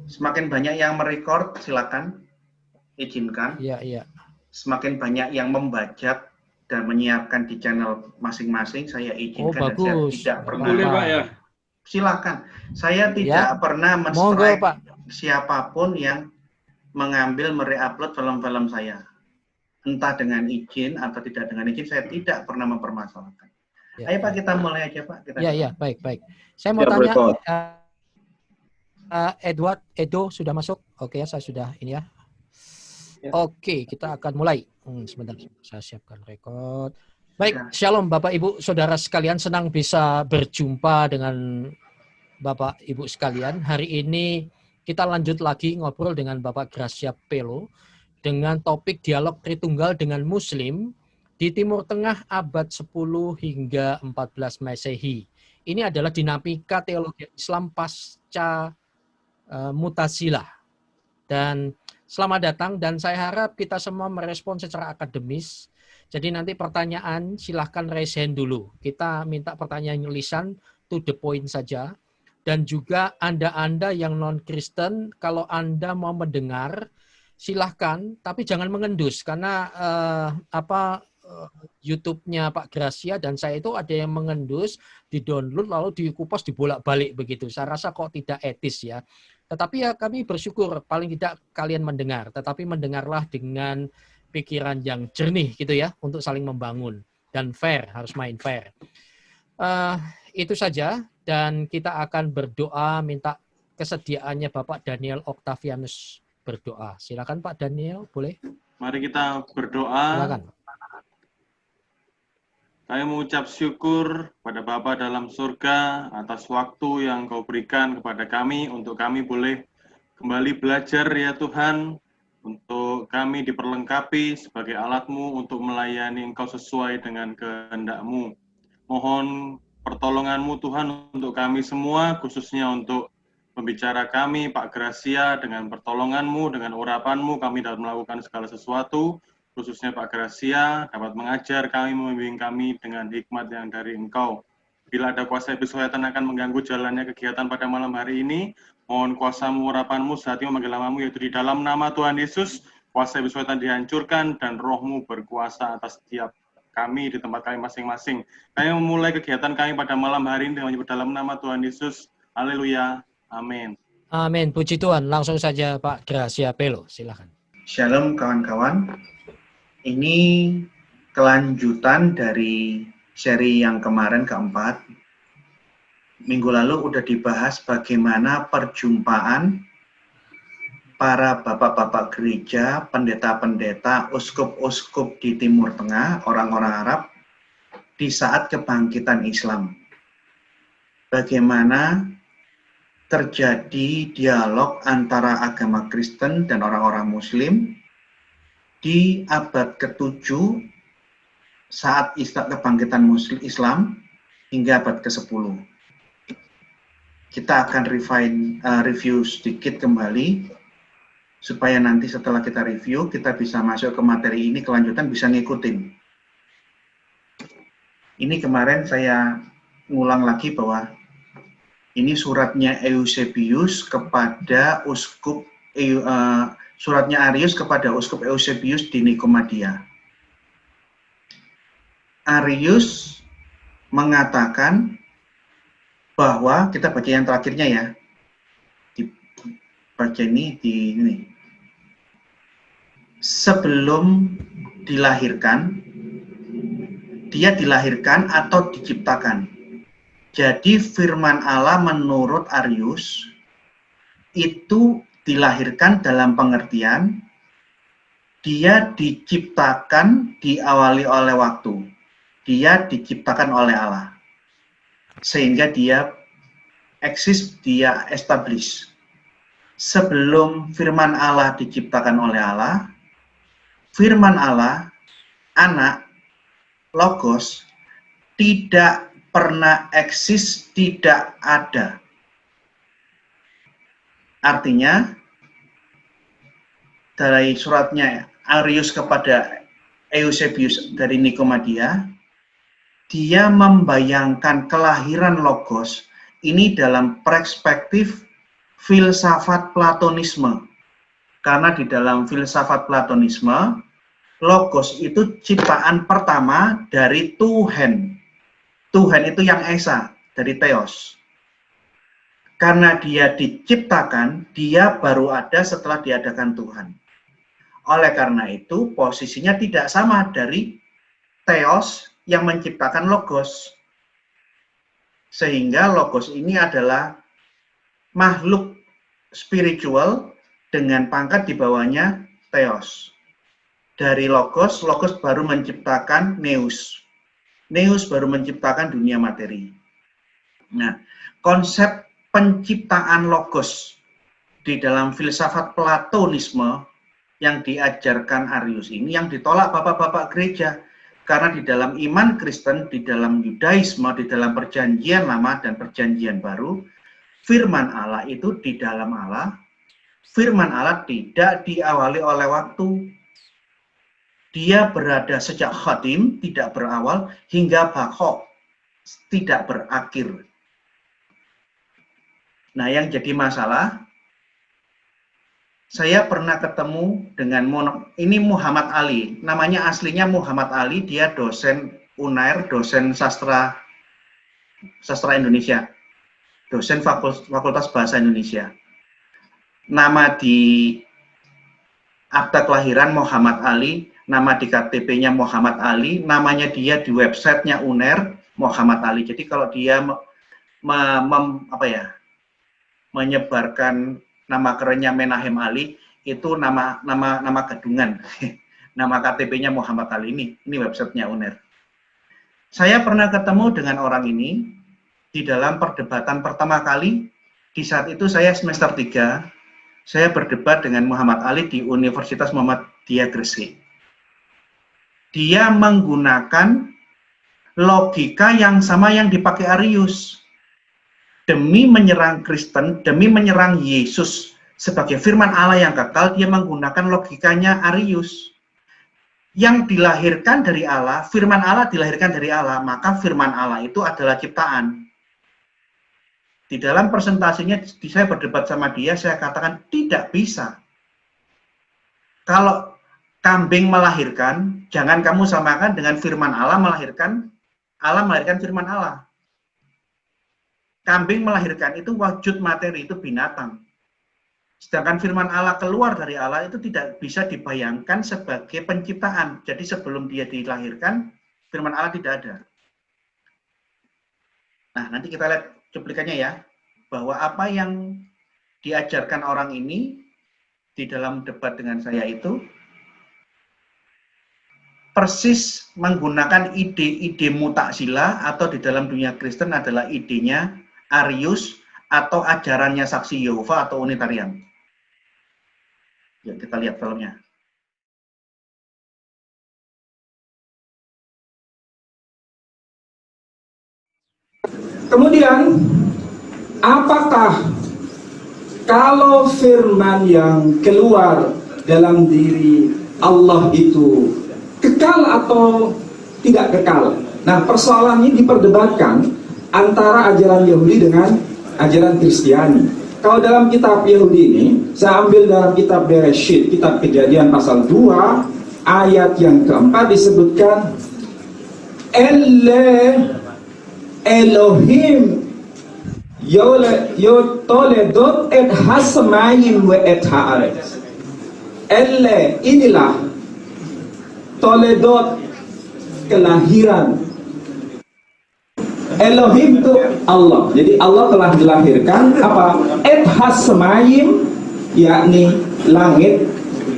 Semakin banyak yang merecord, silakan, izinkan. Iya, iya. Semakin banyak yang membajak dan menyiapkan di channel masing-masing, saya izinkan. Bagus. Dan saya tidak pernah. Boleh, Pak, ya? Silakan. Saya tidak pernah men-strike siapapun yang mengambil mereupload film-film saya. Entah dengan izin atau tidak dengan izin, saya tidak pernah mempermasalahkan. Ayo Pak, kita mulai aja Pak. Iya, baik. Saya mau tanya, Edo sudah masuk? Oke ya, saya sudah ini ya. Oke, kita akan mulai. Sebentar, saya siapkan record. Baik, Shalom Bapak Ibu Saudara sekalian, senang bisa berjumpa dengan Bapak Ibu sekalian. Hari ini kita lanjut lagi ngobrol dengan Bapak Gracia Pelo dengan topik dialog Tritunggal dengan Muslim di Timur Tengah abad 10 hingga 14 Masehi. Ini adalah dinamika teologi Islam pasca Mutazilah. Dan selamat datang, dan saya harap kita semua merespon secara akademis. Jadi nanti pertanyaan silahkan raise hand dulu. Kita minta pertanyaan lisan to the point saja. Dan juga Anda yang non-Kristen, kalau Anda mau mendengar, silahkan, tapi jangan mengendus. Karena YouTube-nya Pak Gracia dan saya itu ada yang mengendus, di-download lalu dikupas dibolak-balik begitu. Saya rasa kok tidak etis ya. Tetapi ya kami bersyukur paling tidak kalian mendengar, tetapi mendengarlah dengan pikiran yang jernih gitu ya, untuk saling membangun dan fair, harus main fair. Itu saja, dan kita akan berdoa minta kesediaannya Bapak Daniel Octavianus berdoa. Silakan Pak Daniel, boleh? Mari kita berdoa. Silakan. Kami mengucap syukur pada Bapa dalam surga atas waktu yang Kau berikan kepada kami untuk kami boleh kembali belajar ya Tuhan, untuk kami diperlengkapi sebagai alat-Mu untuk melayani Engkau sesuai dengan kehendak-Mu. Mohon pertolongan-Mu Tuhan untuk kami semua, khususnya untuk pembicara kami Pak Gracia, dengan pertolongan-Mu, dengan urapan-Mu kami dapat melakukan segala sesuatu. Khususnya Pak Gracia dapat mengajar kami, membimbing kami dengan hikmat yang dari Engkau. Bila ada kuasa iblis setan akan mengganggu jalannya kegiatan pada malam hari ini, mohon kuasa-Mu, urapan-Mu, saat ini memanggil nama-Mu, yaitu di dalam nama Tuhan Yesus, kuasa iblis setan dihancurkan dan Roh-Mu berkuasa atas setiap kami di tempat kami masing-masing. Kami memulai kegiatan kami pada malam hari ini dengan menyebut dalam nama Tuhan Yesus. Haleluya. Amin. Amin. Puji Tuhan. Langsung saja Pak Gracia Pelo, silakan. Shalom kawan-kawan. Ini kelanjutan dari seri yang kemarin keempat. Minggu lalu udah dibahas bagaimana perjumpaan para bapak-bapak gereja, pendeta-pendeta, uskup-uskup di Timur Tengah, orang-orang Arab, di saat kebangkitan Islam. Bagaimana terjadi dialog antara agama Kristen dan orang-orang Muslim di abad ke-7 saat kebangkitan Islam hingga abad ke-10. Kita akan review sedikit kembali supaya nanti setelah kita review kita bisa masuk ke materi ini, kelanjutan bisa ngikutin. Ini kemarin saya ngulang lagi bahwa ini suratnya Eusebius kepada suratnya Arius kepada uskup Eusebius di Nikomedia. Arius mengatakan bahwa, kita baca yang terakhirnya ya, baca ini di ini. Sebelum dilahirkan, dia dilahirkan atau diciptakan. Jadi firman Allah menurut Arius itu dilahirkan dalam pengertian dia diciptakan, diawali oleh waktu. Dia diciptakan oleh Allah. Sehingga dia eksis, dia establish. sebelum firman Allah diciptakan oleh Allah, firman Allah, anak, logos, tidak pernah eksis, tidak ada. Artinya, dari suratnya Arius kepada Eusebius dari Nikomedia, dia membayangkan kelahiran logos ini dalam perspektif filsafat Platonisme. Karena di dalam filsafat Platonisme, logos itu ciptaan pertama dari Tuhan. Tuhan itu yang esa, dari Theos. Karena dia diciptakan, dia baru ada setelah diadakan Tuhan. Oleh karena itu, posisinya tidak sama dari Theos yang menciptakan logos. Sehingga logos ini adalah makhluk spiritual dengan pangkat di bawahnya Theos. Dari logos, logos baru menciptakan Neus. Neus baru menciptakan dunia materi. Nah, konsep penciptaan logos di dalam filsafat Platonisme yang diajarkan Arius ini yang ditolak bapak-bapak gereja. Karena di dalam iman Kristen, di dalam Yudaisme, di dalam perjanjian lama dan perjanjian baru, firman Allah itu di dalam Allah, firman Allah tidak diawali oleh waktu. Dia berada sejak khatim, tidak berawal, hingga baqo, tidak berakhir. Nah, yang jadi masalah, saya pernah ketemu dengan ini Muhammad Ali, namanya aslinya Muhammad Ali, dia dosen UNAIR, dosen sastra Indonesia, dosen Fakultas Bahasa Indonesia. Nama di akta kelahiran Muhammad Ali, nama di KTP-nya Muhammad Ali, namanya dia di websitenya UNAIR Muhammad Ali. Jadi kalau dia menyebarkan nama kerennya Menahem Ali, itu nama gadungan. Nama KTP-nya Muhammad Ali ini websitenya UNAIR. Saya pernah ketemu dengan orang ini di dalam perdebatan pertama kali. Di saat itu saya semester 3, saya berdebat dengan Muhammad Ali di Universitas Muhammadiyah Gresik. Dia menggunakan logika yang sama yang dipakai Arius. Demi menyerang Kristen, demi menyerang Yesus sebagai firman Allah yang kekal, dia menggunakan logikanya Arius. Yang dilahirkan dari Allah, firman Allah dilahirkan dari Allah, maka firman Allah itu adalah ciptaan. Di dalam presentasinya, saya berdebat sama dia, saya katakan tidak bisa. Kalau kambing melahirkan, jangan kamu samakan dengan firman Allah melahirkan firman Allah. Kambing melahirkan itu wujud materi, itu binatang. Sedangkan firman Allah keluar dari Allah itu tidak bisa dibayangkan sebagai penciptaan. Jadi sebelum dia dilahirkan, firman Allah tidak ada. Nah, nanti kita lihat cuplikannya ya, bahwa apa yang diajarkan orang ini di dalam debat dengan saya itu persis menggunakan ide-ide mutazilah atau di dalam dunia Kristen adalah idenya Arius atau ajarannya Saksi Yehova atau Unitarian. Ya, kita lihat filmnya. Kemudian, apakah kalau firman yang keluar dalam diri Allah itu kekal atau tidak kekal? Nah, persoalannya diperdebatkan antara ajaran Yahudi dengan ajaran Kristiani. Kalau dalam kitab Yahudi ini, saya ambil dalam kitab Bereshit, kitab Kejadian pasal 2, ayat yang keempat disebutkan Elohim yotoledot et hasmayim we et haaretz. Inilah toledot, kelahiran. Elohim itu Allah. Jadi Allah telah dilahirkan apa? Et hasmayim, yakni langit,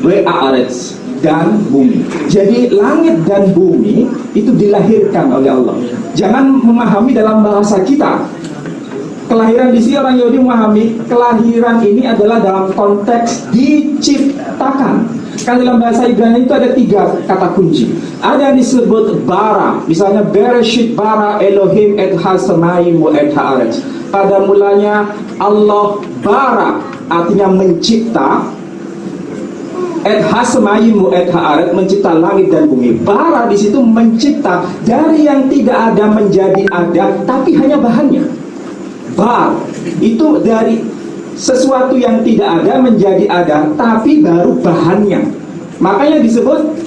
we haaretz, dan bumi. Jadi langit dan bumi itu dilahirkan oleh Allah. Jangan memahami dalam bahasa kita. Kelahiran di sini orang Yahudi memahami kelahiran ini adalah dalam konteks diciptakan. Kan dalam bahasa Ibrani itu ada 3 kata kunci. Ada yang disebut bara, misalnya Bereshit bara Elohim et hasamayim wa et haaretz. Pada mulanya Allah bara, artinya mencipta. Et hasamayim wa et haaretz, mencipta langit dan bumi. Bara di situ mencipta dari yang tidak ada menjadi ada, tapi hanya bahannya. Bar itu dari sesuatu yang tidak ada menjadi ada, tapi baru bahannya. Makanya disebut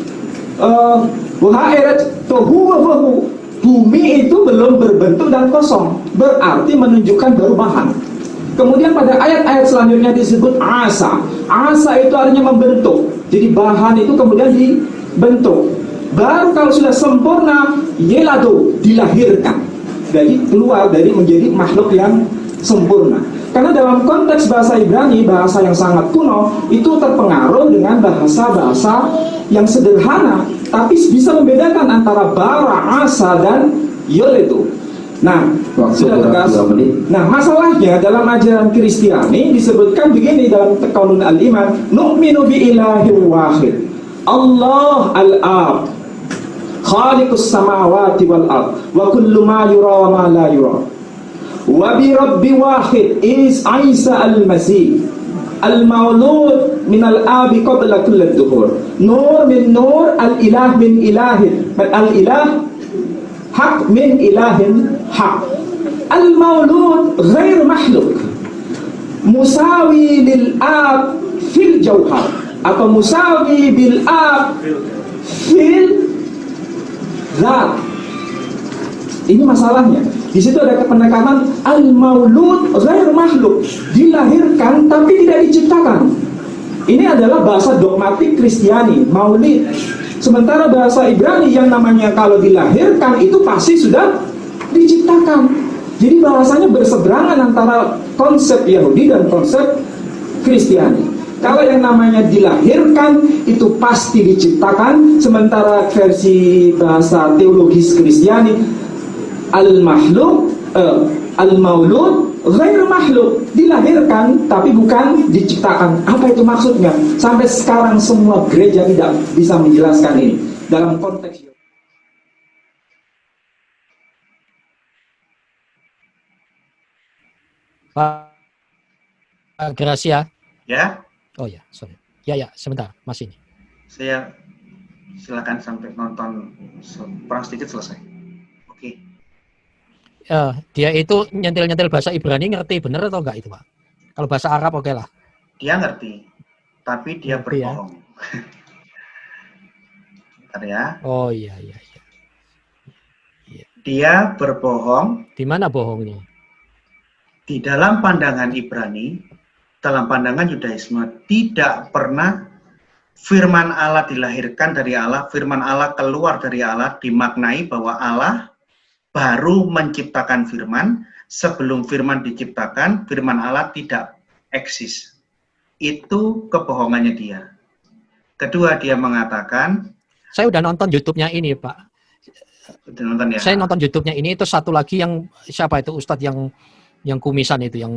bumi itu belum berbentuk dan kosong, berarti menunjukkan baru bahan. Kemudian pada ayat-ayat selanjutnya disebut asa. Asa itu artinya membentuk. Jadi bahan itu kemudian dibentuk. Baru kalau sudah sempurna, yelado, dilahirkan. Jadi keluar dari menjadi makhluk yang sempurna. Karena dalam konteks bahasa Ibrani, bahasa yang sangat kuno, itu terpengaruh dengan bahasa-bahasa yang sederhana, tapi bisa membedakan antara bara, asa, dan yoledo. Nah, sudah tegas. Nah, masalahnya dalam ajaran Kristiani disebutkan begini dalam Qaulun al-Iman, nu'minu bi ilahin wahid, Allah al-Ab, khaliqus samawati wal ard wa kullu ma yura wa ma la yura wa bi rabbi wahid is Isa al-Masih al-maulud min al-abi qabla kulli dhuhur nur min nur al-ilah min ilahin al-ilah haq min ilahin haq al-maulud ghair makhluk musawi lil ab fil jawhar atau musawi bil ab fil zat. Ini masalahnya. Di situ ada penekanan al-maulud ghair makhluk, dilahirkan tapi tidak diciptakan. Ini adalah bahasa dogmatik Kristiani, maulid. Sementara bahasa Ibrani yang namanya kalau dilahirkan itu pasti sudah diciptakan. Jadi bahasanya berseberangan antara konsep Yahudi dan konsep Kristiani. Kalau yang namanya dilahirkan itu pasti diciptakan, sementara versi bahasa teologis Kristiani al-maulud ghair makhluk, dilahirkan tapi bukan diciptakan. Apa itu maksudnya? Sampai sekarang semua gereja tidak bisa menjelaskan ini dalam konteks Pak Gracia. Ya. Oh ya, sorry. Ya, sebentar, masih ini. Saya silakan sampai nonton perang sedikit selesai. Oke. Dia itu nyentil-nyentil bahasa Ibrani ngerti bener atau enggak itu, Pak? Kalau bahasa Arab oke lah. Dia ngerti, tapi dia berbohong. Bentar ya. Oh iya. Dia berbohong. Di mana bohongnya? Di dalam pandangan Ibrani, dalam pandangan Yudaisme, tidak pernah firman Allah dilahirkan dari Allah, firman Allah keluar dari Allah, dimaknai bahwa Allah baru menciptakan firman, sebelum firman diciptakan, firman Allah tidak eksis. Itu kebohongannya dia. Kedua, dia mengatakan, saya udah nonton YouTube-nya ini, Pak. Udah nonton ya? Saya nonton YouTube-nya ini, itu satu lagi yang, siapa itu, Ustadz yang kumisan itu, yang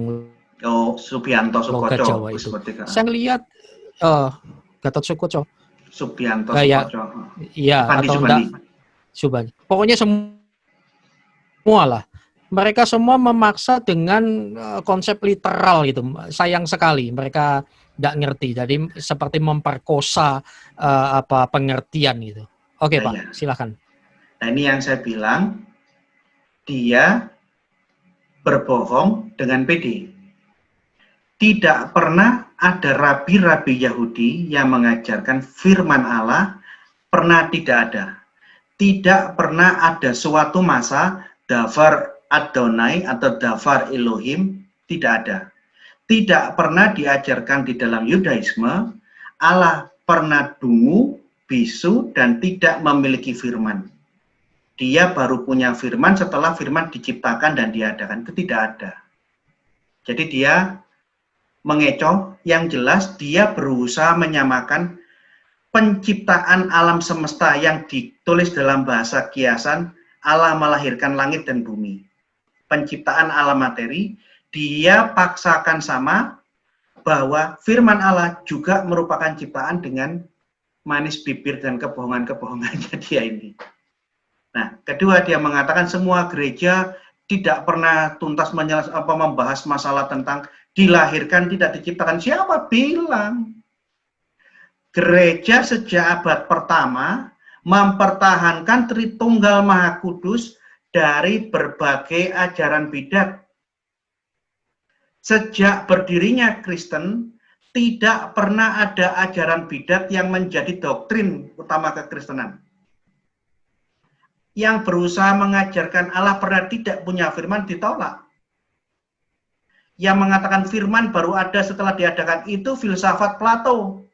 Subianto Sukoco. Jawa itu. Saya lihat Gatot Sukoco. Subianto Sukoco. Iya, atau enggak Subandi. Pokoknya semua lah. Mereka semua memaksa dengan konsep literal gitu. Sayang sekali mereka enggak ngerti. Jadi seperti memperkosa pengertian gitu. Oke, Pak, silakan. Nah, ini yang saya bilang, dia berbohong dengan PD. Tidak pernah ada rabi-rabi Yahudi yang mengajarkan firman Allah, pernah tidak ada. Tidak pernah ada suatu masa Davar Adonai atau Davar Elohim, tidak ada. Tidak pernah diajarkan di dalam Yudaisme, Allah pernah dungu, bisu, dan tidak memiliki firman. Dia baru punya firman setelah firman diciptakan dan diadakan, itu tidak ada. Jadi dia mengecoh, yang jelas dia berusaha menyamakan penciptaan alam semesta yang ditulis dalam bahasa kiasan, Allah melahirkan langit dan bumi. Penciptaan alam materi dia paksakan sama bahwa firman Allah juga merupakan ciptaan dengan manis bibir dan kebohongan-kebohongannya dia ini. Nah, kedua dia mengatakan semua gereja tidak pernah tuntas membahas masalah tentang dilahirkan tidak diciptakan. Siapa bilang? Gereja sejak abad pertama mempertahankan Tritunggal Maha Kudus dari berbagai ajaran bidat. Sejak berdirinya Kristen, tidak pernah ada ajaran bidat yang menjadi doktrin utama kekristenan. Yang berusaha mengajarkan Allah pernah tidak punya firman ditolak. Yang mengatakan firman baru ada setelah diadakan itu filsafat Plato.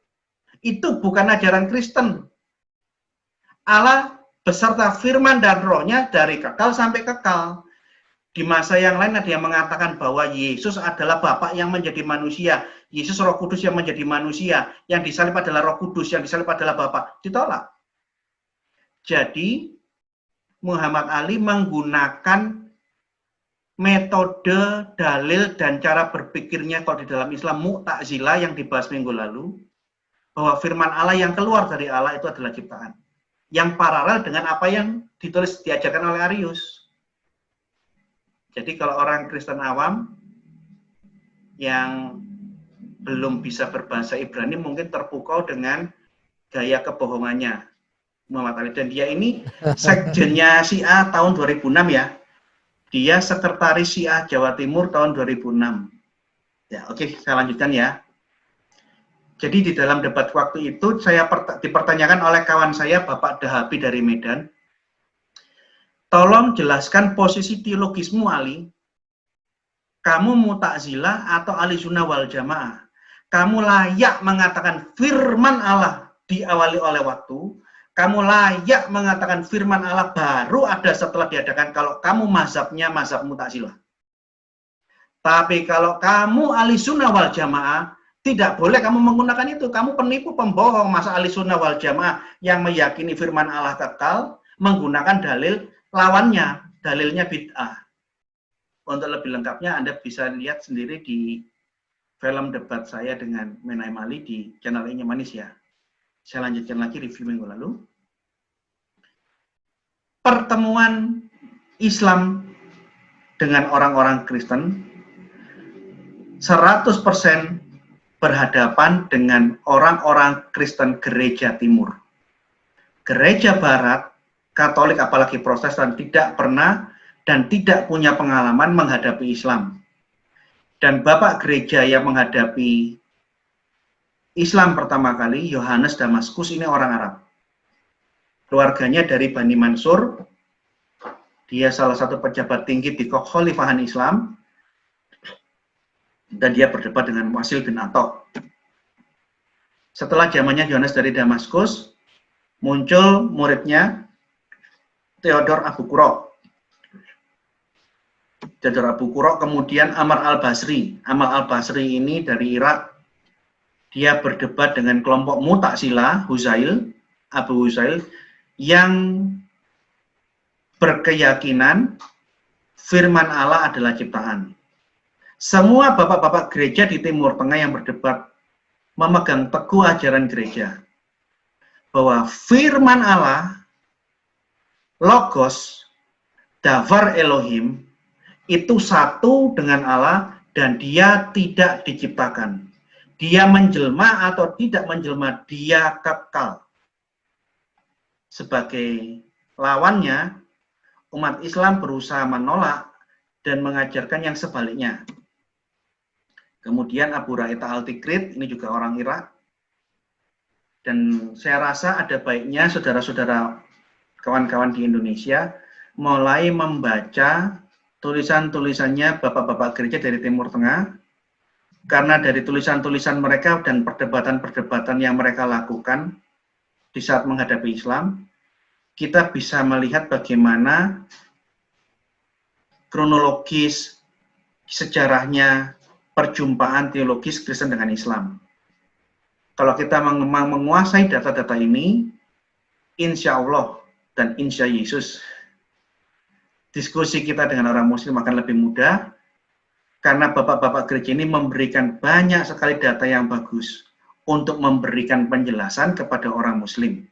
Itu bukan ajaran Kristen. Allah beserta firman dan rohnya dari kekal sampai kekal. Di masa yang lain ada yang mengatakan bahwa Yesus adalah Bapa yang menjadi manusia. Yesus Roh Kudus yang menjadi manusia. Yang disalib adalah Roh Kudus, yang disalib adalah Bapa. Ditolak. Jadi Muhammad Ali menggunakan metode, dalil, dan cara berpikirnya kalau di dalam Islam Mu'tazilah yang dibahas minggu lalu, bahwa firman Allah yang keluar dari Allah itu adalah ciptaan. Yang paralel dengan apa yang ditulis diajarkan oleh Arius. Jadi kalau orang Kristen awam yang belum bisa berbahasa Ibrani mungkin terpukau dengan gaya kebohongannya Muhammad Ali. Dan dia ini sekjennya Syiah tahun 2006 ya. Dia sekretaris Syiah Jawa Timur tahun 2006. Ya, oke, saya lanjutkan ya. Jadi di dalam debat waktu itu saya dipertanyakan oleh kawan saya Bapak Dahabi dari Medan. Tolong jelaskan posisi teologismu Ali. Kamu Mu'tazilah atau Ahli Sunnah wal Jamaah? Kamu layak mengatakan firman Allah diawali oleh waktu. Kamu layak mengatakan firman Allah baru ada setelah diadakan kalau kamu mazhabnya mazhab Mu'tazilah. Tapi kalau kamu Ahli Sunnah wal Jamaah, tidak boleh kamu menggunakan itu. Kamu penipu, pembohong. Masa Ahli Sunnah wal Jamaah yang meyakini firman Allah kekal menggunakan dalil lawannya, dalilnya bid'ah. Untuk lebih lengkapnya Anda bisa lihat sendiri di film debat saya dengan Menahem Ali di channel Ini Manis ya. Saya lanjutkan lagi review minggu lalu. Pertemuan Islam dengan orang-orang Kristen 100% berhadapan dengan orang-orang Kristen gereja timur. Gereja barat, Katolik apalagi Protestan tidak pernah dan tidak punya pengalaman menghadapi Islam. Dan Bapak gereja yang menghadapi Islam pertama kali, Yohanes Damaskus, ini orang Arab. Keluarganya dari Bani Mansur. Dia salah satu pejabat tinggi di kekhalifahan Islam. Dan dia berdebat dengan Wasil bin Atok. Setelah zamannya Yohanes dari Damaskus, muncul muridnya Theodor Abu Qurra. Theodor Abu Qurra, kemudian Amr al-Basri. Amr al-Basri ini dari Irak. Dia berdebat dengan kelompok Mu'tazilah, Abu Huzail, yang berkeyakinan firman Allah adalah ciptaan. Semua bapak-bapak gereja di Timur Tengah yang berdebat memegang teguh ajaran gereja bahwa firman Allah, Logos, Davar Elohim, itu satu dengan Allah dan dia tidak diciptakan. Dia menjelma atau tidak menjelma, dia kekal. Sebagai lawannya, umat Islam berusaha menolak dan mengajarkan yang sebaliknya. Kemudian Abu Ra'ita Al-Tikrit, ini juga orang Irak. Dan saya rasa ada baiknya saudara-saudara kawan-kawan di Indonesia mulai membaca tulisan-tulisannya bapak-bapak gereja dari Timur Tengah. Karena dari tulisan-tulisan mereka dan perdebatan-perdebatan yang mereka lakukan di saat menghadapi Islam, kita bisa melihat bagaimana kronologis sejarahnya perjumpaan teologis Kristen dengan Islam. Kalau kita memang menguasai data-data ini, insya Allah dan insya Yesus, diskusi kita dengan orang Muslim akan lebih mudah Karena bapak-bapak gereja ini memberikan banyak sekali data yang bagus untuk memberikan penjelasan kepada orang muslim.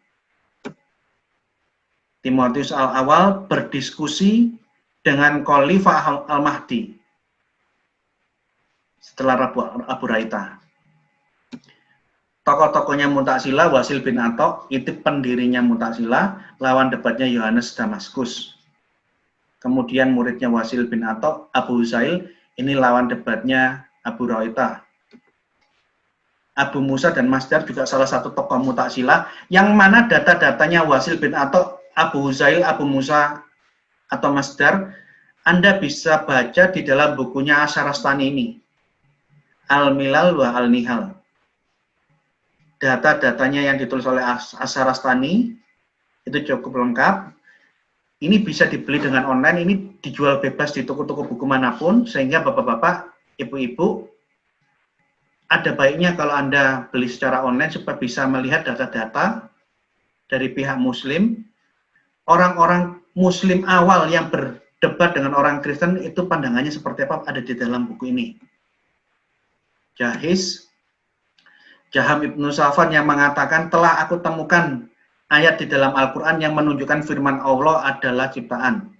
Timotius awal berdiskusi dengan Khalifah Al-Mahdi setelah Abu Raitah. Tokoh-tokohnya Mu'tazilah, Wasil bin Atok, itu pendirinya Mu'tazilah, lawan debatnya Yohanes Damaskus. Kemudian muridnya Wasil bin Atok, Abu Huzail, ini lawan debatnya Abu Raitah. Abu Musa dan Masdar juga salah satu tokoh Mu'tazilah, yang mana data-datanya Wasil bin Atok, Abu Huzail, Abu Musa, atau Masdar, Anda bisa baca di dalam bukunya Asyarastani ini, Al-Milal wa Al-Nihal. Data-datanya yang ditulis oleh Asyarastani itu cukup lengkap. Ini bisa dibeli dengan online, ini dijual bebas di toko-toko buku manapun, sehingga bapak-bapak, ibu-ibu, ada baiknya kalau Anda beli secara online supaya bisa melihat data-data dari pihak muslim. Orang-orang muslim awal yang berdebat dengan orang Kristen itu pandangannya seperti apa ada di dalam buku ini. Jaham Ibnu Safwan yang mengatakan, telah aku temukan ayat di dalam Al-Quran yang menunjukkan firman Allah adalah ciptaan.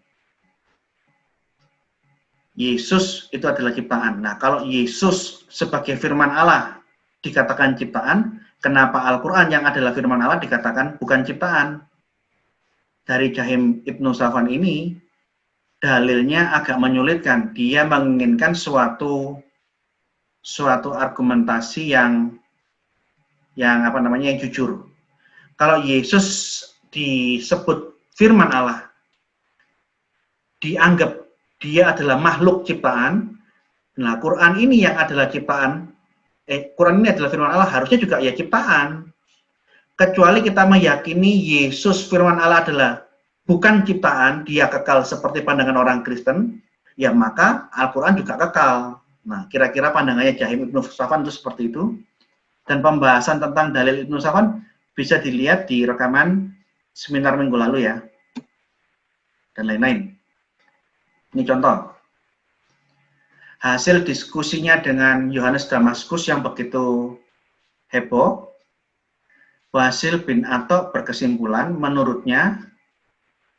Yesus itu adalah ciptaan. Nah, kalau Yesus sebagai firman Allah dikatakan ciptaan, kenapa Al-Quran yang adalah firman Allah dikatakan bukan ciptaan? Dari Jaham Ibnu Safwan ini, dalilnya agak menyulitkan. Dia menginginkan suatu argumentasi yang jujur. Kalau Yesus disebut firman Allah, dianggap dia adalah makhluk ciptaan. Nah, Quran ini yang adalah ciptaan, Quran ini adalah firman Allah, harusnya juga ya ciptaan. Kecuali kita meyakini Yesus firman Allah adalah bukan ciptaan, dia kekal seperti pandangan orang Kristen, ya maka Al-Quran juga kekal. Nah, kira-kira pandangannya Jaham Ibnu Safwan itu seperti itu. Dan pembahasan tentang dalil Ibnu Safwan bisa dilihat di rekaman seminar minggu lalu ya. Dan lain-lain. Ini contoh. Hasil diskusinya dengan Yohanes Damaskus yang begitu heboh, Wasil bin Atok berkesimpulan, menurutnya,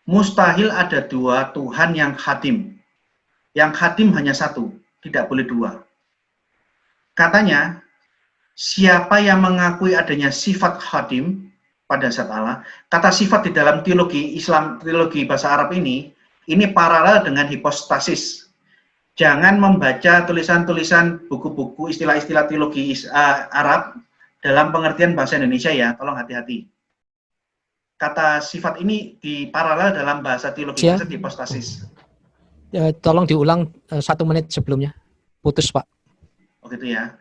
mustahil ada dua Tuhan yang khadim. Yang khadim hanya satu, tidak boleh dua. Katanya, siapa yang mengakui adanya sifat khadim pada zat Allah, kata sifat di dalam teologi Islam, teologi bahasa Arab ini paralel dengan hipostasis. Jangan membaca tulisan-tulisan buku-buku istilah-istilah teologi Arab dalam pengertian bahasa Indonesia ya, tolong hati-hati. Kata sifat ini diparalel dalam bahasa teologi hipostasis. Tolong diulang 1 menit sebelumnya. Putus, Pak. Oh gitu ya.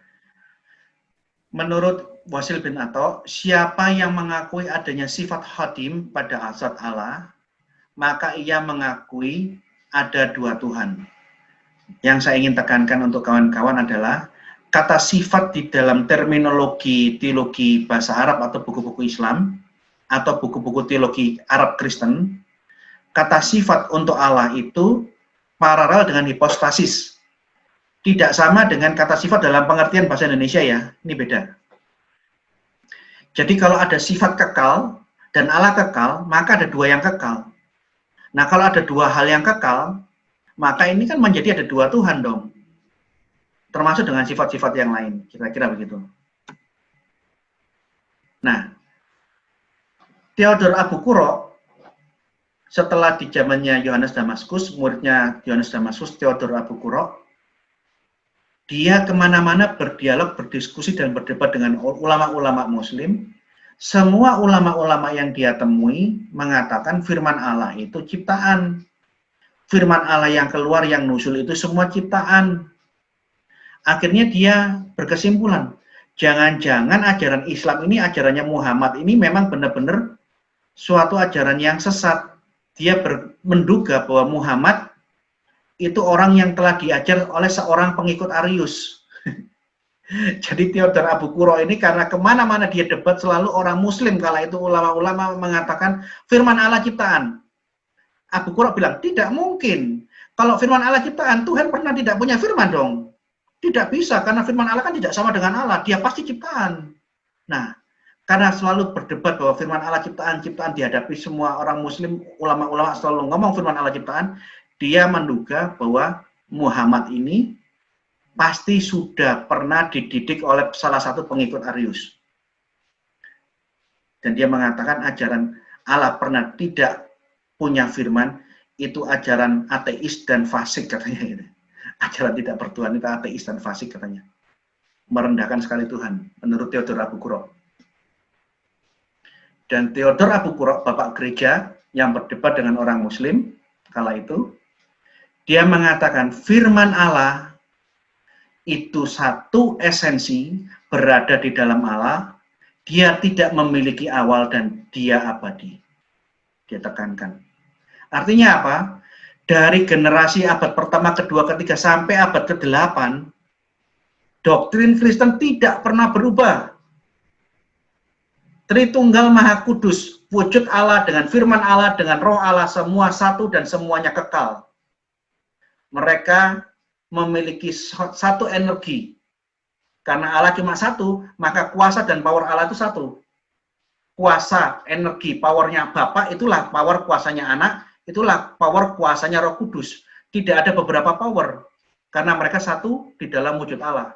Menurut Wasil bin Atok, siapa yang mengakui adanya sifat khadim pada zat Allah, maka ia mengakui ada dua Tuhan. Yang saya ingin tekankan untuk kawan-kawan adalah kata sifat di dalam terminologi teologi bahasa Arab atau buku-buku Islam atau buku-buku teologi Arab Kristen, kata sifat untuk Allah itu paralel dengan hipostasis. Tidak sama dengan kata sifat dalam pengertian bahasa Indonesia ya, ini beda. Jadi kalau ada sifat kekal dan Allah kekal, maka ada dua yang kekal. Nah kalau ada dua hal yang kekal, maka ini kan menjadi ada dua Tuhan dong. Termasuk dengan sifat-sifat yang lain, kira-kira begitu. Nah, Theodor Abu Qurra, setelah di zamannya Yohanes Damaskus, muridnya Yohanes Damaskus, Theodor Abu Qurra, dia kemana-mana berdialog, berdiskusi, dan berdebat dengan ulama-ulama muslim. Semua ulama-ulama yang dia temui mengatakan firman Allah itu ciptaan. Firman Allah yang keluar, yang nusul itu semua ciptaan. Akhirnya dia berkesimpulan, jangan-jangan ajaran Islam ini, ajarannya Muhammad ini memang benar-benar suatu ajaran yang sesat. Dia menduga bahwa Muhammad itu orang yang telah diajar oleh seorang pengikut Arius. Jadi Theodor Abu Qurra ini karena kemana-mana dia debat selalu orang muslim, kala itu ulama-ulama mengatakan firman Allah ciptaan. Abu Qurra bilang, tidak mungkin. Kalau firman Allah ciptaan, Tuhan pernah tidak punya firman dong? Tidak bisa, karena firman Allah kan tidak sama dengan Allah. Dia pasti ciptaan. Nah, karena selalu berdebat bahwa firman Allah ciptaan dihadapi semua orang muslim, ulama-ulama selalu ngomong firman Allah ciptaan, dia menduga bahwa Muhammad ini pasti sudah pernah dididik oleh salah satu pengikut Arius. Dan dia mengatakan ajaran Allah pernah tidak punya firman, itu ajaran ateis dan fasik katanya gitu. Ajaran tidak bertuhan itu ateis dan fasik katanya. Merendahkan sekali Tuhan menurut Theodor Abukuro. Dan Theodor Abukuro, bapak gereja yang berdebat dengan orang muslim kala itu, dia mengatakan firman Allah itu satu esensi berada di dalam Allah, dia tidak memiliki awal dan dia abadi. Dia tekankan. Artinya apa? Dari generasi abad pertama, kedua, ketiga sampai abad ke-8, doktrin Kristen tidak pernah berubah. Tritunggal Maha Kudus, wujud Allah dengan firman Allah, dengan roh Allah, semua satu dan semuanya kekal. Mereka memiliki satu energi. Karena Allah cuma satu, maka kuasa dan power Allah itu satu. Kuasa, energi, powernya Bapa, itulah power kuasanya anak, itulah power kuasanya Roh Kudus. Tidak ada beberapa power, karena mereka satu di dalam wujud Allah.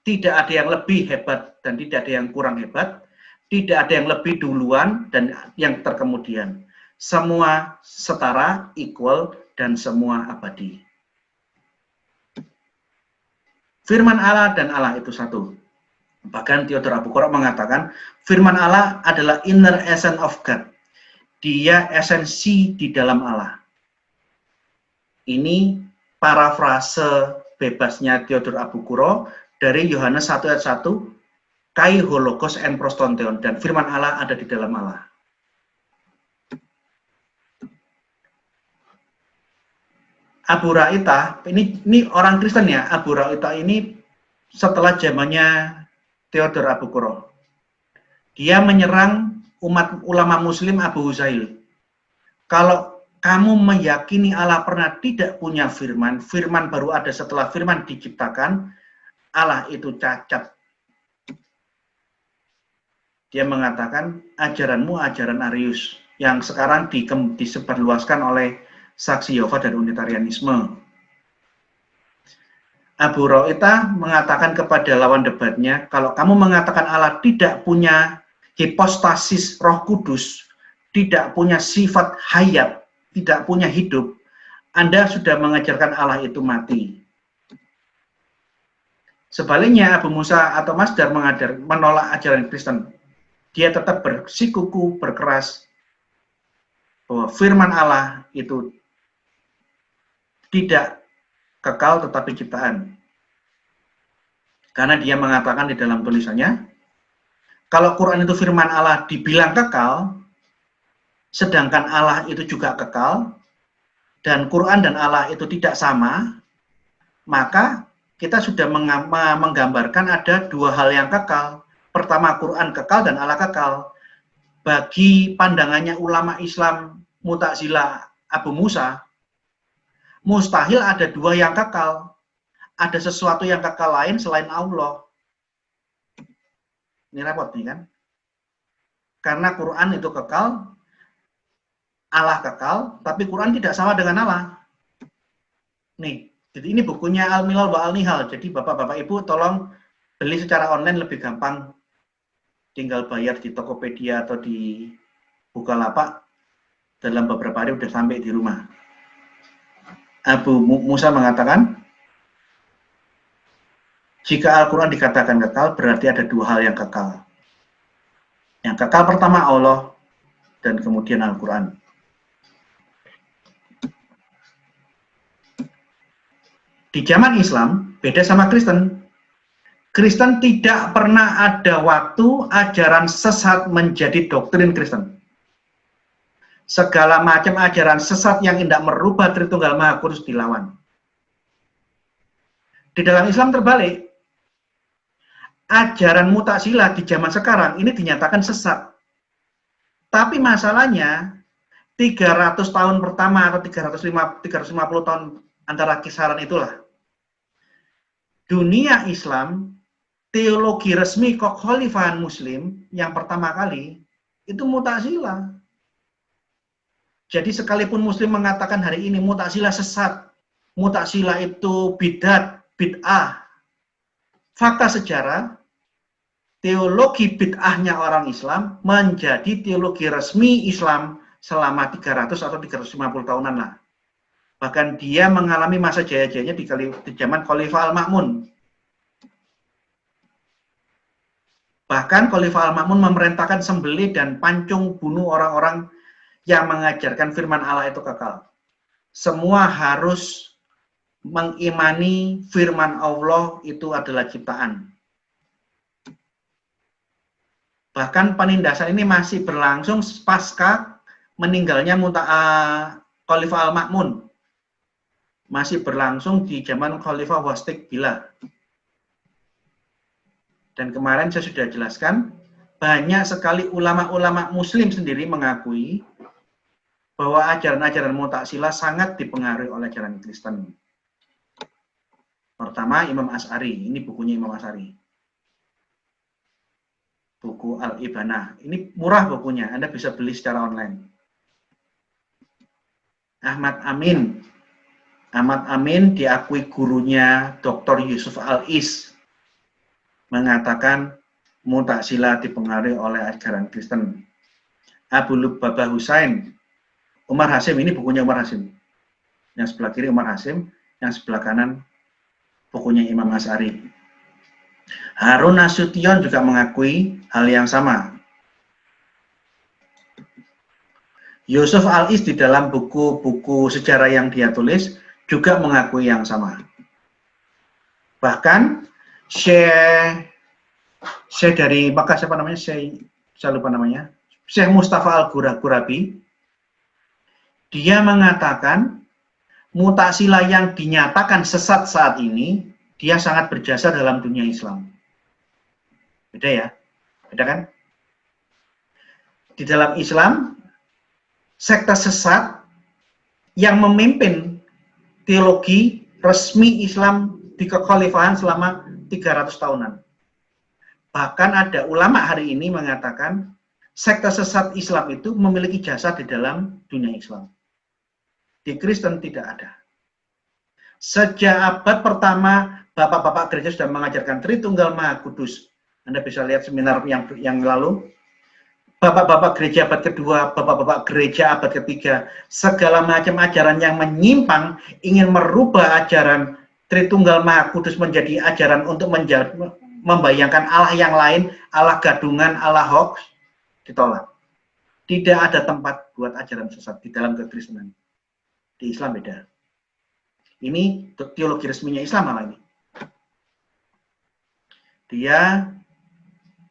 Tidak ada yang lebih hebat dan tidak ada yang kurang hebat. Tidak ada yang lebih duluan dan yang terkemudian. Semua setara, equal, dan semua abadi. Firman Allah dan Allah itu satu. Bahkan Theodor Abukuro mengatakan, firman Allah adalah inner essence of God. Dia esensi di dalam Allah. Ini parafrase bebasnya Theodor Abukuro dari Yohanes 1 ayat 1, kai hologos en prostonteon, dan firman Allah ada di dalam Allah. Abu Ra'itah, ini orang Kristen ya, Abu Ra'itah ini setelah zamannya Theodor Abukuro. Dia menyerang umat ulama muslim Abu Huzail. Kalau kamu meyakini Allah pernah tidak punya firman, firman baru ada setelah firman diciptakan, Allah itu cacat. Dia mengatakan ajaranmu ajaran Arius yang sekarang disebarluaskan oleh Saksi Yehova dan Unitarianisme. Abu Ra'itah mengatakan kepada lawan debatnya, kalau kamu mengatakan Allah tidak punya hipostasis Roh Kudus, tidak punya sifat hayat, tidak punya hidup, Anda sudah mengajarkan Allah itu mati. Sebaliknya Abu Musa atau Masdar menolak ajaran Kristen. Dia tetap bersikuku, berkeras bahwa firman Allah itu tidak kekal tetapi ciptaan. Karena dia mengatakan di dalam tulisannya, kalau Quran itu firman Allah dibilang kekal, sedangkan Allah itu juga kekal, dan Quran dan Allah itu tidak sama, maka kita sudah menggambarkan ada dua hal yang kekal. Pertama, Quran kekal dan Allah kekal. Bagi pandangannya ulama Islam Mu'tazilah Abu Musa, mustahil ada dua yang kekal. Ada sesuatu yang kekal lain selain Allah. Ini repot nih kan? Karena Quran itu kekal, Allah kekal, tapi Quran tidak sama dengan Allah. Nih, jadi ini bukunya Al-Milal wa Al-Nihal. Jadi bapak-bapak ibu tolong beli secara online lebih gampang. Tinggal bayar di Tokopedia atau di Bukalapak, dalam beberapa hari udah sampai di rumah. Abu Musa mengatakan, jika Al-Quran dikatakan kekal, berarti ada dua hal yang kekal. Yang kekal pertama Allah, dan kemudian Al-Quran. Di zaman Islam, beda sama Kristen. Kristen tidak pernah ada waktu ajaran sesat menjadi doktrin Kristen. Segala macam ajaran sesat yang tidak merubah Tritunggal Maha Kudus dilawan. Di dalam Islam terbalik. Ajaran Mu'tazilah di zaman sekarang ini dinyatakan sesat. Tapi masalahnya, 300 tahun pertama atau 350 tahun antara kisaran itulah. Dunia Islam, teologi resmi kekhalifahan Muslim yang pertama kali itu Mu'tazilah. Jadi sekalipun Muslim mengatakan hari ini Mu'tazilah sesat, Mu'tazilah itu bid'ah. Fakta sejarah, teologi bid'ahnya orang Islam menjadi teologi resmi Islam selama 300 atau 350 tahunan lah. Bahkan dia mengalami masa jaya-jayanya di zaman Khalifah Al-Ma'mun. Bahkan Khalifah Al-Ma'mun memerintahkan sembelih dan pancung bunuh orang-orang yang mengajarkan firman Allah itu kekal. Semua harus mengimani firman Allah itu adalah ciptaan. Bahkan penindasan ini masih berlangsung pasca meninggalnya Khalifah Al-Ma'mun. Masih berlangsung di zaman Khalifah Wastik Billah. Dan kemarin saya sudah jelaskan, banyak sekali ulama-ulama Muslim sendiri mengakui bahwa ajaran-ajaran Mu'tazilah sangat dipengaruhi oleh ajaran Kristen. Pertama, Imam Asy'ari. Ini bukunya Imam Asy'ari. Buku Al-Ibanah. Ini murah bukunya, Anda bisa beli secara online. Ahmad Amin. Ahmad Amin diakui gurunya Dr. Yusuf Al-Is. Mengatakan Mu'tazilah dipengaruhi oleh ajaran Kristen. Abu Lubabah Husain. Umar Hasim, ini bukunya Umar Hasim. Yang sebelah kiri Umar Hasim, yang sebelah kanan bukunya Imam Asy'ari. Harun Nasution juga mengakui hal yang sama. Yusuf Al-Is di dalam buku-buku sejarah yang dia tulis juga mengakui yang sama. Bahkan Syekh dari Makkah, siapa namanya? Saya lupa namanya. Syekh Mustafa Al-Ghurabi, dia mengatakan Mu'tazilah yang dinyatakan sesat saat ini, dia sangat berjasa dalam dunia Islam. Beda ya? Beda kan? Di dalam Islam, sekte sesat yang memimpin teologi resmi Islam di kekhalifahan selama 300 tahunan. Bahkan ada ulama hari ini mengatakan sekte sesat Islam itu memiliki jasa di dalam dunia Islam. Di Kristen tidak ada. Sejak abad pertama, bapak-bapak gereja sudah mengajarkan Tritunggal Maha Kudus. Anda bisa lihat seminar yang lalu. Bapak-bapak gereja abad kedua, bapak-bapak gereja abad ketiga, segala macam ajaran yang menyimpang ingin merubah ajaran Tritunggal Maha Kudus menjadi ajaran untuk membayangkan Allah yang lain, Allah gadungan, Allah hoax, ditolak. Tidak ada tempat buat ajaran sesat di dalam kekristenan. Di Islam beda. Ini teologi resminya Islam malah ini. Dia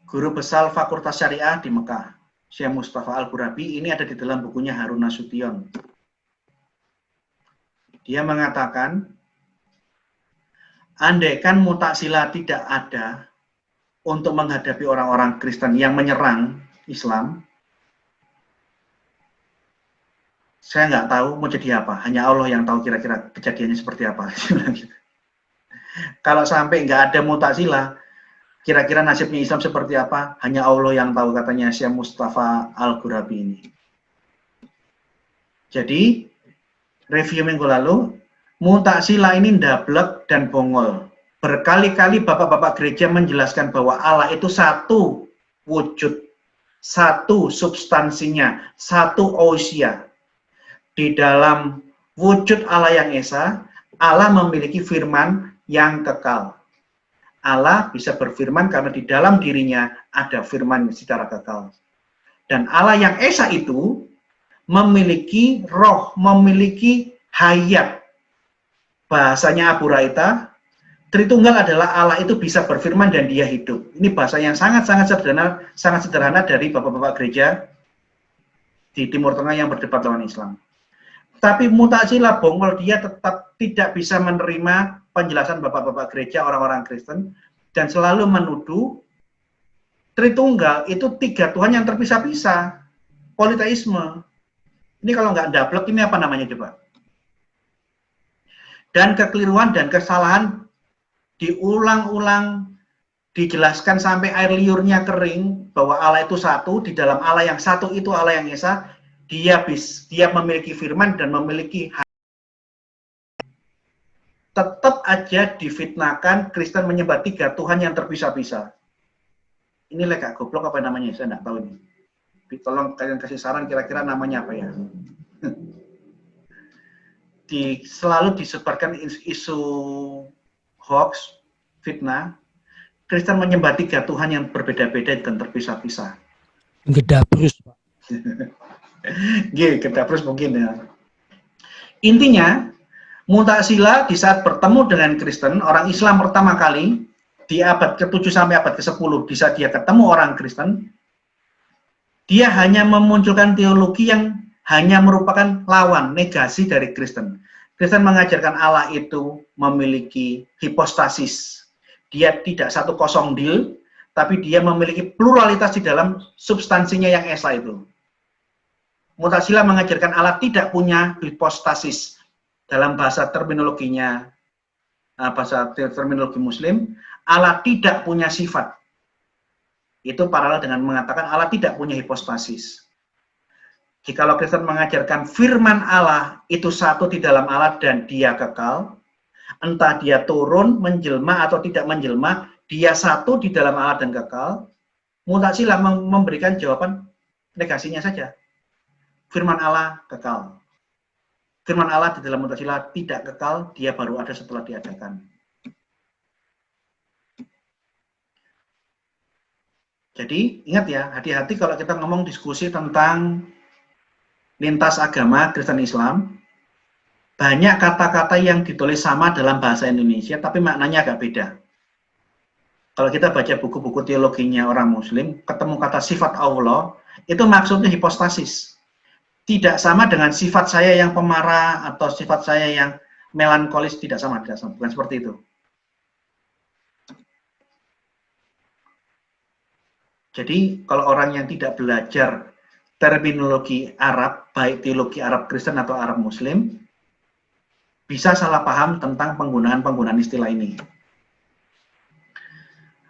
guru besar Fakultas Syariah di Mekah, Syekh Mustafa Al-Ghurabi. Ini ada di dalam bukunya Harun Nasution. Dia mengatakan, andaikan Mu'tazilah tidak ada untuk menghadapi orang-orang Kristen yang menyerang Islam, saya nggak tahu mau jadi apa. Hanya Allah yang tahu kira-kira kejadiannya seperti apa. Kalau sampai nggak ada Mu'tazilah, kira-kira nasibnya Islam seperti apa? Hanya Allah yang tahu, katanya Syekh Mustafa Al-Ghurabi ini. Jadi, review minggu lalu, Mu'tazilah ini ndablek dan bongol. Berkali-kali bapak-bapak gereja menjelaskan bahwa Allah itu satu wujud, satu substansinya, satu ousia. Di dalam wujud Allah yang esa, Allah memiliki firman yang kekal. Allah bisa berfirman karena di dalam dirinya ada firman secara kekal. Dan Allah yang esa itu memiliki roh, memiliki hayat. Bahasanya Abu Raita, Tritunggal adalah Allah itu bisa berfirman dan dia hidup. Ini bahasa yang sangat sederhana dari bapak-bapak gereja di Timur Tengah yang berdebat lawan Islam. Tapi Mu'tazilah bongol, dia tetap tidak bisa menerima penjelasan bapak-bapak gereja, orang-orang Kristen, dan selalu menuduh Tritunggal itu tiga Tuhan yang terpisah-pisah, politeisme. Ini kalau nggak daplek, ini apa namanya coba? Dan kekeliruan dan kesalahan diulang-ulang, dijelaskan sampai air liurnya kering, bahwa Allah itu satu, di dalam Allah yang satu itu Allah yang esa, dia memiliki firman dan memiliki hak. Tetap aja difitnahkan Kristen menyembah 3 Tuhan yang terpisah-pisah. Ini legak goblok apa namanya? Saya nggak tahu ini. Tolong kalian kasih saran kira-kira namanya apa ya. Selalu disebarkan isu hoax, fitnah. Kristen menyembah 3 Tuhan yang berbeda-beda dan terpisah-pisah. Gedabrus, Pak. Gedabrus mungkin ya. Intinya, Mu'tazilah di saat bertemu dengan Kristen, orang Islam pertama kali, di abad ke-7 sampai abad ke-10, di saat dia ketemu orang Kristen, dia hanya memunculkan teologi yang hanya merupakan lawan, negasi dari Kristen. Kristen mengajarkan Allah itu memiliki hipostasis. Dia tidak satu kosong dil, tapi dia memiliki pluralitas di dalam substansinya yang esa itu. Mu'tazilah mengajarkan Allah tidak punya hipostasis. Dalam bahasa terminologinya, bahasa terminologi Muslim, Allah tidak punya sifat. Itu paralel dengan mengatakan Allah tidak punya hipostasis. Jikalau Kristen mengajarkan firman Allah itu satu di dalam Allah dan dia kekal, entah dia turun, menjelma atau tidak menjelma, dia satu di dalam Allah dan kekal, Mu'tazilah memberikan jawaban negasinya saja. Firman Allah kekal. Firman Allah di dalam Mu'tazilah tidak kekal, dia baru ada setelah diadakan. Jadi ingat ya, hati-hati kalau kita ngomong diskusi tentang lintas agama Kristen Islam, banyak kata-kata yang ditulis sama dalam bahasa Indonesia, tapi maknanya agak beda. Kalau kita baca buku-buku teologinya orang Muslim, ketemu kata sifat Allah, itu maksudnya hipostasis. Tidak sama dengan sifat saya yang pemarah atau sifat saya yang melankolis, tidak sama, bukan seperti itu. Jadi kalau orang yang tidak belajar terminologi Arab, baik teologi Arab Kristen atau Arab Muslim, bisa salah paham tentang penggunaan istilah ini.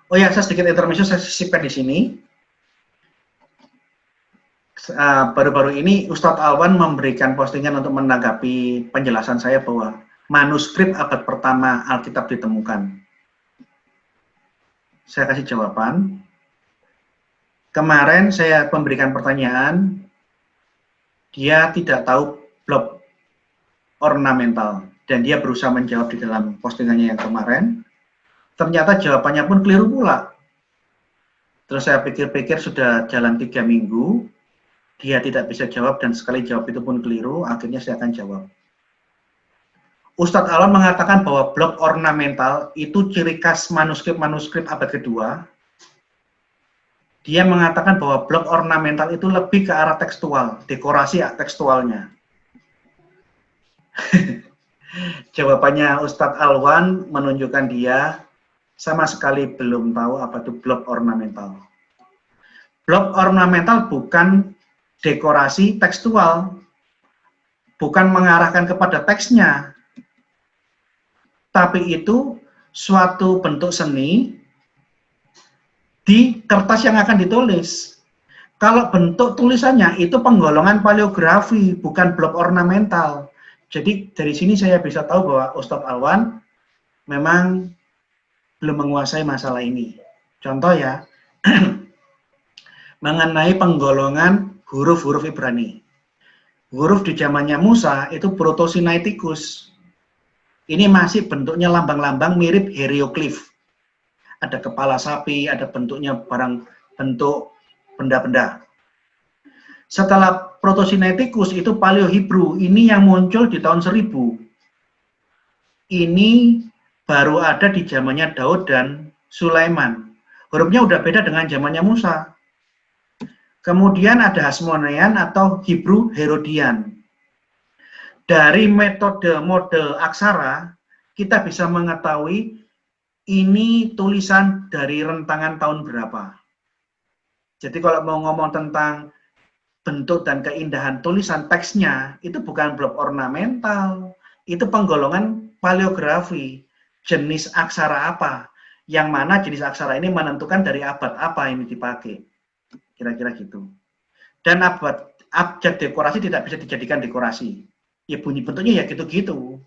Oh ya, saya sedikit intermezzo, saya sisipkan di sini. Baru-baru ini Ustadz Alwan memberikan postingan untuk menanggapi penjelasan saya bahwa manuskrip abad pertama Alkitab ditemukan. Saya kasih jawaban. Kemarin saya memberikan pertanyaan, dia tidak tahu blok ornamental, dan dia berusaha menjawab di dalam postingannya yang kemarin. Ternyata jawabannya pun keliru pula. Terus saya pikir-pikir sudah jalan 3 minggu, dia tidak bisa jawab dan sekali jawab itu pun keliru, akhirnya saya akan jawab. Ustadz Alwan mengatakan bahwa blok ornamental itu ciri khas manuskrip-manuskrip abad kedua. Dia mengatakan bahwa blok ornamental itu lebih ke arah tekstual, dekorasi tekstualnya. Jawabannya Ustadz Alwan menunjukkan dia sama sekali belum tahu apa itu blok ornamental. Blok ornamental bukan dekorasi tekstual, bukan mengarahkan kepada teksnya, tapi itu suatu bentuk seni di kertas yang akan ditulis. Kalau bentuk tulisannya itu penggolongan paleografi, bukan blok ornamental. Jadi dari sini saya bisa tahu bahwa Ustadz Alwan memang belum menguasai masalah ini. Contoh ya, mengenai penggolongan huruf-huruf Ibrani. Huruf di zamannya Musa itu Proto-Sinaiticus. Ini masih bentuknya lambang-lambang mirip hieroglif. Ada kepala sapi, ada bentuknya bentuk benda-benda. Setelah Proto-Sinaiticus itu Paleo-Hebrew, ini yang muncul di tahun 1000. Ini baru ada di zamannya Daud dan Sulaiman. Hurufnya udah beda dengan zamannya Musa. Kemudian ada Hasmonean atau Hebrew Herodian. Dari metode model aksara, kita bisa mengetahui ini tulisan dari rentangan tahun berapa. Jadi kalau mau ngomong tentang bentuk dan keindahan tulisan teksnya itu bukan blok ornamental, itu penggolongan paleografi, jenis aksara apa, yang mana jenis aksara ini menentukan dari abad apa ini dipakai, kira-kira gitu. Dan abjad dekorasi tidak bisa dijadikan dekorasi, ya bunyi bentuknya ya gitu-gitu.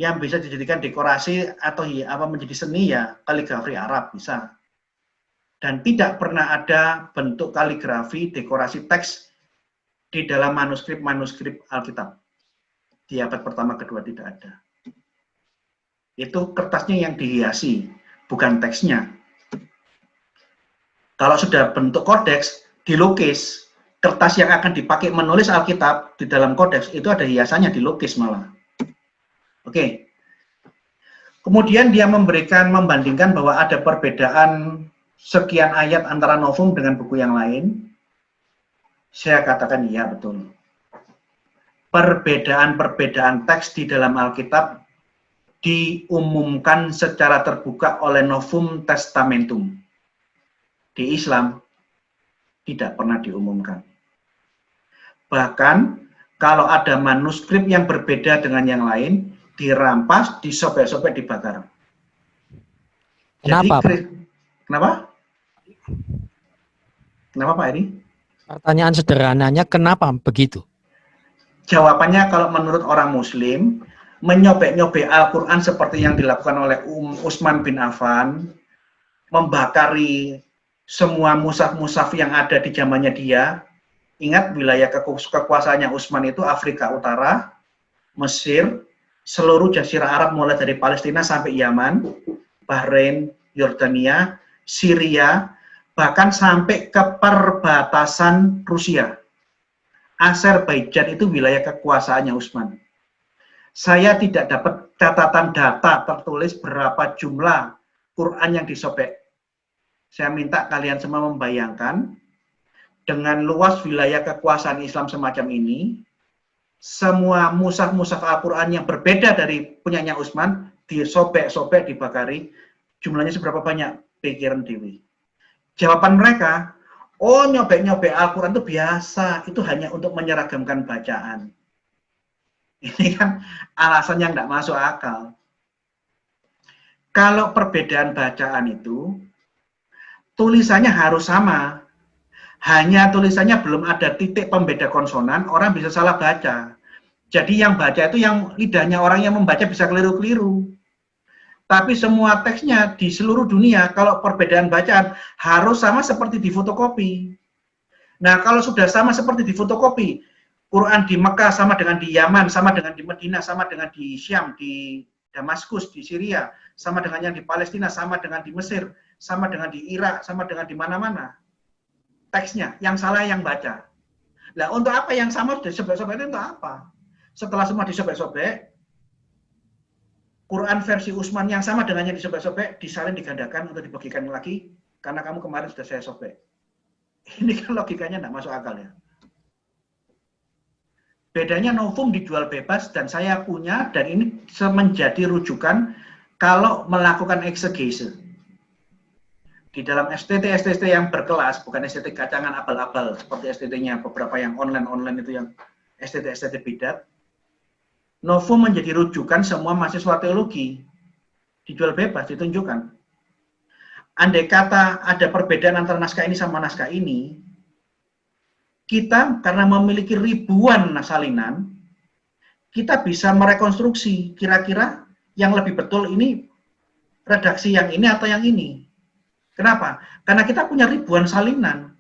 Yang bisa dijadikan dekorasi atau ya apa menjadi seni ya kaligrafi Arab bisa. Dan tidak pernah ada bentuk kaligrafi dekorasi teks di dalam manuskrip Alkitab. Di abad pertama kedua tidak ada. Itu kertasnya yang dihiasi, bukan teksnya. Kalau sudah bentuk kodeks, dilukis. Kertas yang akan dipakai menulis Alkitab di dalam kodeks itu ada hiasannya, dilukis malah. Oke. Kemudian dia membandingkan bahwa ada perbedaan sekian ayat antara Novum dengan buku yang lain. Saya katakan iya, betul. Perbedaan-perbedaan teks di dalam Alkitab diumumkan secara terbuka oleh Novum Testamentum. Di Islam tidak pernah diumumkan. Bahkan kalau ada manuskrip yang berbeda dengan yang lain, dirampas, disobek-sobek, dibakar. Kenapa? Kenapa? Kenapa Pak Edi? Pertanyaan sederhananya, kenapa begitu? Jawabannya kalau menurut orang Muslim, menyobek-nyobek Al-Quran seperti yang dilakukan oleh Utsman bin Affan, membakari semua mushaf-mushaf yang ada di zamannya dia. Ingat wilayah kekuasaannya Utsman itu Afrika Utara, Mesir, seluruh Jazirah Arab mulai dari Palestina sampai Yaman, Bahrain, Yordania, Syria, bahkan sampai ke perbatasan Rusia. Azerbaijan itu wilayah kekuasaannya Utsman. Saya tidak dapat catatan data tertulis berapa jumlah Quran yang disobek. Saya minta kalian semua membayangkan, dengan luas wilayah kekuasaan Islam semacam ini, semua mushaf-mushaf Al-Quran yang berbeda dari punyanya Utsman, disobek-sobek, dibakari, jumlahnya seberapa banyak? Pikiran dewi. Jawaban mereka, oh nyobek-nyobek Al-Quran itu biasa, itu hanya untuk menyeragamkan bacaan. Ini kan alasan yang tidak masuk akal. Kalau perbedaan bacaan itu, tulisannya harus sama. Hanya tulisannya belum ada titik pembeda konsonan, orang bisa salah baca. Jadi yang baca itu yang lidahnya orang yang membaca bisa keliru-keliru. Tapi semua teksnya di seluruh dunia, kalau perbedaan bacaan harus sama seperti di fotokopi. Nah, kalau sudah sama seperti di fotokopi, Quran di Mekah sama dengan di Yaman, sama dengan di Madinah, sama dengan di Syam, di Damaskus, di Syria, sama dengan yang di Palestina, sama dengan di Mesir, sama dengan di Irak, sama dengan di mana-mana. Teksnya, yang salah yang baca. Nah, untuk apa yang sama sudah disobek-sobek itu untuk apa? Setelah semua disobek-sobek, Quran versi Utsman yang sama dengan yang disobek-sobek, disalin, digandakan untuk dibagikan lagi, karena kamu kemarin sudah saya sobek. Ini kan logikanya tidak masuk akal ya. Bedanya Novum dijual bebas dan saya punya, dan ini menjadi rujukan kalau melakukan eksegese. Di dalam STT yang berkelas, bukan STT kacangan abal-abal, seperti STT-nya beberapa yang online itu yang STT bidat, Novum menjadi rujukan semua mahasiswa teologi, dijual bebas, ditunjukkan. Andai kata ada perbedaan antara naskah ini sama naskah ini, kita karena memiliki ribuan salinan, kita bisa merekonstruksi kira-kira yang lebih betul ini redaksi yang ini atau yang ini. Kenapa? Karena kita punya ribuan salinan.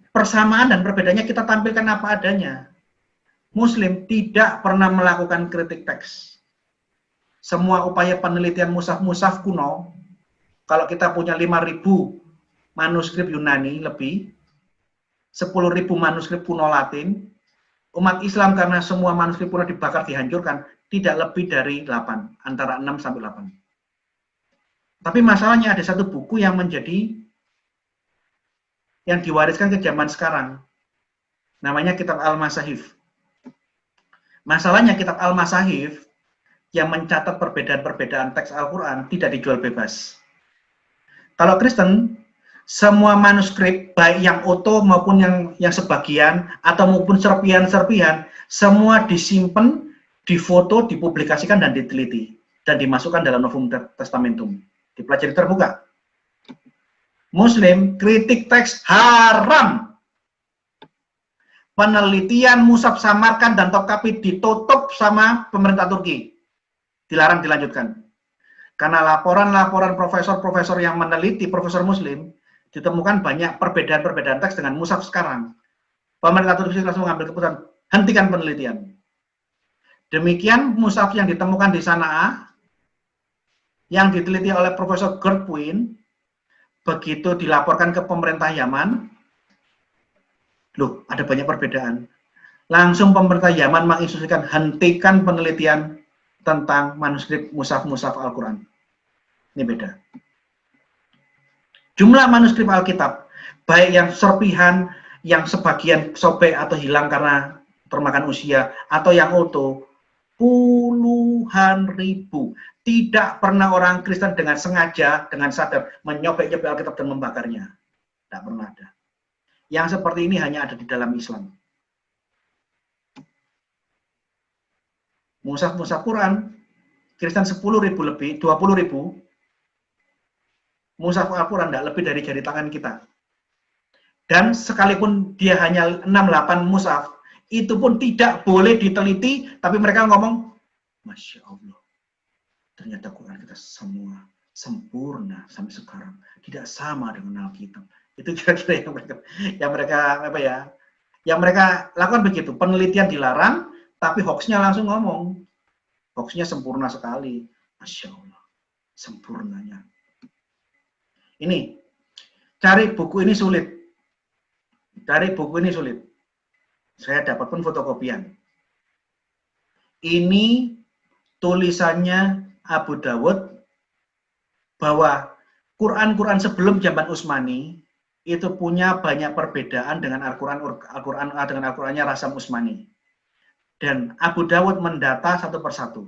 Persamaan dan perbedaannya kita tampilkan apa adanya. Muslim tidak pernah melakukan kritik teks. Semua upaya penelitian mushaf-mushaf kuno, kalau kita punya 5.000 manuskrip Yunani lebih, 10.000 manuskrip kuno Latin, umat Islam karena semua manuskrip kuno dibakar, dihancurkan, tidak lebih dari 8, antara 6 sampai 8. Tapi masalahnya ada satu buku yang menjadi, yang diwariskan ke zaman sekarang. Namanya Kitab Al-Masahif. Masalahnya Kitab Al-Masahif yang mencatat perbedaan-perbedaan teks Al-Quran tidak dijual bebas. Kalau Kristen, semua manuskrip, baik yang utuh maupun yang sebagian, atau maupun serpihan-serpihan, semua disimpan, difoto, dipublikasikan, dan diteliti. Dan dimasukkan dalam Novum Testamentum. Dipelajari terbuka. Muslim, kritik teks haram. Penelitian Mushaf Samarkand dan Topkapi ditutup sama pemerintah Turki. Dilarang dilanjutkan. Karena laporan-laporan profesor-profesor yang meneliti, profesor Muslim, ditemukan banyak perbedaan-perbedaan teks dengan Mushaf sekarang. Pemerintah Turki langsung mengambil keputusan, hentikan penelitian. Demikian Mushaf yang ditemukan di Sanaa, yang diteliti oleh Profesor Gerd Puin, begitu dilaporkan ke pemerintah Yaman, loh, ada banyak perbedaan. Langsung pemerintah Yaman menginstruksikan hentikan penelitian tentang manuskrip Mushaf Al-Quran. Ini beda. Jumlah manuskrip Alkitab, baik yang serpihan, yang sebagian sobek atau hilang karena termakan usia, atau yang utuh, puluhan ribu. Tidak pernah orang Kristen dengan sengaja, dengan sadar, menyobek-nyobek Alkitab dan membakarnya. Tidak pernah ada. Yang seperti ini hanya ada di dalam Islam. Mushaf Quran, Kristen 10.000 lebih, 20.000. Mushaf Al-Quran tidak lebih dari jari tangan kita. Dan sekalipun dia hanya 6-8 mushaf, itu pun tidak boleh diteliti, tapi mereka ngomong, Masya Allah, ternyata Quran kita semua sempurna sampai sekarang, tidak sama dengan Alkitab. Itu kira-kira yang mereka lakukan begitu. Penelitian dilarang, tapi hoaxnya langsung ngomong. Hoaxnya sempurna sekali. Masya Allah, sempurnanya. Ini, cari buku ini sulit. Cari buku ini sulit. Saya dapat pun fotokopian. Ini tulisannya Abu Dawud bahwa Quran sebelum zaman Utsmani itu punya banyak perbedaan dengan Al-Qurannya Rasam Utsmani. Dan Abu Dawud mendata satu persatu.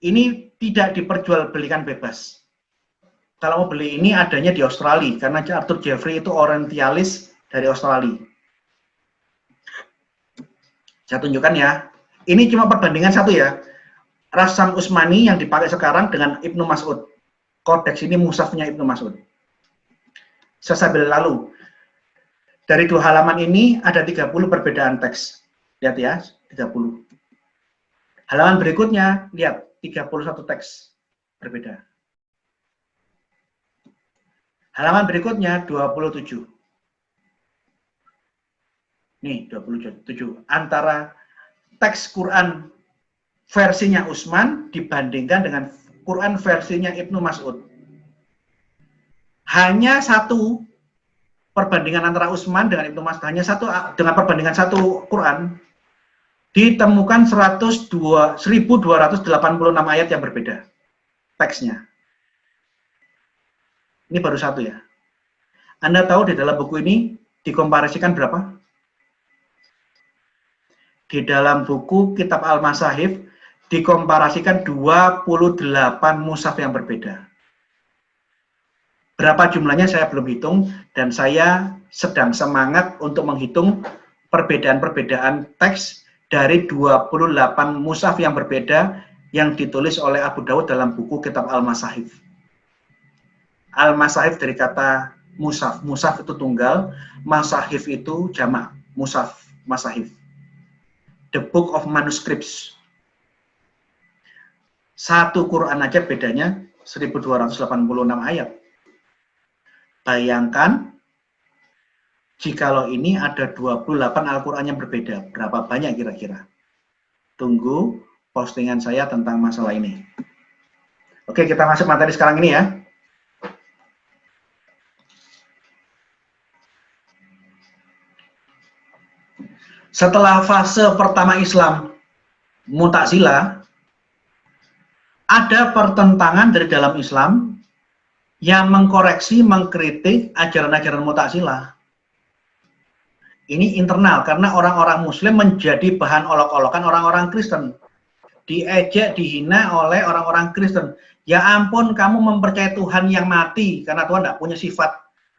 Ini tidak diperjualbelikan bebas. Kalau mau beli ini adanya di Australia, karena Arthur Jeffrey itu orientalis dari Australia. Saya tunjukkan ya. Ini cuma perbandingan satu ya. Rasam Utsmani yang dipakai sekarang dengan Ibnu Mas'ud. Kodeks ini mushafnya Ibnu Mas'ud. Saya sambil lalu. Dari 2 halaman ini ada 30 perbedaan teks. Lihat ya, 30. Halaman berikutnya, lihat, 31 teks berbeda. Halaman berikutnya 27. Nih, 27. Antara teks Quran versinya Utsman dibandingkan dengan Quran versinya Ibnu Mas'ud. Hanya satu perbandingan antara Utsman dengan Ibnu Mas'ud, hanya satu dengan perbandingan satu Quran ditemukan 1286 ayat yang berbeda teksnya. Ini baru satu ya. Anda tahu di dalam buku ini dikomparasikan berapa? Di dalam buku Kitab Al-Masahif dikomparasikan 28 mushaf yang berbeda. Berapa jumlahnya saya belum hitung, dan saya sedang semangat untuk menghitung perbedaan-perbedaan teks dari 28 mushaf yang berbeda yang ditulis oleh Abu Dawud dalam buku Kitab Al-Masahif. Al-Masahif dari kata mushaf. Mushaf itu tunggal, masahif itu jamak. Mushaf, masahif. The Book of Manuscripts. Satu Quran aja bedanya 1286 ayat. Bayangkan jikalau ini ada 28 Al-Quran yang berbeda, berapa banyak kira-kira? Tunggu postingan saya tentang masalah ini. Oke, kita masuk materi sekarang ini ya. Setelah fase pertama Islam, Mu'tazilah, ada pertentangan dari dalam Islam yang mengkoreksi, mengkritik ajaran-ajaran Mu'tazilah. Ini internal, karena orang-orang Muslim menjadi bahan olok-olokan orang-orang Kristen. diejek, dihina oleh orang-orang Kristen. Ya ampun, kamu mempercayai Tuhan yang mati, karena Tuhan tidak punya sifat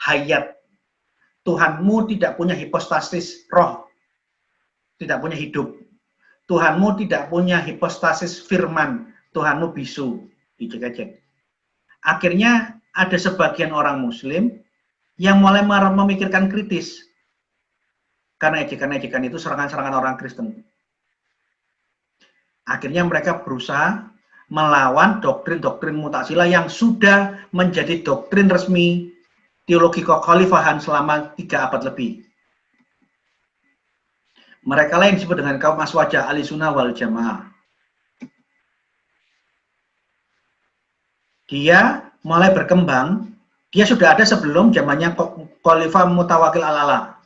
hayat. Tuhanmu tidak punya hipostasis roh, tidak punya hidup. Tuhanmu tidak punya hipostasis firman, Tuhanmu bisu, dicek-cek. Akhirnya ada sebagian orang Muslim yang mulai memikirkan kritis, karena ejekan-ejekan itu serangan-serangan orang Kristen. Akhirnya mereka berusaha melawan doktrin-doktrin Mu'tazilah yang sudah menjadi doktrin resmi teologi kekhalifahan selama 3 abad lebih. Mereka lah yang disebut dengan kaum Aswaja Ahlussunnah wal Jamaah. Dia mulai berkembang, dia sudah ada sebelum zamannya Khalifah Mutawakkil al-A'la.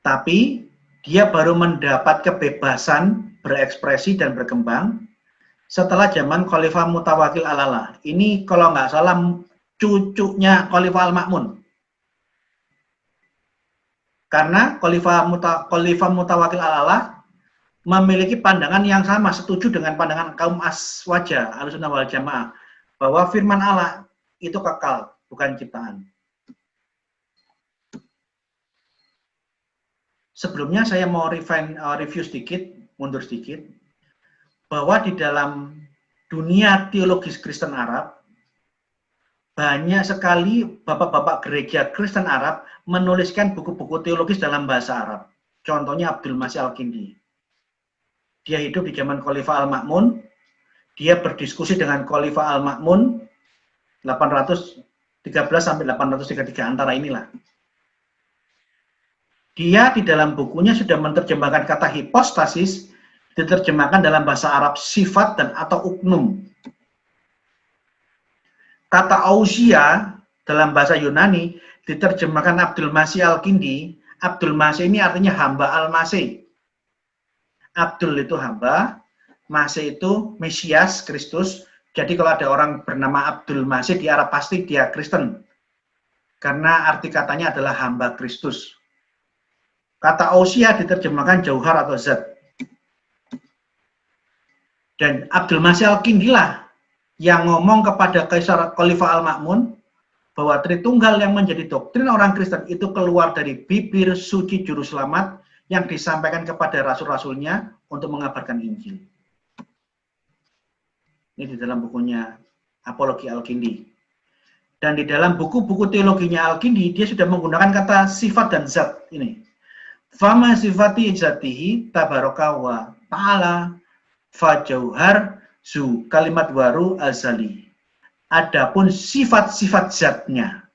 Tapi dia baru mendapat kebebasan berekspresi dan berkembang setelah zaman Khalifah Mutawakkil al-A'la. Ini kalau nggak salah cucunya Khalifah Al-Ma'mun. Karena Khalifah Mutawakkil al-A'la memiliki pandangan yang sama, setuju dengan pandangan kaum Aswaja Ahlussunnah wal Jamaah, bahwa firman Allah itu kekal, bukan ciptaan. Sebelumnya saya mau review sedikit, mundur sedikit, bahwa di dalam dunia teologis Kristen Arab, banyak sekali bapak-bapak gereja Kristen Arab menuliskan buku-buku teologis dalam bahasa Arab. Contohnya Abdul Masih Al-Kindi. Dia hidup di zaman Khalifah Al-Ma'mun. Dia berdiskusi dengan Khalifah Al-Ma'mun 813 sampai 833 antara inilah. Dia di dalam bukunya sudah menerjemahkan kata hipostasis, diterjemahkan dalam bahasa Arab sifat dan atau uknum. Kata ausia dalam bahasa Yunani diterjemahkan Abdul Masih Al-Kindi. Abdul Masih ini artinya hamba Al-Masih. Abdul itu hamba, Masih itu Mesias, Kristus. Jadi kalau ada orang bernama Abdul Masih di Arab pasti dia Kristen. Karena arti katanya adalah hamba Kristus. Kata ausia diterjemahkan jauhar atau zat. Dan Abdul Masih Al-Kindi lah yang ngomong kepada Kaisar Khalifah Al-Ma'mun bahwa Tritunggal yang menjadi doktrin orang Kristen itu keluar dari bibir suci juru selamat yang disampaikan kepada rasul-rasulnya untuk mengabarkan Injil. Ini di dalam bukunya Apologi Al-Kindi. Dan di dalam buku-buku teologinya Al-Kindi, dia sudah menggunakan kata sifat dan zat ini. Fama sifati zatihi tabaraka wa ta'ala fajauhar zu kalimat waru azali. Adapun sifat-sifat zatnya.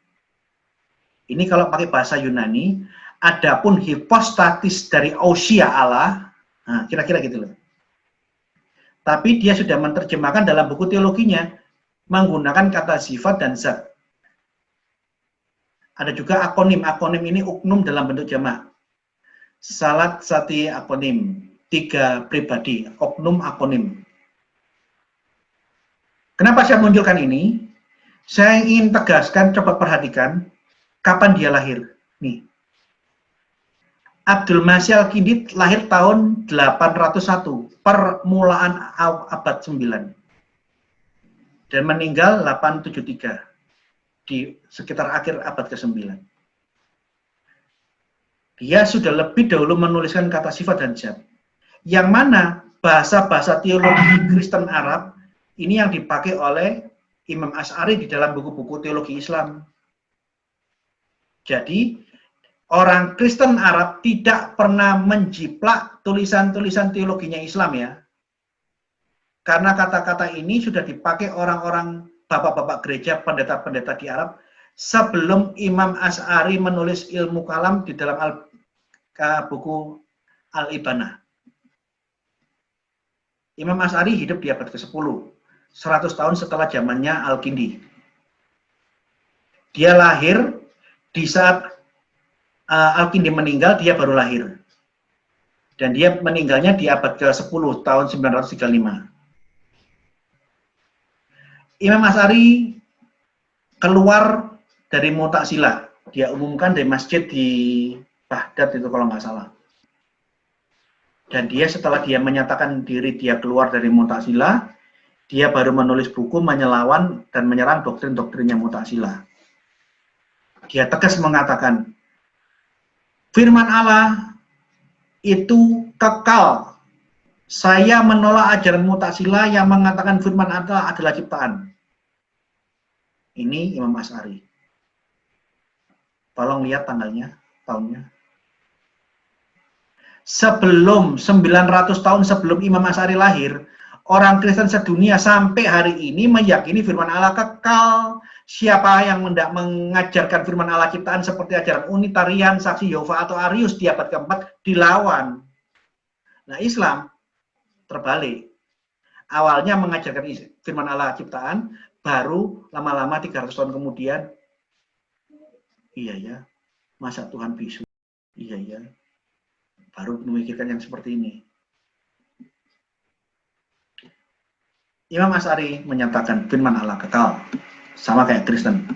Ini kalau pakai bahasa Yunani, adapun hipostatis dari ausia Allah, nah, kira-kira gitu loh. Tapi dia sudah menerjemahkan dalam buku teologinya menggunakan kata sifat dan zat. Ada juga akonim. Akonim ini uknum dalam bentuk jamak. Salat sati akonim, 3 pribadi, oknum akonim. Kenapa saya munculkan ini? Saya ingin tegaskan, coba perhatikan kapan dia lahir. Nih. Abdul Masih Al-Kindi lahir tahun 801, permulaan abad 9. Dan meninggal 873 di sekitar akhir abad ke-9. Dia sudah lebih dahulu menuliskan kata sifat dan zat. Yang mana bahasa-bahasa teologi Kristen Arab ini yang dipakai oleh Imam Asy'ari di dalam buku-buku teologi Islam. Jadi, orang Kristen Arab tidak pernah menjiplak tulisan-tulisan teologinya Islam ya. Karena kata-kata ini sudah dipakai orang-orang bapak-bapak gereja, pendeta-pendeta di Arab sebelum Imam Asy'ari menulis ilmu kalam di dalam buku Al-Ibanah. Imam Asy'ari hidup di abad ke-10, 100 tahun setelah zamannya Al-Kindi. Dia lahir di saat Al-Kindi meninggal, dia baru lahir. Dan dia meninggalnya di abad ke-10, tahun 935. Imam Asy'ari keluar dari Mu'tazilah. Dia umumkan dari masjid di Baghdad itu kalau nggak salah. Dan dia setelah dia menyatakan diri dia keluar dari Mu'tazilah, dia baru menulis buku menyelawan dan menyerang doktrin-doktrinnya Mu'tazilah. Dia tegas mengatakan, firman Allah itu kekal. Saya menolak ajaran Mu'tazilah yang mengatakan firman Allah adalah ciptaan. Ini Imam Asy'ari. Tolong lihat tanggalnya, tahunnya. Sebelum 900 tahun sebelum Imam Asy'ari lahir, orang Kristen sedunia sampai hari ini meyakini firman Allah kekal. Siapa yang mengajarkan firman Allah ciptaan seperti ajaran Unitarian, Saksi Yehova atau Arius di abad keempat dilawan. Nah, Islam terbalik. Awalnya mengajarkan firman Allah ciptaan, baru lama-lama 300 tahun kemudian, iya ya, masa Tuhan bisu? Iya ya. Baru memikirkan yang seperti ini. Imam Asy'ari menyatakan firman Allah kekal, sama kayak Kristen.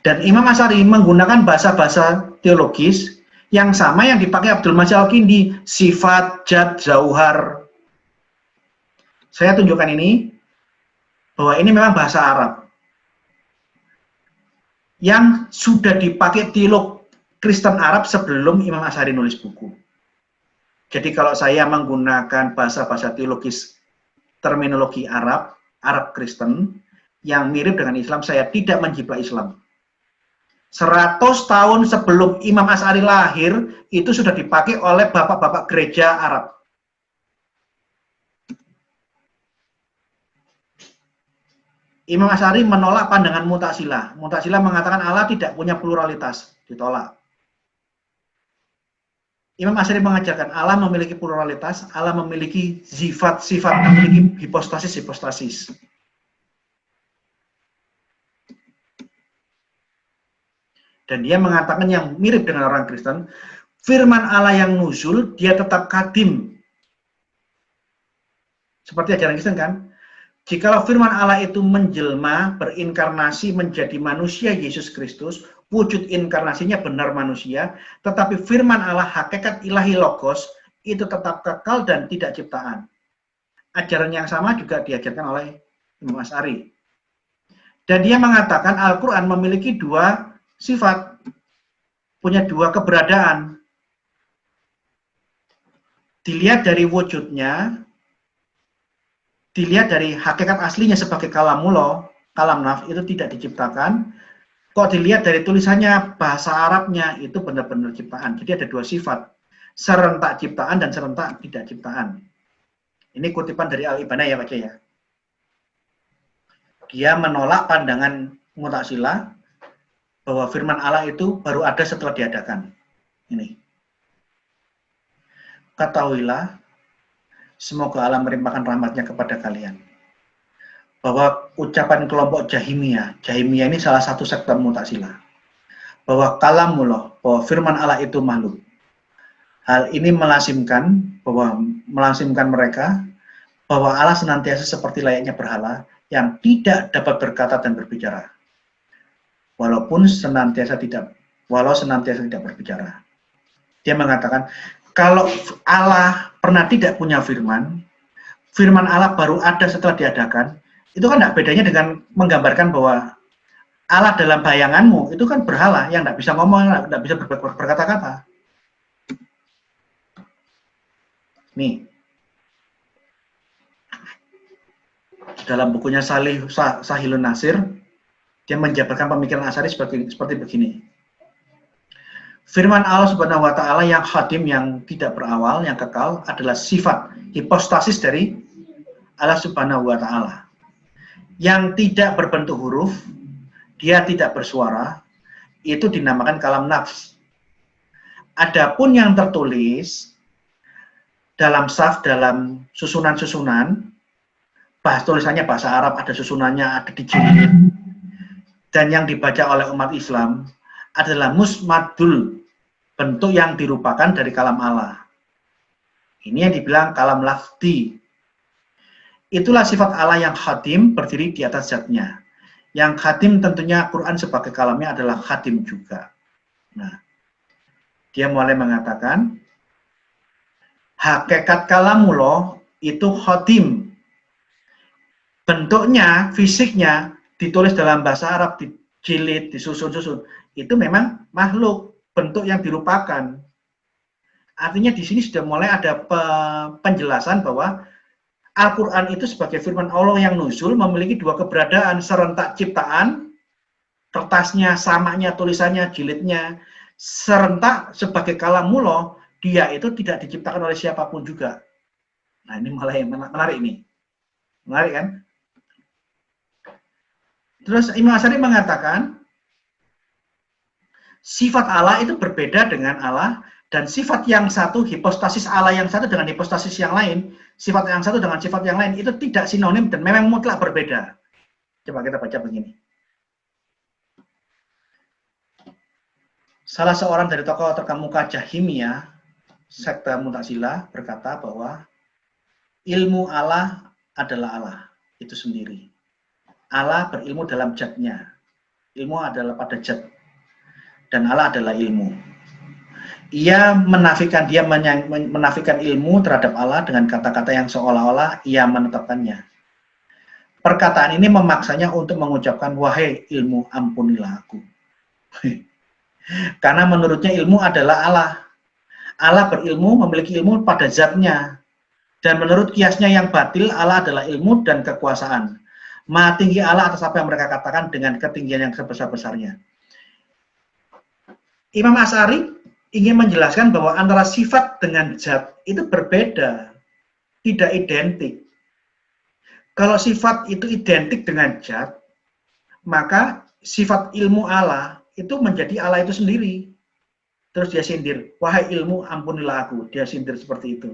Dan Imam Asy'ari menggunakan bahasa-bahasa teologis yang sama yang dipakai Abdul Majid Al-Kindi, sifat, jad, zauhar. Saya tunjukkan ini, bahwa ini memang bahasa Arab yang sudah dipakai teolog Kristen Arab sebelum Imam Asy'ari nulis buku. Jadi kalau saya menggunakan bahasa-bahasa teologis terminologi Arab Kristen yang mirip dengan Islam, saya tidak menjiplak Islam. 100 tahun sebelum Imam Asy'ari lahir, itu sudah dipakai oleh bapak-bapak gereja Arab. Imam Asy'ari menolak pandangan Mu'tazilah. Mu'tazilah mengatakan Allah tidak punya pluralitas, ditolak. Imam Asy'ari mengajarkan Allah memiliki pluralitas, Allah memiliki sifat-sifat, memiliki hipostasis-hipostasis. Dan dia mengatakan yang mirip dengan orang Kristen, firman Allah yang nuzul, dia tetap kadim. Seperti ajaran Kristen kan? Jikalau firman Allah itu menjelma, berinkarnasi menjadi manusia Yesus Kristus, wujud inkarnasinya benar manusia, tetapi firman Allah hakikat ilahi logos itu tetap kekal dan tidak ciptaan. Ajaran yang sama juga diajarkan oleh Imam Asy'ari. Dan dia mengatakan Al-Quran memiliki dua sifat, punya dua keberadaan. Dilihat dari wujudnya, dilihat dari hakikat aslinya sebagai kalamullah, kalam naf itu tidak diciptakan. Kok dilihat dari tulisannya, bahasa Arabnya itu benar-benar ciptaan. Jadi ada dua sifat, serentak ciptaan dan serentak tidak ciptaan. Ini kutipan dari Al-Ibanah ya Pak ya. Dia menolak pandangan Mu'tazilah bahwa firman Allah itu baru ada setelah diadakan. Ini. Ketahuilah, semoga Allah melimpahkan rahmatnya kepada kalian. Bahwa ucapan kelompok Jahmiyah ini salah satu sekte Mu'tazilah, bahwa kalamullah, bahwa firman Allah itu makhluk. Hal ini melazimkan mereka bahwa Allah senantiasa seperti layaknya berhala yang tidak dapat berkata dan berbicara, walau senantiasa tidak berbicara. Dia mengatakan kalau Allah pernah tidak punya firman Allah baru ada setelah diadakan. Itu kan tidak bedanya dengan menggambarkan bahwa Allah dalam bayanganmu itu kan berhala yang tidak bisa ngomong, tidak bisa berkata-kata. Nih, dalam bukunya Sahilun Nasir, dia menjabarkan pemikiran Asy'ari seperti begini. Firman Allah Subhanahu wa Ta'ala yang khadim, yang tidak berawal, yang kekal adalah sifat hipostasis dari Allah Subhanahu wa Ta'ala. Yang tidak berbentuk huruf, dia tidak bersuara, itu dinamakan kalam nafs. Adapun yang tertulis dalam saf, dalam susunan-susunan, tulisannya bahasa Arab, ada susunannya, ada dijilid, dan yang dibaca oleh umat Islam adalah musmadul, bentuk yang dirupakan dari kalam Allah. Ini yang dibilang kalam lafzi. Itulah sifat Allah yang khadim, berdiri di atas zatnya. Yang khadim tentunya Quran sebagai kalamnya adalah khadim juga. Nah, dia mulai mengatakan Hakikat kalamullah itu khotim. Bentuknya, fisiknya, ditulis dalam bahasa Arab, dijilid, disusun-susun. Itu memang makhluk, bentuk yang dirupakan. Artinya di sini sudah mulai ada penjelasan bahwa Al-Quran itu sebagai firman Allah yang nuzul memiliki dua keberadaan, serentak ciptaan, kertasnya, samanya, tulisannya, jilidnya, serentak sebagai kalamullah, dia itu tidak diciptakan oleh siapapun juga. Nah ini mulai menarik nih. Menarik kan? Terus Imam Asy'ari mengatakan, sifat Allah itu berbeda dengan Allah, dan sifat yang satu, hipostasis Allah yang satu dengan hipostasis yang lain, sifat yang satu dengan sifat yang lain, itu tidak sinonim dan memang mutlak berbeda. Coba kita baca begini. Salah seorang dari tokoh terkemuka Jahmiyah, sekte Mu'tazilah, berkata bahwa ilmu Allah adalah Allah itu sendiri. Allah berilmu dalam zat-Nya. Ilmu adalah pada zat. Dan Allah adalah ilmu. Ia menafikan ilmu terhadap Allah dengan kata-kata yang seolah-olah ia menetapkannya. Perkataan ini memaksanya untuk mengucapkan, wahai ilmu, ampunilah aku. Karena menurutnya ilmu adalah Allah. Allah berilmu, memiliki ilmu pada zat-Nya. Dan menurut kiasnya yang batil, Allah adalah ilmu dan kekuasaan. Maha tinggi Allah atas apa yang mereka katakan dengan ketinggian yang sebesar-besarnya. Imam Asy'ari ingin menjelaskan bahwa antara sifat dengan zat itu berbeda, tidak identik. Kalau sifat itu identik dengan zat, maka sifat ilmu Allah itu menjadi Allah itu sendiri. Terus dia sindir, wahai ilmu, ampunilah aku. Dia sindir seperti itu.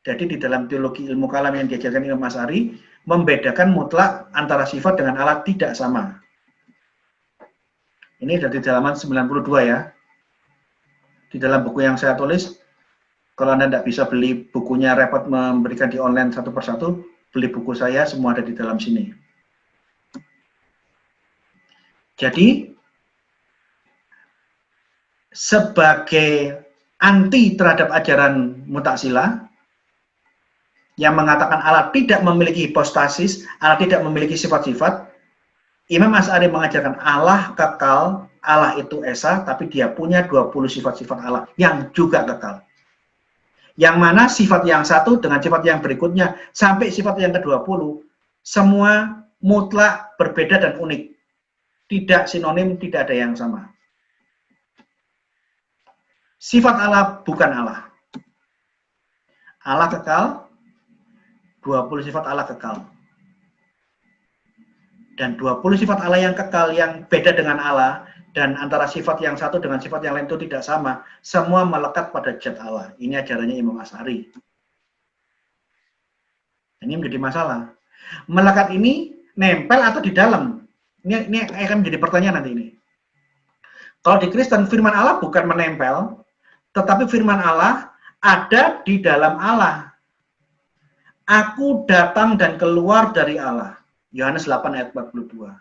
Jadi di dalam teologi ilmu kalam yang diajarkan Imam Asy'ari, membedakan mutlak antara sifat dengan Allah tidak sama. Ini dari halaman 92 ya. Di dalam buku yang saya tulis, kalau Anda tidak bisa beli bukunya, repot memberikan di online satu persatu, beli buku saya, semua ada di dalam sini. Jadi, sebagai anti terhadap ajaran Mu'tazilah, yang mengatakan Allah tidak memiliki hipostasis, Allah tidak memiliki sifat-sifat, Imam Asy'ari mengajarkan Allah kekal, Allah itu esa, tapi dia punya 20 sifat-sifat Allah yang juga kekal. Yang mana sifat yang satu dengan sifat yang berikutnya, sampai sifat yang ke-20, semua mutlak berbeda dan unik. Tidak sinonim, tidak ada yang sama. Sifat Allah bukan Allah. Allah kekal, 20 sifat Allah kekal. Dan 20 sifat Allah yang kekal, yang beda dengan Allah, dan antara sifat yang satu dengan sifat yang lain itu tidak sama, semua melekat pada zat Allah. Ini ajarannya Imam Asy'ari. Ini menjadi masalah. Melekat ini nempel atau di dalam? Ini akan menjadi pertanyaan nanti ini. Kalau di Kristen, firman Allah bukan menempel, tetapi firman Allah ada di dalam Allah. Aku datang dan keluar dari Allah. Yohanes 8 ayat 42.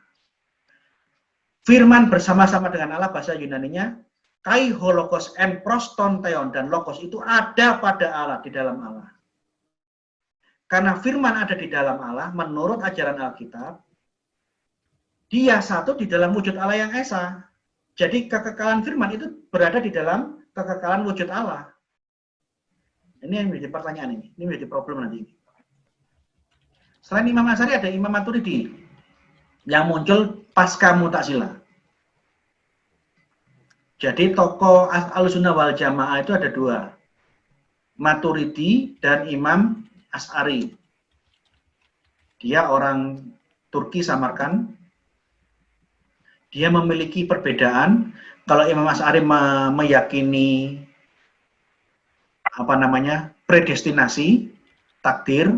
Firman bersama-sama dengan Allah, bahasa Yunaninya kai holokos en proston theon, dan logos itu ada pada Allah, di dalam Allah. Karena firman ada di dalam Allah, menurut ajaran Alkitab, dia satu di dalam wujud Allah yang esa. Jadi kekekalan firman itu berada di dalam kekekalan wujud Allah. Ini yang menjadi pertanyaan ini menjadi problem nanti. Selain Imam Asy'ari ada Imam Maturidi yang muncul pasca Mu'tazilah. Jadi tokoh Ahlussunnah wal Jamaah itu ada dua, Maturidi dan Imam Asy'ari. Dia orang Turki, Samarkand. Dia memiliki perbedaan. Kalau Imam Asy'ari meyakini predestinasi, takdir.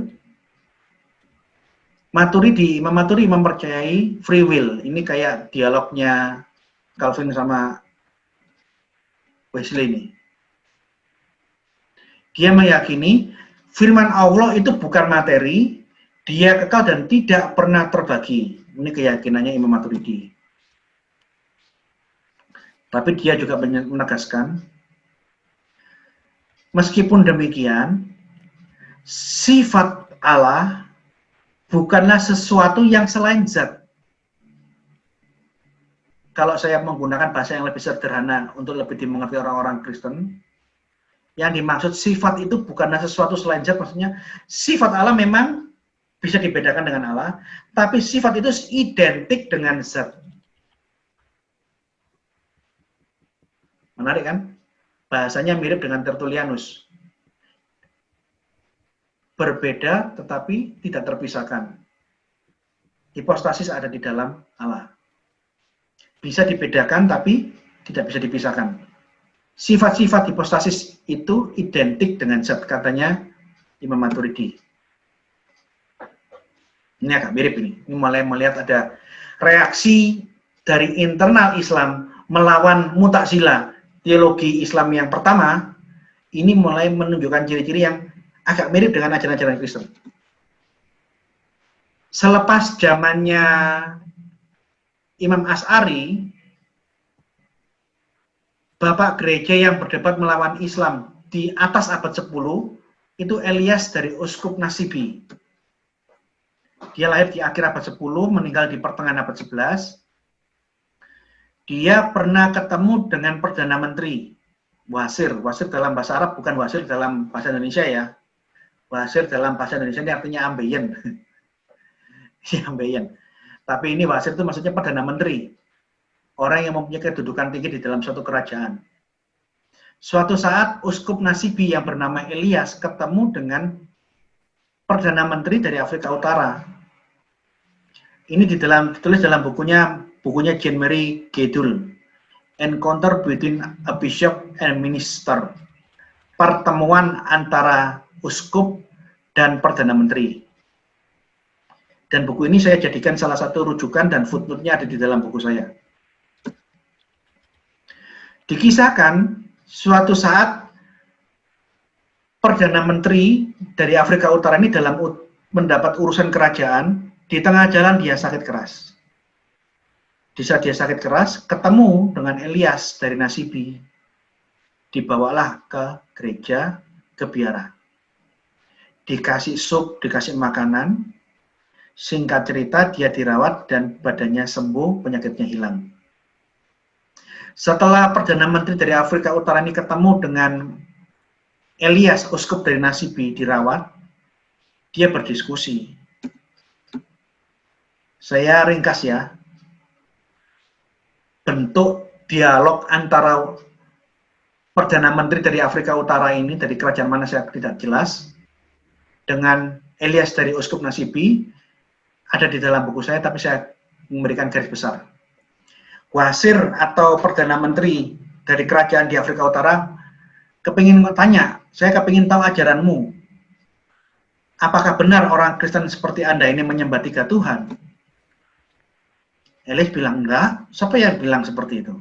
Imam Maturidi mempercayai free will. Ini kayak dialognya Calvin sama Wesley ini. Dia meyakini firman Allah itu bukan materi, dia kekal dan tidak pernah terbagi. Ini keyakinannya Imam Maturidi. Tapi dia juga menegaskan Meskipun demikian, sifat Allah bukanlah sesuatu yang selain zat. Kalau saya menggunakan bahasa yang lebih sederhana untuk lebih dimengerti orang-orang Kristen, yang dimaksud sifat itu bukanlah sesuatu selain zat, maksudnya sifat Allah memang bisa dibedakan dengan Allah, tapi sifat itu identik dengan zat. Menarik kan? Bahasanya mirip dengan Tertullianus. Berbeda tetapi tidak terpisahkan. Hipostasis ada di dalam Allah. Bisa dibedakan tapi tidak bisa dipisahkan. Sifat-sifat hipostasis itu identik dengan zat, katanya Imam Maturidi. Ini agak mirip ini. Ini mulai melihat ada reaksi dari internal Islam melawan Mu'tazilah, teologi Islam yang pertama. Ini mulai menunjukkan ciri-ciri yang agak mirip dengan ajaran-ajaran Kristen. Selepas zamannya Imam Asy'ari, bapak gereja yang berdebat melawan Islam di atas abad 10 itu Elias dari Uskup Nasibi. Dia lahir di akhir abad 10, meninggal di pertengahan abad 11. Dia pernah ketemu dengan Perdana Menteri Wasir. Wasir dalam bahasa Arab, bukan wasir dalam bahasa Indonesia ya. Wasir dalam bahasa Indonesia ini artinya ambeien. Ambeien. Tapi ini wasir itu maksudnya Perdana Menteri. Orang yang mempunyai kedudukan tinggi di dalam suatu kerajaan. Suatu saat Uskup Nasibi yang bernama Elias ketemu dengan Perdana Menteri dari Afrika Utara. Ini ditulis dalam bukunya Jean-Marie Gedul, Encounter Between a Bishop and Minister. Pertemuan antara uskup dan Perdana Menteri. Dan buku ini saya jadikan salah satu rujukan dan footnote-nya ada di dalam buku saya. Dikisahkan suatu saat Perdana Menteri dari Afrika Utara ini dalam mendapat urusan kerajaan, di tengah jalan dia sakit keras. Di saat dia sakit keras, ketemu dengan Elias dari Nasibi. Dibawalah ke gereja, ke biara. Dikasih sup, dikasih makanan. Singkat cerita, dia dirawat dan badannya sembuh, penyakitnya hilang. Setelah Perdana Menteri dari Afrika Utara ini ketemu dengan Elias, uskup dari Nasibi, dirawat, dia berdiskusi. Saya ringkas ya. Bentuk dialog antara Perdana Menteri dari Afrika Utara ini, dari kerajaan mana saya tidak jelas, dengan Elias dari uskup Nasibi, ada di dalam buku saya, tapi saya memberikan garis besar. Wasir atau Perdana Menteri dari kerajaan di Afrika Utara kepingin tanya, saya kepingin tahu ajaranmu. Apakah benar orang Kristen seperti Anda ini menyembah 3 Tuhan? Elias bilang, enggak. Siapa yang bilang seperti itu?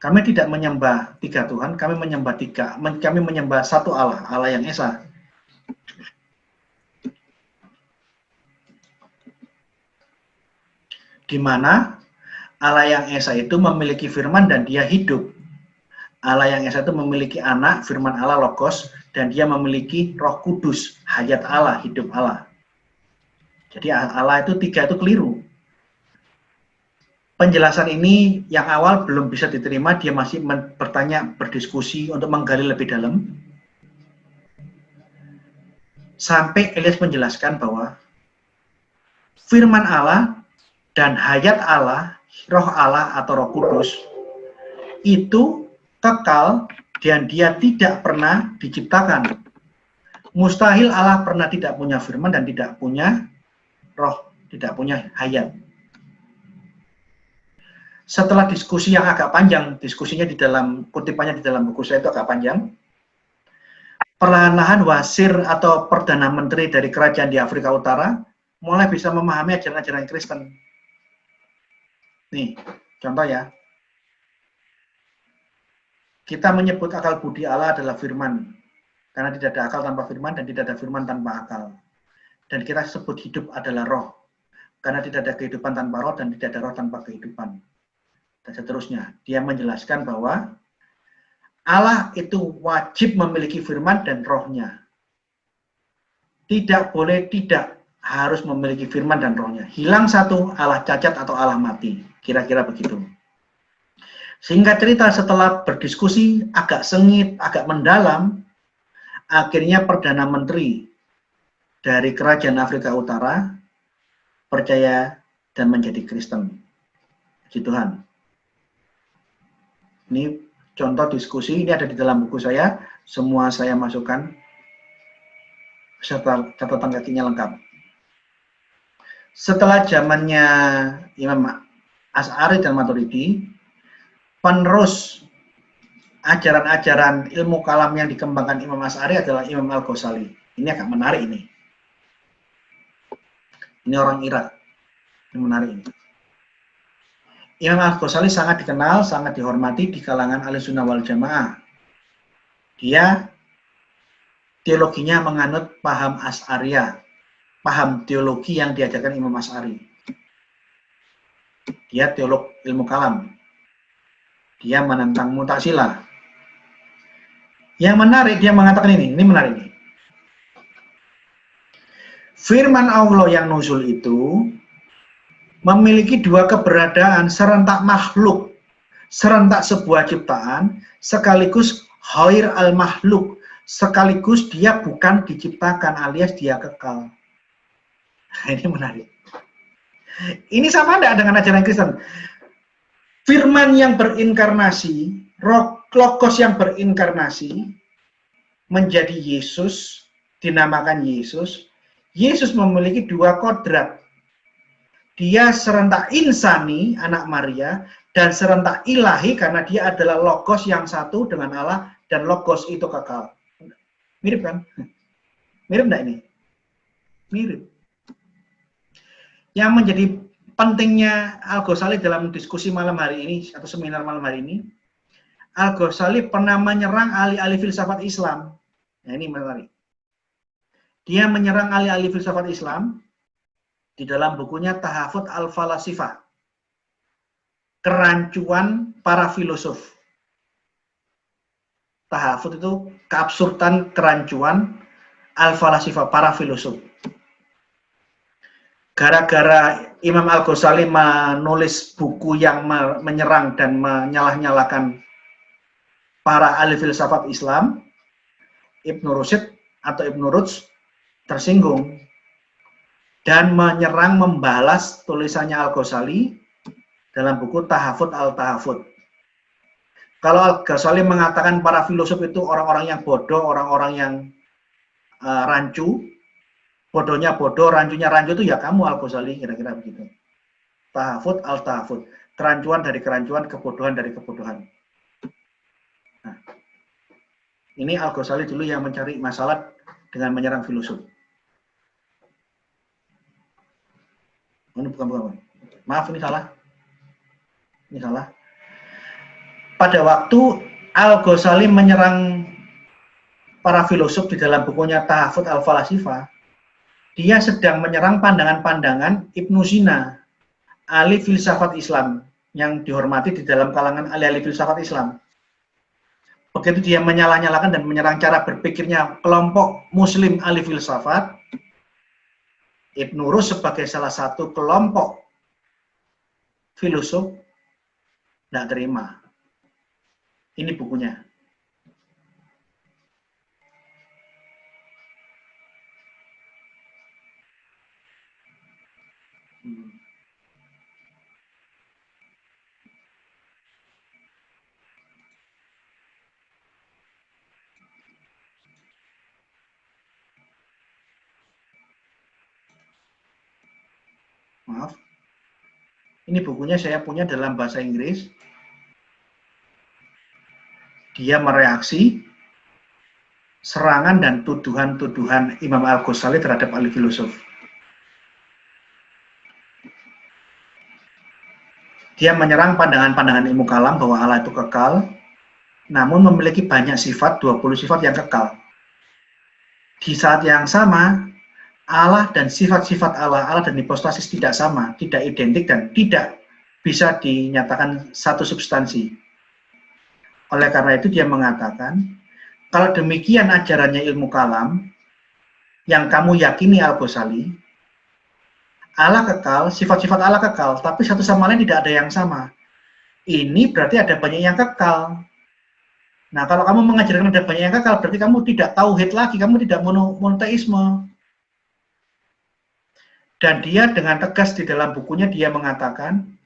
Kami tidak menyembah 3 Tuhan, kami menyembah satu Allah, Allah yang Esa. Di mana Allah yang Esa itu memiliki firman dan dia hidup. Allah yang Esa itu memiliki anak, firman Allah Logos, dan dia memiliki Roh Kudus, hayat Allah, hidup Allah. Jadi Allah itu 3 itu keliru. Penjelasan ini yang awal belum bisa diterima, dia masih bertanya, berdiskusi untuk menggali lebih dalam. Sampai Elias menjelaskan bahwa firman Allah dan hayat Allah, roh Allah atau Roh Kudus itu kekal dan dia tidak pernah diciptakan. Mustahil Allah pernah tidak punya firman dan tidak punya roh, tidak punya hayat. Setelah diskusi yang agak panjang, diskusinya di dalam kutipannya di dalam buku saya itu agak panjang. Perlahan-lahan wasir atau Perdana Menteri dari kerajaan di Afrika Utara mulai bisa memahami ajaran-ajaran Kristen. Nih, contoh ya. Kita menyebut akal budi Allah adalah firman. Karena tidak ada akal tanpa firman dan tidak ada firman tanpa akal. Dan kita sebut hidup adalah roh. Karena tidak ada kehidupan tanpa roh dan tidak ada roh tanpa kehidupan. Dan seterusnya. Dia menjelaskan bahwa Allah itu wajib memiliki firman dan rohnya. Tidak boleh tidak harus memiliki firman dan rohnya. Hilang satu, Allah cacat atau Allah mati. Kira-kira begitu. Singkat cerita, setelah berdiskusi agak sengit, agak mendalam, akhirnya Perdana Menteri dari Kerajaan Afrika Utara percaya dan menjadi Kristen. Puji Tuhan. Ini contoh diskusi, ini ada di dalam buku saya, semua saya masukkan, serta catatan kakinya lengkap. Setelah zamannya Imam Asy'ari dan Maturidi, penerus ajaran-ajaran ilmu kalam yang dikembangkan Imam Asy'ari adalah Imam Al-Ghazali. Ini agak menarik ini. Ini orang Irak. Ini menarik ini. Imam Al-Ghazali sangat dikenal, sangat dihormati di kalangan Ahlussunnah wal Jamaah. Dia teologinya menganut paham Asy'ariyah, paham teologi yang diajarkan Imam Asy'ari. Dia teolog ilmu kalam. Dia menentang Mu'tazilah. Yang menarik, dia mengatakan ini menarik nih. Firman Allah yang nuzul itu memiliki dua keberadaan, serentak makhluk, serentak sebuah ciptaan, sekaligus ghair al-makhluk, sekaligus dia bukan diciptakan alias dia kekal. Ini menarik. Ini sama tidak dengan ajaran Kristen? Firman yang berinkarnasi, Logos yang berinkarnasi, menjadi Yesus, dinamakan Yesus. Yesus memiliki dua kodrat. Dia serentak insani, anak Maria, dan serentak ilahi karena dia adalah Logos yang satu dengan Allah, dan Logos itu kekal. Mirip kan? Mirip enggak ini? Mirip. Yang menjadi pentingnya Al-Ghazali dalam diskusi malam hari ini, atau seminar malam hari ini, Al-Ghazali pernah menyerang ahli-ahli filsafat Islam. Nah, ini menarik. Dia menyerang ahli-ahli filsafat Islam di dalam bukunya Tahafut al-Falasifah, kerancuan para filosof. Tahafut itu keabsurdan kerancuan al-Falasifah, para filosof. Gara-gara Imam Al-Ghazali menulis buku yang menyerang dan menyalah-nyalakan para ahli filsafat Islam, Ibnu Rushd atau Ibnu Rushd tersinggung dan menyerang, membalas tulisannya Al-Ghazali dalam buku Tahafut al-Tahafut. Kalau Al-Ghazali mengatakan para filosof itu orang-orang yang bodoh, orang-orang yang rancu, bodohnya bodoh, rancunya rancu, itu ya kamu Al-Ghazali, kira-kira begitu. Tahafut al-Tahafut, kerancuan dari kerancuan, kebodohan dari kebodohan. Nah, ini Al-Ghazali dulu yang mencari masalah dengan menyerang filosof. Ini bukan. Maaf, ini salah. Ini salah. Pada waktu Al-Ghazali menyerang para filosof di dalam bukunya Tahafut al-Falasifah, dia sedang menyerang pandangan-pandangan Ibnu Sina, ahli filsafat Islam yang dihormati di dalam kalangan ahli-ahli filsafat Islam. Begitu dia menyalah-nyalakan dan menyerang cara berpikirnya kelompok Muslim ahli filsafat, Ibnu Rushd sebagai salah satu kelompok filosof tidak terima. Ini bukunya. Maaf. Ini bukunya saya punya dalam bahasa Inggris. Dia mereaksi serangan dan tuduhan-tuduhan Imam Al-Ghazali terhadap ahli filosof. Dia menyerang pandangan-pandangan ilmu kalam bahwa Allah itu kekal, namun memiliki banyak sifat, 20 sifat yang kekal. Di saat yang sama, Allah dan sifat-sifat Allah dan hipostasis tidak sama, tidak identik dan tidak bisa dinyatakan satu substansi. Oleh karena itu dia mengatakan, kalau demikian ajarannya ilmu kalam, yang kamu yakini Al-Ghazali, Allah kekal, sifat-sifat Allah kekal, tapi satu sama lain tidak ada yang sama. Ini berarti ada banyak yang kekal. Nah, kalau kamu mengajarkan ada banyak yang kekal, berarti kamu tidak tauhid lagi, kamu tidak monoteisme. Dan dia dengan tegas di dalam bukunya, dia mengatakan,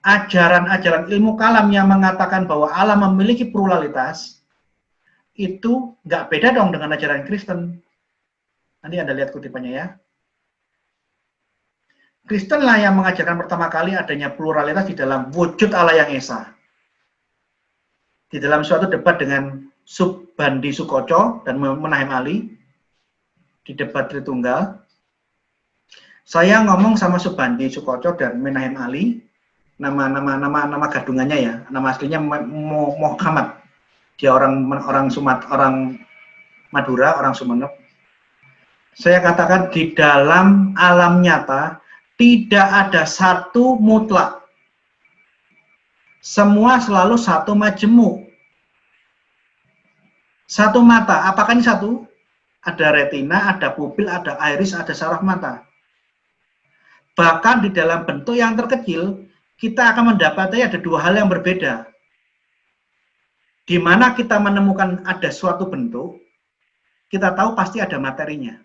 ajaran-ajaran ilmu kalam yang mengatakan bahwa Allah memiliki pluralitas, itu nggak beda dong dengan ajaran Kristen. Nanti Anda lihat kutipannya ya. Kristen lah yang mengajarkan pertama kali adanya pluralitas di dalam wujud Allah yang Esa. Di dalam suatu debat dengan Subhandi Sukoco dan Menahem Ali, di debat Tritunggal, saya ngomong sama Subhandi Sukoco dan Menahem Ali, nama gadungannya ya, nama aslinya Muhammad. Dia orang Madura, orang Sumeneb. Saya katakan di dalam alam nyata tidak ada satu mutlak. Semua selalu satu majemuk. Satu mata, apakah ini satu? Ada retina, ada pupil, ada iris, ada saraf mata. Bahkan di dalam bentuk yang terkecil, kita akan mendapati ada dua hal yang berbeda. Di mana kita menemukan ada suatu bentuk, kita tahu pasti ada materinya.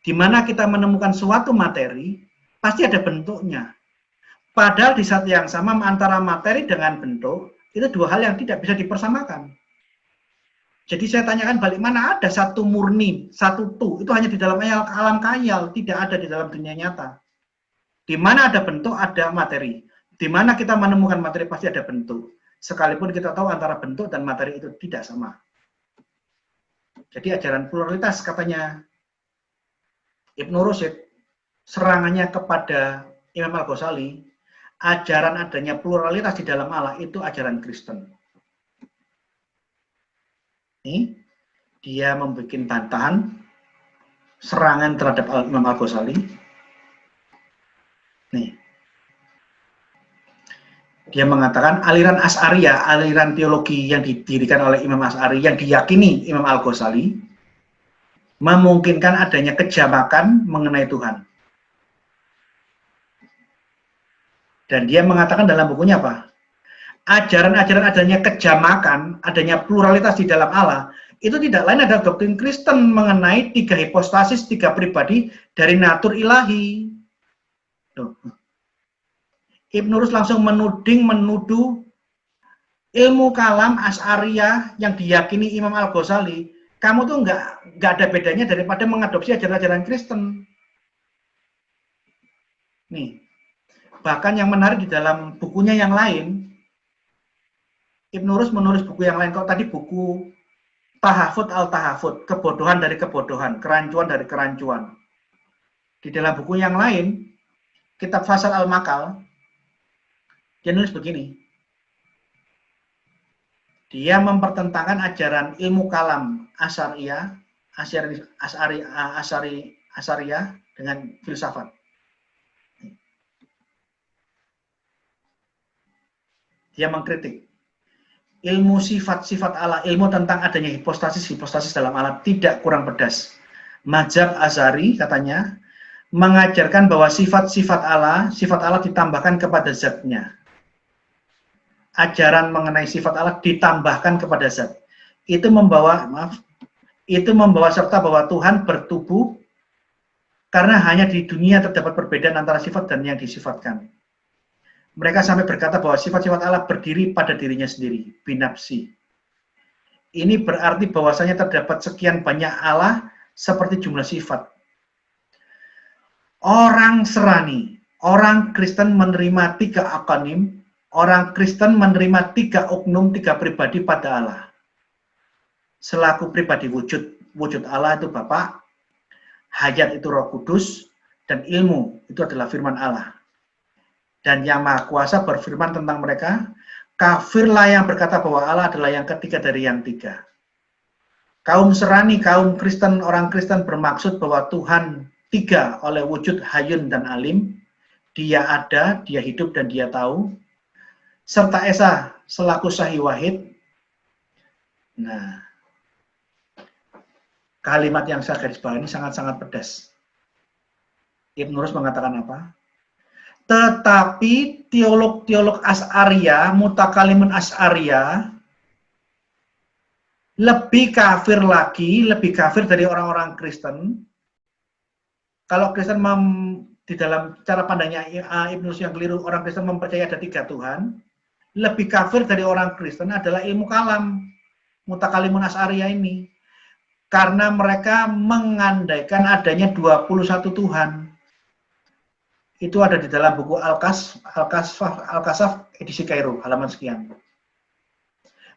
Di mana kita menemukan suatu materi, pasti ada bentuknya. Padahal di saat yang sama antara materi dengan bentuk, itu dua hal yang tidak bisa dipersamakan. Jadi saya tanyakan balik, mana ada satu murni, satu tuh, itu hanya di dalam alam khayal, tidak ada di dalam dunia nyata. Di mana ada bentuk, ada materi. Di mana kita menemukan materi, pasti ada bentuk. Sekalipun kita tahu antara bentuk dan materi itu tidak sama. Jadi ajaran pluralitas katanya Ibnu Rushd, serangannya kepada Imam Al-Ghazali, ajaran adanya pluralitas di dalam Allah itu ajaran Kristen. Ini dia membuat bantahan serangan terhadap Imam Al-Ghazali. Nih, dia mengatakan aliran Asy'ariyah, aliran teologi yang didirikan oleh Imam Asy'ari, yang diyakini Imam Al-Ghazali, memungkinkan adanya kejamakan mengenai Tuhan. Dan dia mengatakan dalam bukunya apa? Ajaran-ajaran adanya kejamakan, adanya pluralitas di dalam Allah, itu tidak lain adalah doktrin Kristen mengenai tiga hipostasis, tiga pribadi dari natur ilahi. Ibnu Rushd langsung menuduh ilmu kalam Asy'ariyah yang diyakini Imam Al-Ghazali, kamu tuh nggak ada bedanya daripada mengadopsi ajaran-ajaran Kristen. Nih, bahkan yang menarik di dalam bukunya yang lain, Ibnu Rushd menulis buku yang lain. Kalau tadi buku Tahafut al-Tahafut, kebodohan dari kebodohan, kerancuan dari kerancuan. Di dalam buku yang lain, kitab Fasal al-Makal, dia nulis begini. Dia mempertentangkan ajaran ilmu kalam Asy'ariyah dengan filsafat. Dia mengkritik ilmu sifat-sifat Allah, ilmu tentang adanya hipostasis dalam Allah tidak kurang pedas. Mazhab Asy'ari katanya mengajarkan bahwa sifat Allah ditambahkan kepada zatnya. Ajaran mengenai sifat Allah ditambahkan kepada zat. Itu membawa serta bahwa Tuhan bertubuh karena hanya di dunia terdapat perbedaan antara sifat dan yang disifatkan. Mereka sampai berkata bahwa sifat-sifat Allah berdiri pada dirinya sendiri, binafsi. Ini berarti bahwasanya terdapat sekian banyak Allah seperti jumlah sifat. Orang Serani, orang Kristen menerima tiga akanim, orang Kristen menerima tiga oknum, tiga pribadi pada Allah. Selaku pribadi wujud Allah itu Bapa, hayat itu Roh Kudus, dan ilmu itu adalah firman Allah. Dan yang Maha Kuasa berfirman tentang mereka, kafirlah yang berkata bahwa Allah adalah yang ketiga dari yang tiga. Kaum Serani, kaum Kristen, orang Kristen bermaksud bahwa Tuhan tiga oleh wujud Hayyun dan Alim, Dia ada, Dia hidup, dan Dia tahu, serta Esa selaku Sahih Wahid, Nah, kalimat yang saya garis bawah ini sangat-sangat pedas. Ibnu Rushd mengatakan apa? Tetapi teolog-teolog Asy'ariyah, mutakalimun Asy'ariyah, lebih kafir lagi, lebih kafir dari orang-orang Kristen. Kalau Kristen di dalam cara pandangnya Ibnu Rushd yang keliru, orang Kristen mempercayai ada 3 Tuhan. Lebih kafir dari orang Kristen adalah ilmu kalam, mutakalimun Asy'ariyah ini. Karena mereka mengandaikan adanya 21 Tuhan. Itu ada di dalam buku Al-Kasaf edisi Kairo, halaman sekian.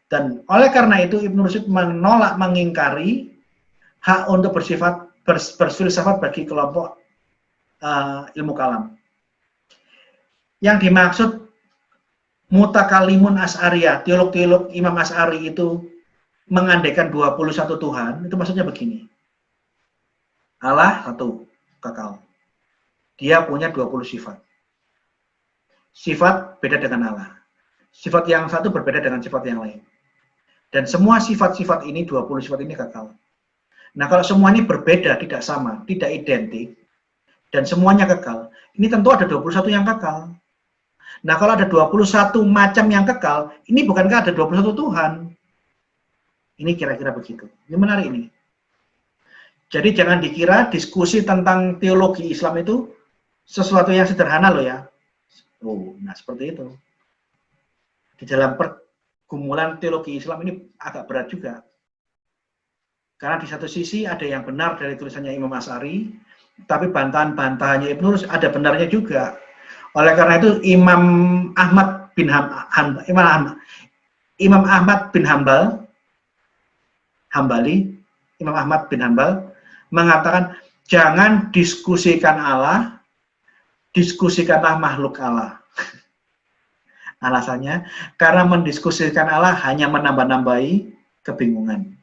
Dan oleh karena itu Ibnu Rushd menolak, mengingkari hak untuk berfilsafat bagi kelompok ilmu kalam. Yang dimaksud mutakalimun Asy'ariyah, teolog-teolog Imam Asy'ari itu mengandaikan 21 Tuhan, itu maksudnya begini. Allah satu, kekal. Dia punya 20 sifat. Sifat beda dengan Allah. Sifat yang satu berbeda dengan sifat yang lain. Dan semua sifat-sifat ini, 20 sifat ini kekal. Nah, kalau semua ini berbeda, tidak sama, tidak identik, dan semuanya kekal, ini tentu ada 21 yang kekal. Nah, kalau ada 21 macam yang kekal, ini bukankah ada 21 Tuhan? Ini kira-kira begitu. Ini menarik ini. Jadi jangan dikira diskusi tentang teologi Islam itu sesuatu yang sederhana loh ya. Oh, nah seperti itu. Di dalam pergumulan teologi Islam ini agak berat juga. Karena di satu sisi ada yang benar dari tulisannya Imam Asy'ari, tapi bantahan-bantahannya Ibnu Rushd ada benarnya juga. Oleh karena itu Imam Ahmad bin Hambal mengatakan jangan diskusikan Allah, diskusikanlah makhluk Allah. Alasannya, karena mendiskusikan Allah hanya menambah-nambahi kebingungan.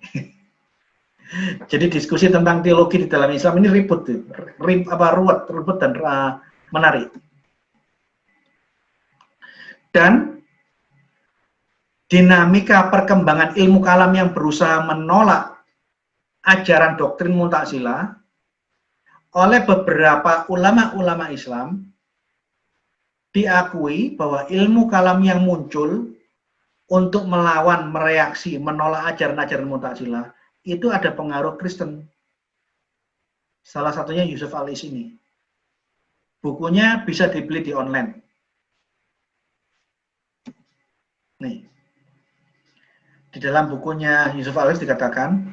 Jadi diskusi tentang teologi di dalam Islam ini ribut dan menarik. Dan dinamika perkembangan ilmu kalam yang berusaha menolak ajaran doktrin Mu'tazilah oleh beberapa ulama-ulama Islam diakui bahwa ilmu kalam yang muncul untuk melawan, mereaksi, menolak ajaran-ajaran Mu'tazilah itu ada pengaruh Kristen. Salah satunya Yusuf Al-Is ini. Bukunya bisa dibeli di online. Nih. Di dalam bukunya Yusuf Al-Is dikatakan,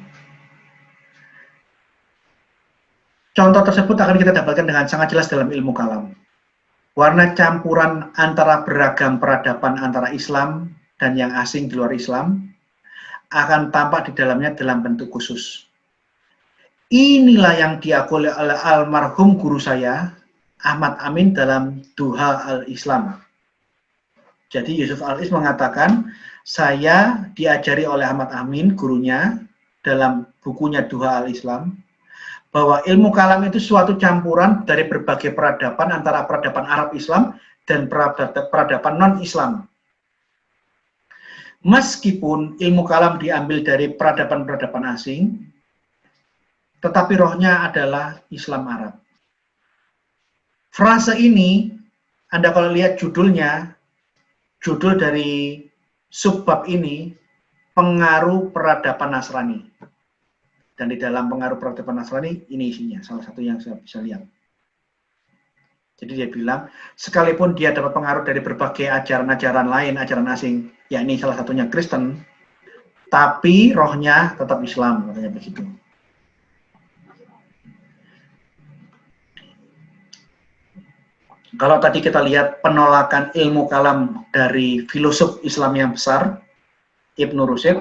contoh tersebut akan kita dapatkan dengan sangat jelas dalam ilmu kalam. Warna campuran antara beragam peradaban antara Islam dan yang asing di luar Islam akan tampak di dalamnya dalam bentuk khusus. Inilah yang diakui oleh almarhum guru saya, Ahmad Amin, dalam Duha al-Islam. Jadi Yusuf Al-Is mengatakan, saya diajari oleh Ahmad Amin, gurunya, dalam bukunya Duha al-Islam, bahwa ilmu kalam itu suatu campuran dari berbagai peradaban antara peradaban Arab Islam dan peradaban non-Islam. Meskipun ilmu kalam diambil dari peradaban-peradaban asing, tetapi rohnya adalah Islam Arab. Frase ini, Anda kalau lihat judulnya, judul dari subbab ini, pengaruh peradaban Nasrani. Dan di dalam pengaruh peradaban Nasrani, ini isinya, salah satu yang saya bisa lihat. Jadi dia bilang, sekalipun dia dapat pengaruh dari berbagai ajaran-ajaran lain, ajaran asing, yakni salah satunya Kristen, tapi rohnya tetap Islam, katanya begitu. Kalau tadi kita lihat penolakan ilmu kalam dari filosof Islam yang besar, Ibnu Rushd,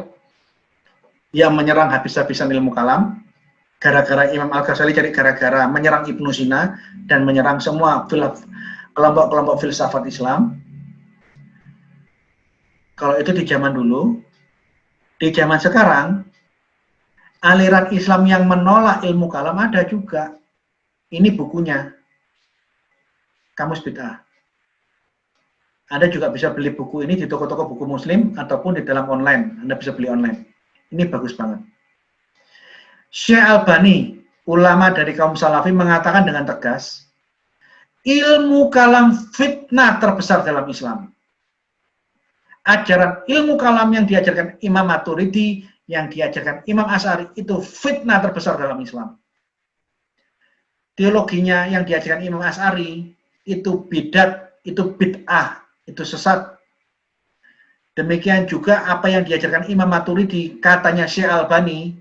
yang menyerang habis-habisan ilmu kalam, gara-gara Imam Al-Ghazali jadi gara-gara menyerang Ibnu Sina dan menyerang semua kelompok-kelompok filsafat Islam. Kalau itu di zaman dulu, di zaman sekarang, aliran Islam yang menolak ilmu kalam ada juga. Ini bukunya, Kamus Bid'ah. Anda juga bisa beli buku ini di toko-toko buku Muslim ataupun di dalam online. Anda bisa beli online. Ini bagus banget. Syekh Albani, ulama dari kaum Salafi, mengatakan dengan tegas, ilmu kalam fitnah terbesar dalam Islam. Ajaran ilmu kalam yang diajarkan Imam Maturidi, yang diajarkan Imam Asy'ari, itu fitnah terbesar dalam Islam. Teologinya yang diajarkan Imam Asy'ari, itu bidat, itu bid'ah, itu sesat. Demikian juga apa yang diajarkan Imam Maturidi, katanya Syekh Albani,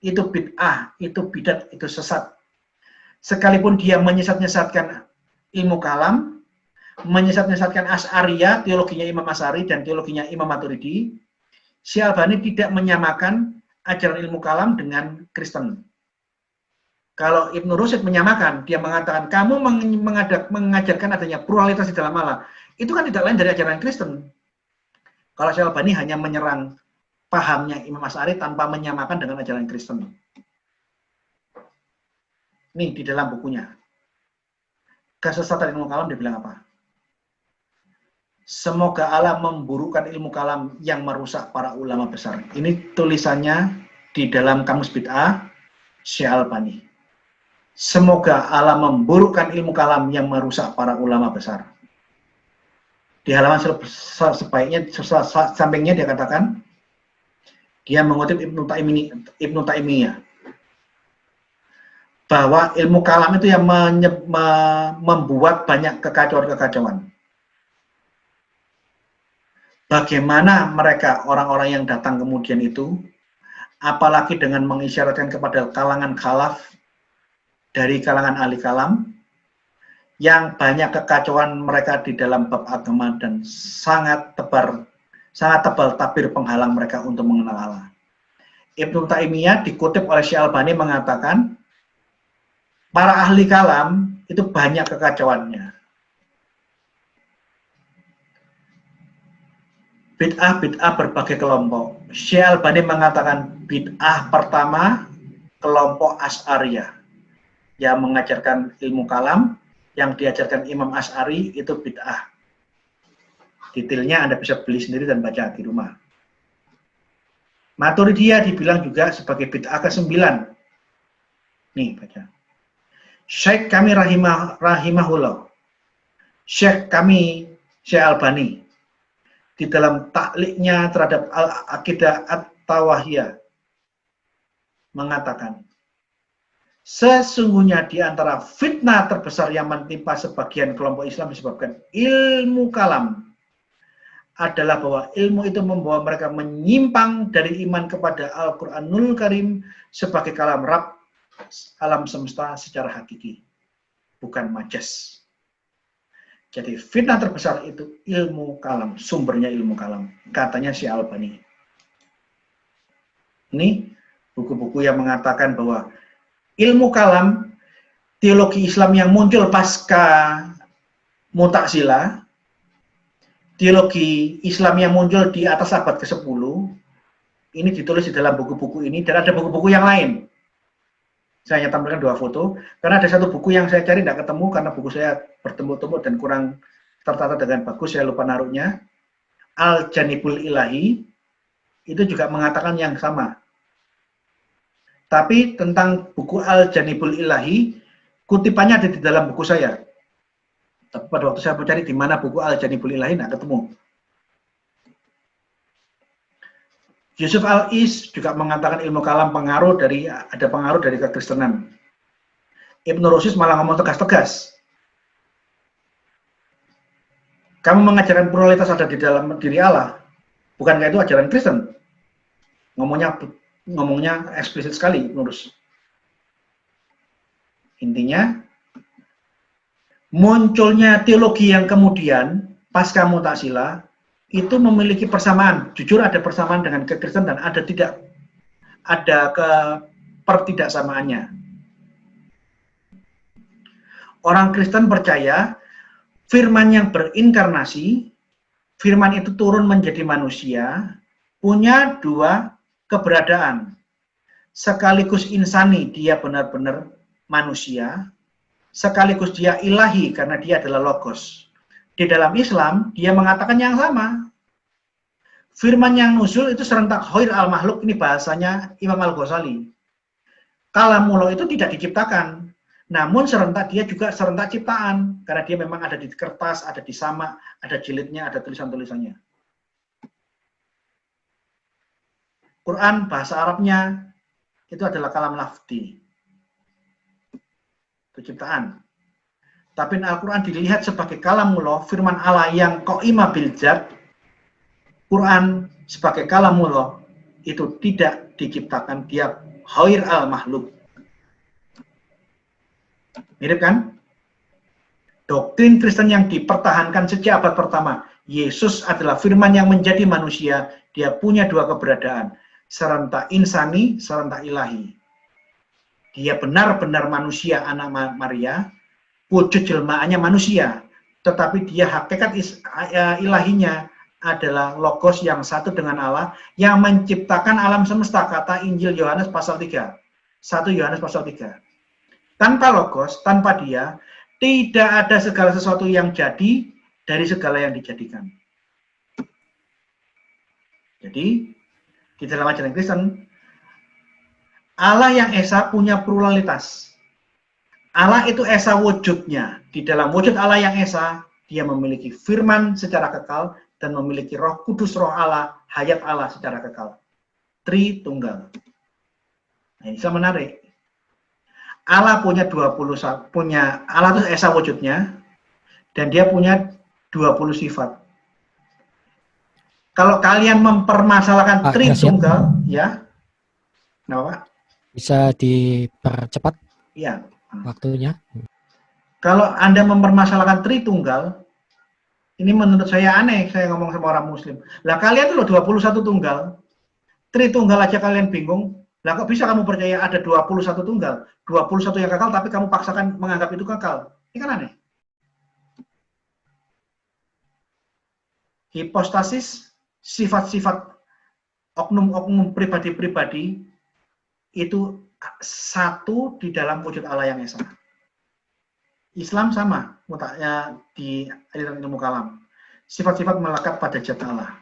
itu bid'ah, itu bidat, itu sesat. Sekalipun dia menyesat-nyesatkan ilmu kalam, menyesat-nyesatkan Asy'ariyah, teologinya Imam Asy'ari dan teologinya Imam Maturidi, Syekh Albani tidak menyamakan ajaran ilmu kalam dengan Kristen. Kalau Ibnu Rusyd menyamakan, dia mengatakan kamu mengajarkan adanya pluralitas di dalam Allah, itu kan tidak lain dari ajaran Kristen. Kalau Syekh Albani hanya menyerang pahamnya Imam Asy'ari tanpa menyamakan dengan ajaran Kristen. Nih di dalam bukunya. Kesesatan ilmu kalam dibilang apa? Semoga Allah memburukkan ilmu kalam yang merusak para ulama besar. Ini tulisannya di dalam Kamus Bid'ah Syekh Albani. Semoga Allah memburukkan ilmu kalam yang merusak para ulama besar. Di halaman sebaiknya sampingnya dia katakan, dia mengutip Ibnu Taimiyah bahwa ilmu kalam itu yang membuat banyak kekacauan-kekacauan. Bagaimana mereka, orang-orang yang datang kemudian itu, apalagi dengan mengisyaratkan kepada kalangan khalaf dari kalangan ahli kalam, yang banyak kekacauan mereka di dalam bab agama dan sangat tebal tabir penghalang mereka untuk mengenal Allah. Ibnu Taimiyah dikutip oleh Syekh Albani mengatakan, para ahli kalam itu banyak kekacauannya. Bid'ah berbagai kelompok. Syekh Albani mengatakan bid'ah pertama kelompok Asy'ariyah yang mengajarkan ilmu kalam, yang diajarkan Imam Asy'ari itu bid'ah. Detailnya Anda bisa beli sendiri dan baca di rumah. Maturidiyah dibilang juga sebagai bid'ah ke-9. Nih baca. Syekh kami rahimahullah. Syekh kami Syekh Albani di dalam takliknya terhadap Al-Aqidah At-Tawahiyah mengatakan, sesungguhnya di antara fitnah terbesar yang menimpa sebagian kelompok Islam disebabkan ilmu kalam adalah bahwa ilmu itu membawa mereka menyimpang dari iman kepada Al-Quranul Karim sebagai kalam Rabb alam semesta secara hakiki, bukan majas. Jadi fitnah terbesar itu ilmu kalam, sumbernya ilmu kalam, katanya Syekh Albani. Ini buku-buku yang mengatakan bahwa ilmu kalam, teologi Islam yang muncul pasca Mu'tazilah, teologi Islam yang muncul di atas abad ke-10, ini ditulis di dalam buku-buku ini, dan ada buku-buku yang lain. Saya hanya tampilkan 2 foto, karena ada satu buku yang saya cari tidak ketemu, karena buku saya bertumpuk-tumpuk dan kurang tertata dengan bagus, saya lupa naruhnya. Al-Janibul Ilahi, itu juga mengatakan yang sama. Tapi tentang buku Al-Janibul Ilahi, kutipannya ada di dalam buku saya. Tapi pada waktu saya mencari di mana buku Al-Janibul Ilahi, tidak ketemu. Yusuf Al-Is juga mengatakan ilmu kalam ada pengaruh dari kekristenan. Ibnu Rusyd malah ngomong tegas-tegas. Kamu mengajarkan pluralitas ada di dalam diri Allah. Bukankah itu ajaran Kristen? Ngomongnya eksplisit sekali, Ibnu Rusyd. Intinya, munculnya teologi yang kemudian pasca Mu'tazilah itu memiliki persamaan, jujur ada persamaan dengan kekristenan dan ada pertidaksamaannya. Orang Kristen percaya firman yang berinkarnasi, firman itu turun menjadi manusia, punya 2 keberadaan. Sekaligus insani, dia benar-benar manusia, sekaligus dia ilahi karena dia adalah logos. Di dalam Islam, dia mengatakan yang sama. Firman yang nuzul itu serentak khair al-makhluk, ini bahasanya Imam Al-Ghazali. Kalamullah itu tidak diciptakan, namun serentak dia juga serentak ciptaan, karena dia memang ada di kertas, ada di samak, ada jilidnya, ada tulisan-tulisannya. Quran bahasa Arabnya itu adalah kalam lafzi, itu ciptaan. Tapi Al-Quran dilihat sebagai kalamullah, firman Allah yang qaimah bil dzat. Quran sebagai kalamullah itu tidak diciptakan, dia khair al-makhluk. Mirip kan? Doktrin Kristen yang dipertahankan sejak abad pertama, Yesus adalah firman yang menjadi manusia, dia punya dua keberadaan, serentak insani, serentak ilahi. Dia benar-benar manusia, anak Maria, wujud jelmaannya manusia, tetapi dia hakikat ilahinya adalah logos yang satu dengan Allah, yang menciptakan alam semesta, kata Injil Yohanes pasal 3. 1 Yohanes pasal 3. Tanpa logos, tanpa dia, tidak ada segala sesuatu yang jadi dari segala yang dijadikan. Jadi, di dalam ajaran Kristen, Allah yang Esa punya pluralitas. Allah itu Esa wujudnya. Di dalam wujud Allah yang Esa, dia memiliki firman secara kekal, dan memiliki Roh Kudus, Roh Allah, hayat Allah secara kekal. Tritunggal. Nah, ini bisa menarik. Allah punya Allah itu Esa wujudnya, dan dia punya 20 sifat. Kalau kalian mempermasalahkan Tritunggal, ya, kenapa? Bisa dipercepat ya waktunya. Kalau Anda mempermasalahkan Tritunggal, ini menurut saya aneh, saya ngomong sama orang Muslim. Lah kalian tuh loh 21 tunggal, Tritunggal aja kalian bingung. Lah kok bisa kamu percaya ada 21 tunggal, 21 yang kekal, tapi kamu paksakan menganggap itu kekal? Ini kan aneh. Hipostasis, sifat-sifat oknum-oknum pribadi-pribadi itu satu di dalam wujud Allah yang Esa. Islam sama, mutaknya di aliran ilmu kalam. Sifat-sifat melekat pada zat Allah.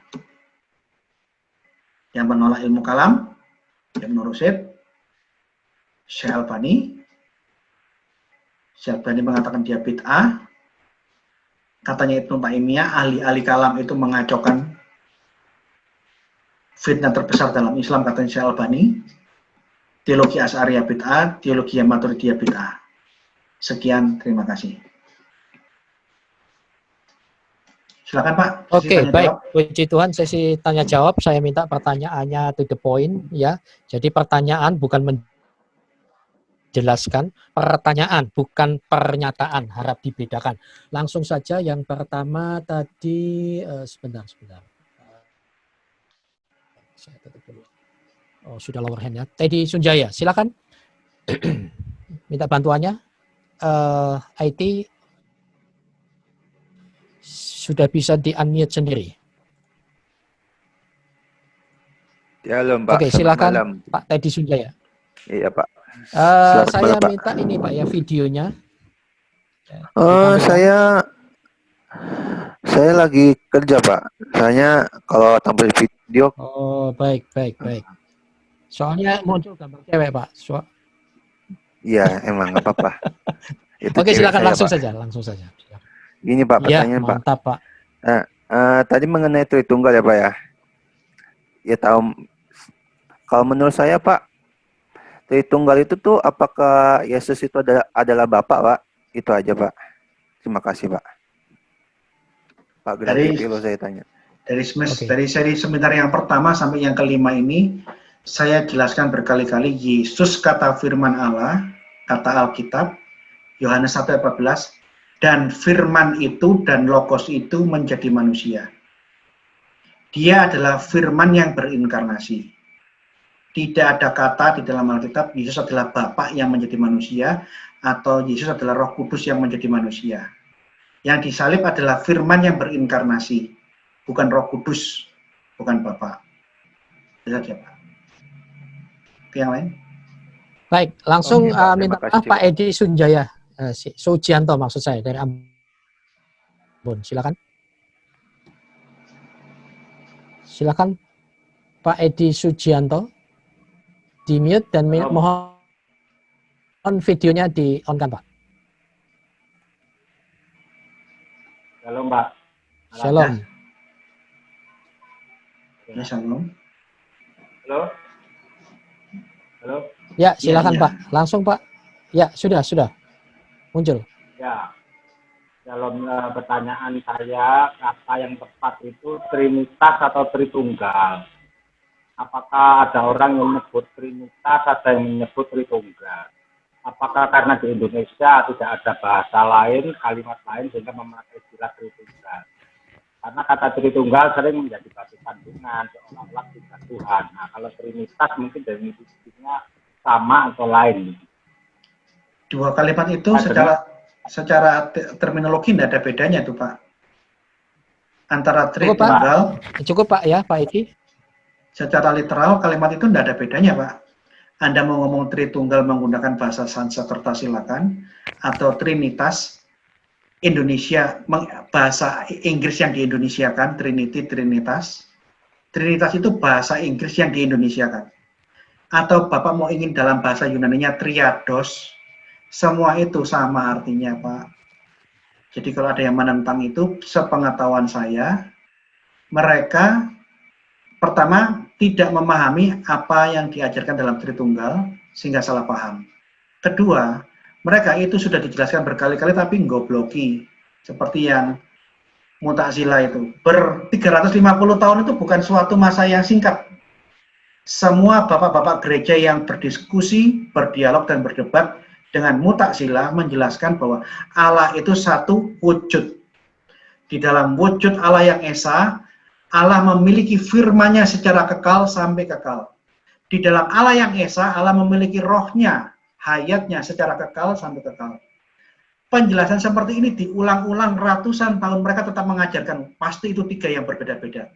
Yang menolak ilmu kalam, Ibnu Rushd, Syekh Albani. Syekh Albani mengatakan dia bid'ah. Katanya Ibnu Taimiyah, ahli-ahli kalam itu mengacaukan fitnah terbesar dalam Islam, katanya Syekh Albani. Teologi Asy'ariyah bid'ah, teologi Maturidiyah bid'ah. Sekian, terima kasih. Silakan Pak. Oke, baik. Puji Tuhan, sesi tanya jawab. Saya minta pertanyaannya to the point, ya. Jadi pertanyaan bukan menjelaskan, pertanyaan bukan pernyataan, harap dibedakan. Langsung saja yang pertama tadi, sebentar. Saya tutup dulu. Oh, sudah lower hand ya. Teddy Sunjaya, silakan. Minta bantuannya. IT sudah bisa di-unmute sendiri. Ya, halo Mbak. Oke, silakan malam. Pak Teddy Sunjaya. Iya Pak. Saya minta ini Pak ya videonya. Saya lagi kerja Pak. Saya kalau tampil video. Oh, baik. Soalnya muncul gambar cewek Pak. Iya, emang nggak apa-apa. Oke, silakan saya, langsung Pak. saja. Gini Pak, pertanyaan Pak. Mantap Pak. Tadi mengenai Tritunggal ya Pak ya. Ya tahu. Kalau menurut saya Pak, Tritunggal itu tuh apakah Yesus itu adalah Bapa Pak? Itu aja Pak. Terima kasih Pak. Pak Grati kalau saya tanya. Dari seri seminar yang pertama sampai yang kelima ini, saya jelaskan berkali-kali Yesus kata firman Allah, kata Alkitab, Yohanes 1:14, dan firman itu dan logos itu menjadi manusia. Dia adalah firman yang berinkarnasi. Tidak ada kata di dalam Alkitab Yesus adalah Bapa yang menjadi manusia atau Yesus adalah Roh Kudus yang menjadi manusia. Yang disalib adalah firman yang berinkarnasi, bukan Roh Kudus, bukan Bapa. Itu saja Pak. Yang lain? Baik, langsung minta Pak Edi Sunjaya, Sujianto maksud saya dari Ambon. Silakan. Silakan Pak Edi Sujianto di mute dan mohon videonya di on kan Pak. Shalom Pak. Shalom. Ya, shalom. Halo. Halo. Ya, silakan Ya. Pak. Langsung Pak. Ya, sudah muncul. Ya. Dalam pertanyaan saya, kata yang tepat itu Trinitas atau Tritunggal. Apakah ada orang yang menyebut Trinitas, ada yang menyebut Tritunggal? Apakah karena di Indonesia tidak ada bahasa lain, kalimat lain sehingga memakai istilah Tritunggal? Karena kata Tritunggal sering menjadi batu sandungan, seolah-olah tiga Tuhan. Nah, kalau Trinitas mungkin definisinya sama atau lain. Dua kalimat itu secara terminologi tidak ada bedanya tuh Pak. Antara Tritunggal. Cukup Pak ya, Pak Edi. Secara literal kalimat itu tidak ada bedanya Pak. Anda mau ngomong Tritunggal menggunakan bahasa Sanskerta silakan, atau Trinitas Indonesia bahasa Inggris yang diindonesiakan, Trinity, Trinitas. Trinitas itu bahasa Inggris yang diindonesiakan. Atau Bapak mau ingin dalam bahasa Yunaninya Triados, semua itu sama artinya Pak. Jadi kalau ada yang menentang itu, sepengetahuan saya, mereka pertama tidak memahami apa yang diajarkan dalam Tritunggal sehingga salah paham. Kedua, mereka itu sudah dijelaskan berkali-kali tapi nggobloki. Seperti yang Mu'tazilah itu. 350 tahun itu bukan suatu masa yang singkat. Semua bapak-bapak gereja yang berdiskusi, berdialog dan berdebat dengan Mu'tazilah menjelaskan bahwa Allah itu satu wujud. Di dalam wujud Allah yang esa, Allah memiliki firman-Nya secara kekal sampai kekal. Di dalam Allah yang esa, Allah memiliki rohnya, hayatnya secara kekal sampai kekal. Penjelasan seperti ini diulang-ulang ratusan tahun, mereka tetap mengajarkan, pasti itu tiga yang berbeda-beda.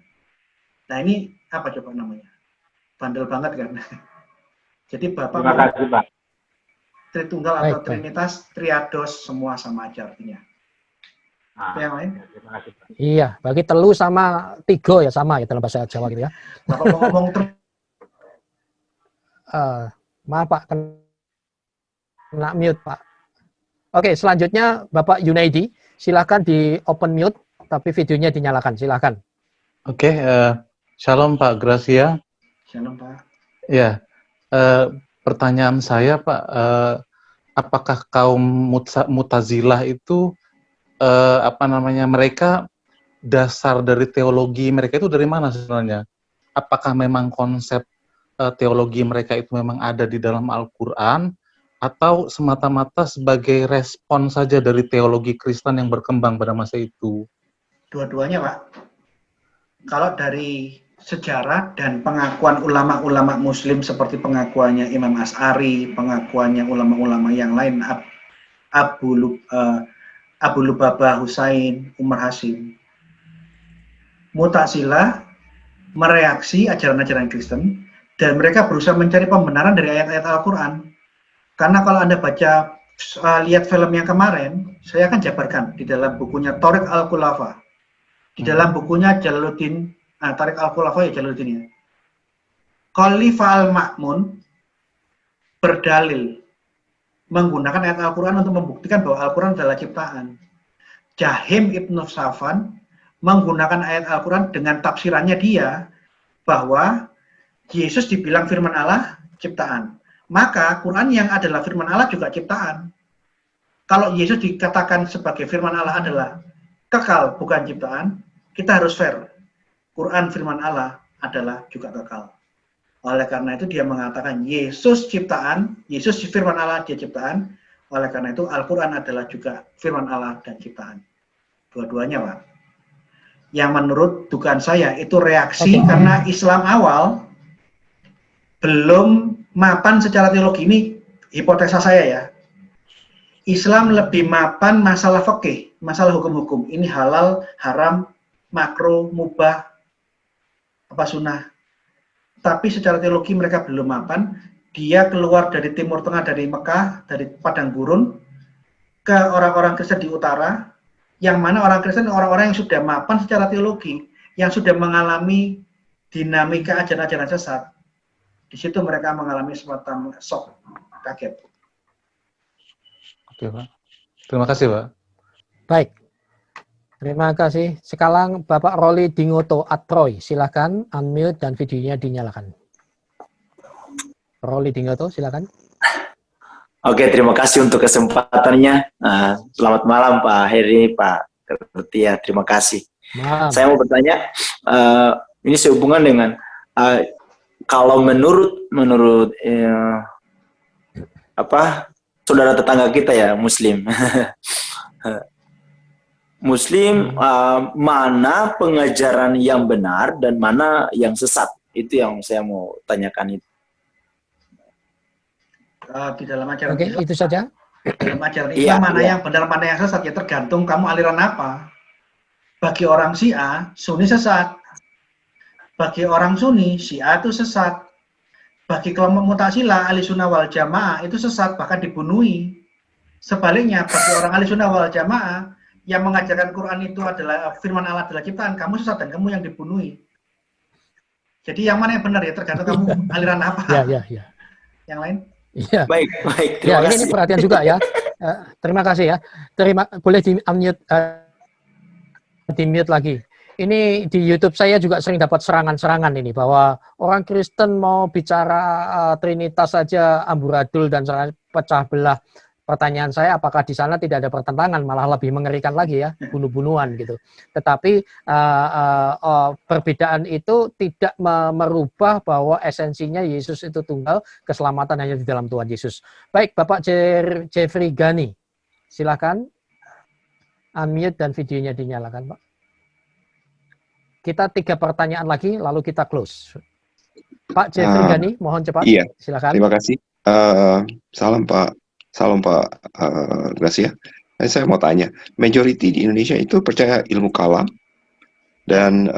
Nah ini apa coba namanya? Bandel banget kan? Jadi Bapak Terima kasih Pak. Tritunggal atau Trinitas, Triados, semua sama aja artinya. Nah, yang lain? Terima kasih Pak. Iya, bagi telu sama tiga ya sama ya dalam bahasa Jawa gitu ya. Bapak mau ngomong maaf Pak, kena mute Pak. Oke, selanjutnya Bapak Yunaidi, silakan di open mute, tapi videonya dinyalakan, silakan. Oke, shalom Pak Gracia. Shalom Pak. Ya, pertanyaan saya Pak, apakah kaum Mu'tazilah itu mereka dasar dari teologi mereka itu dari mana sebenarnya? Apakah memang konsep teologi mereka itu memang ada di dalam Al-Quran atau semata-mata sebagai respon saja dari teologi Kristen yang berkembang pada masa itu? Dua-duanya Pak. Kalau dari sejarah dan pengakuan ulama-ulama Muslim seperti pengakuannya Imam Asy'ari, pengakuannya ulama-ulama yang lain, Abu Lubabah Husain, Umar Hasim, Mu'tazilah mereaksi ajaran-ajaran Kristen dan mereka berusaha mencari pembenaran dari ayat-ayat Al-Quran. Karena kalau Anda baca, lihat film yang kemarin, saya akan jabarkan di dalam bukunya Thariq Al-Khulafa. Di dalam bukunya Jalaluddin, Thariq Al-Khulafa ya Jalaluddin ya. Khalifah Al-Ma'mun berdalil menggunakan ayat Al-Quran untuk membuktikan bahwa Al-Quran adalah ciptaan. Jahim Ibn Safwan menggunakan ayat Al-Quran dengan tafsirannya dia bahwa Yesus dibilang firman Allah ciptaan. Maka Quran yang adalah firman Allah juga ciptaan. Kalau Yesus dikatakan sebagai firman Allah adalah kekal bukan ciptaan, kita harus fair. Quran firman Allah adalah juga kekal. Oleh karena itu dia mengatakan Yesus ciptaan, Yesus firman Allah dia ciptaan. Oleh karena itu Al-Quran adalah juga firman Allah dan ciptaan. Dua-duanya Pak. Yang menurut dugaan saya itu reaksi karena Islam awal belum mapan secara teologi. Ini hipotesa saya ya. Islam lebih mapan masalah fikih, masalah hukum-hukum. Ini halal, haram, makro, mubah, apa sunnah. Tapi secara teologi mereka belum mapan. Dia keluar dari Timur Tengah, dari Mekah, dari padang gurun ke orang-orang Kristen di utara, yang mana orang Kristen orang-orang yang sudah mapan secara teologi, yang sudah mengalami dinamika ajaran-ajaran sesat, di situ mereka mengalami semacam shock, kaget. Oke, Pak. Terima kasih, Pak. Baik. Terima kasih. Sekarang Bapak Roli Dingoto Atroy, silakan unmute dan videonya dinyalakan. Roli Dingoto, silakan. Oke, terima kasih untuk kesempatannya. Selamat malam Pak Heri, Pak Kertia, terima kasih. Malam. Saya mau bertanya, ini sehubungan dengan kalau menurut saudara tetangga kita ya Muslim, Muslim mana pengajaran yang benar dan mana yang sesat? Itu yang saya mau tanyakan itu. Di dalam ajaran Oke, itu saja. dalam ajaran Islam mana yang benar mana yang sesat ya tergantung kamu aliran apa. Bagi orang Syiah, Sunni sesat. Bagi orang Sunni, Syiah itu sesat. Bagi kelompok Mu'tazilah, Ahlussunnah wal Jamaah itu sesat, bahkan dibunuhi. Sebaliknya, bagi orang Ahlussunnah wal Jamaah yang mengajarkan Quran itu adalah firman Allah adalah ciptaan, kamu sesat dan kamu yang dibunuhi. Jadi yang mana yang benar ya tergantung kamu aliran apa. Ya. Yang lain? Iya. Baik. Ya, ini perhatian juga ya. Terima kasih ya. Boleh di-mute lagi. Ini di YouTube saya juga sering dapat serangan-serangan ini bahwa orang Kristen mau bicara Trinitas saja amburadul dan pecah belah. Pertanyaan saya, apakah di sana tidak ada pertentangan, malah lebih mengerikan lagi ya, bunuh-bunuhan gitu. Tetapi perbedaan itu tidak merubah bahwa esensinya Yesus itu tunggal, keselamatan hanya di dalam Tuhan Yesus. Baik, Bapak Jeffrey Gani, silakan unmute dan videonya dinyalakan, Pak. Kita 3 pertanyaan lagi, lalu kita close. Pak Jeffrey Gani, mohon cepat. Iya, silakan. Terima kasih. Salam Pak Gracia. Saya mau tanya, majority di Indonesia itu percaya ilmu kalam dan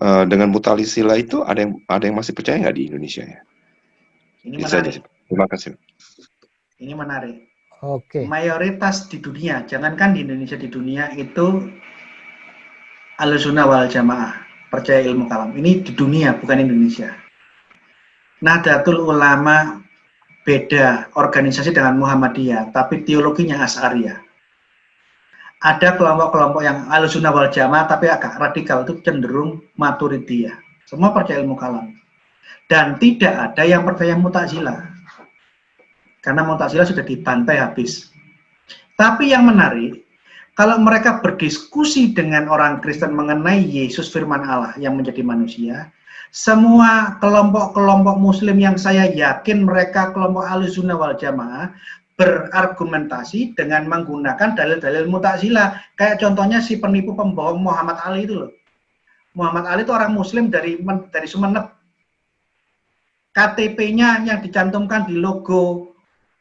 dengan Mutazila itu ada yang masih percaya nggak di Indonesia ya? Ini menarik. Terima kasih. Ini menarik. Oke. Mayoritas di dunia, jangankan di Indonesia, di dunia itu Ahlussunnah wal Jamaah percaya ilmu kalam. Ini di dunia, bukan Indonesia. Nahdlatul Ulama beda organisasi dengan Muhammadiyah, tapi teologinya Asy'ariyah. Ada kelompok-kelompok yang Ahlussunnah wal Jamaah tapi agak radikal, itu cenderung Maturidiyah. Semua percaya ilmu kalam. Dan tidak ada yang percaya Mu'tazilah. Karena Mu'tazilah sudah dibantai habis. Tapi yang menarik, kalau mereka berdiskusi dengan orang Kristen mengenai Yesus firman Allah yang menjadi manusia, semua kelompok-kelompok Muslim yang saya yakin mereka kelompok Ahlussunnah wal Jamaah berargumentasi dengan menggunakan dalil-dalil Mu'tazilah. Kayak contohnya si penipu pembohong Muhammad Ali itu loh. Muhammad Ali itu orang Muslim dari Sumeneb. KTP-nya yang dicantumkan di logo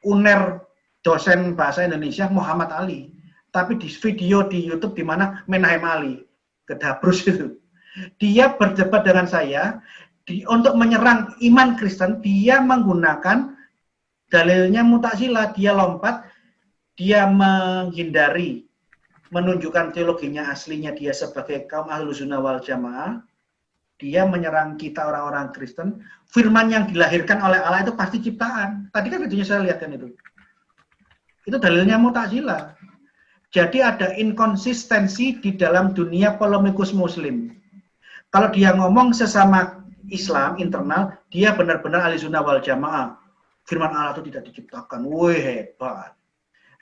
UNER dosen bahasa Indonesia Muhammad Ali. Tapi di video di YouTube di mana Menahem Ali, Kedabrus itu. Dia berdebat dengan saya untuk menyerang iman Kristen. Dia menggunakan dalilnya Mu'tazilah. Dia lompat, dia menghindari menunjukkan teologinya aslinya dia sebagai kaum Ahlussunnah wal Jamaah. Dia menyerang kita orang-orang Kristen. Firman yang dilahirkan oleh Allah itu pasti ciptaan. Tadi kan videonya saya lihat kan itu. Itu dalilnya Mu'tazilah. Jadi ada inkonsistensi di dalam dunia polemikus Muslim. Kalau dia ngomong sesama Islam internal, dia benar-benar Ahlussunnah wal Jamaah. Firman Allah itu tidak diciptakan. Wih, hebat.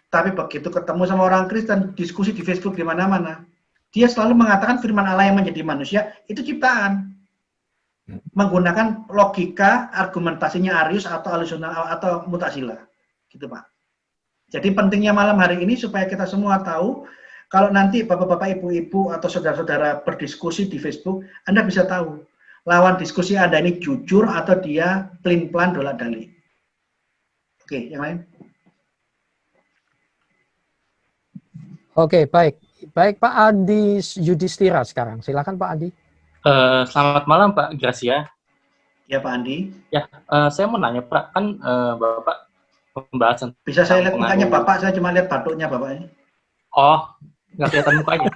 Tapi begitu ketemu sama orang Kristen, diskusi di Facebook di mana-mana, dia selalu mengatakan firman Allah yang menjadi manusia itu ciptaan. Menggunakan logika argumentasinya Arius atau Ahlussunnah atau Mu'tazilah. Gitu, Pak. Jadi pentingnya malam hari ini supaya kita semua tahu, kalau nanti bapak-bapak, ibu-ibu, atau saudara-saudara berdiskusi di Facebook, Anda bisa tahu lawan diskusi Anda ini jujur atau dia pelin-pelan dolak-dalik. Oke, yang lain? Oke, baik. Baik, Pak Andi Yudhistira sekarang. Silakan Pak Andi. Selamat malam Pak Gracia. Ya Pak Andi. Ya, saya mau nanya Pak, kan Bapak pembahasan. Bisa saya lihat mukanya Bapak, saya cuma lihat batuknya Bapak ini. Oh, nggak kelihatan mukanya.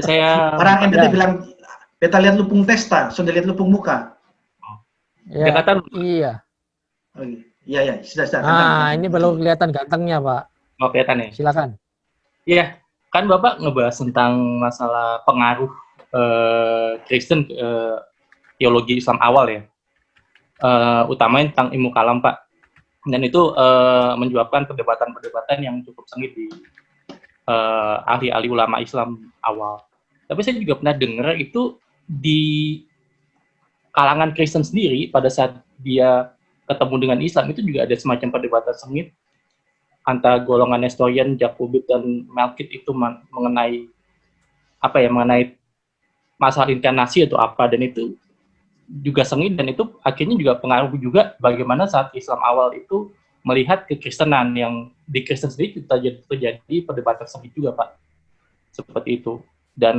Saya orang NTT bilang Kita lihat lupung testa, sudah lihat lupung muka. Ya, iya. Oh, iya, sudah. Nah, ini baru kelihatan gantengnya, Pak. Oh, kelihatan ya? Silakan. Iya, kan Bapak ngebahas tentang masalah pengaruh Kristen teologi Islam awal ya. Utamanya tentang ilmu kalam, Pak. Dan itu menyebabkan perdebatan-perdebatan yang cukup sengit di ahli-ahli ulama Islam awal. Tapi saya juga pernah dengar itu di kalangan Kristen sendiri pada saat dia ketemu dengan Islam itu juga ada semacam perdebatan sengit antara golongan Nestorian, Jakobit dan Melkit itu mengenai masalah inkarnasi atau apa, dan itu juga sengit, dan itu akhirnya juga pengaruh juga bagaimana saat Islam awal itu melihat kekristenan, yang di Kristen sendiri terjadi perdebatan sengit juga, Pak, seperti itu. Dan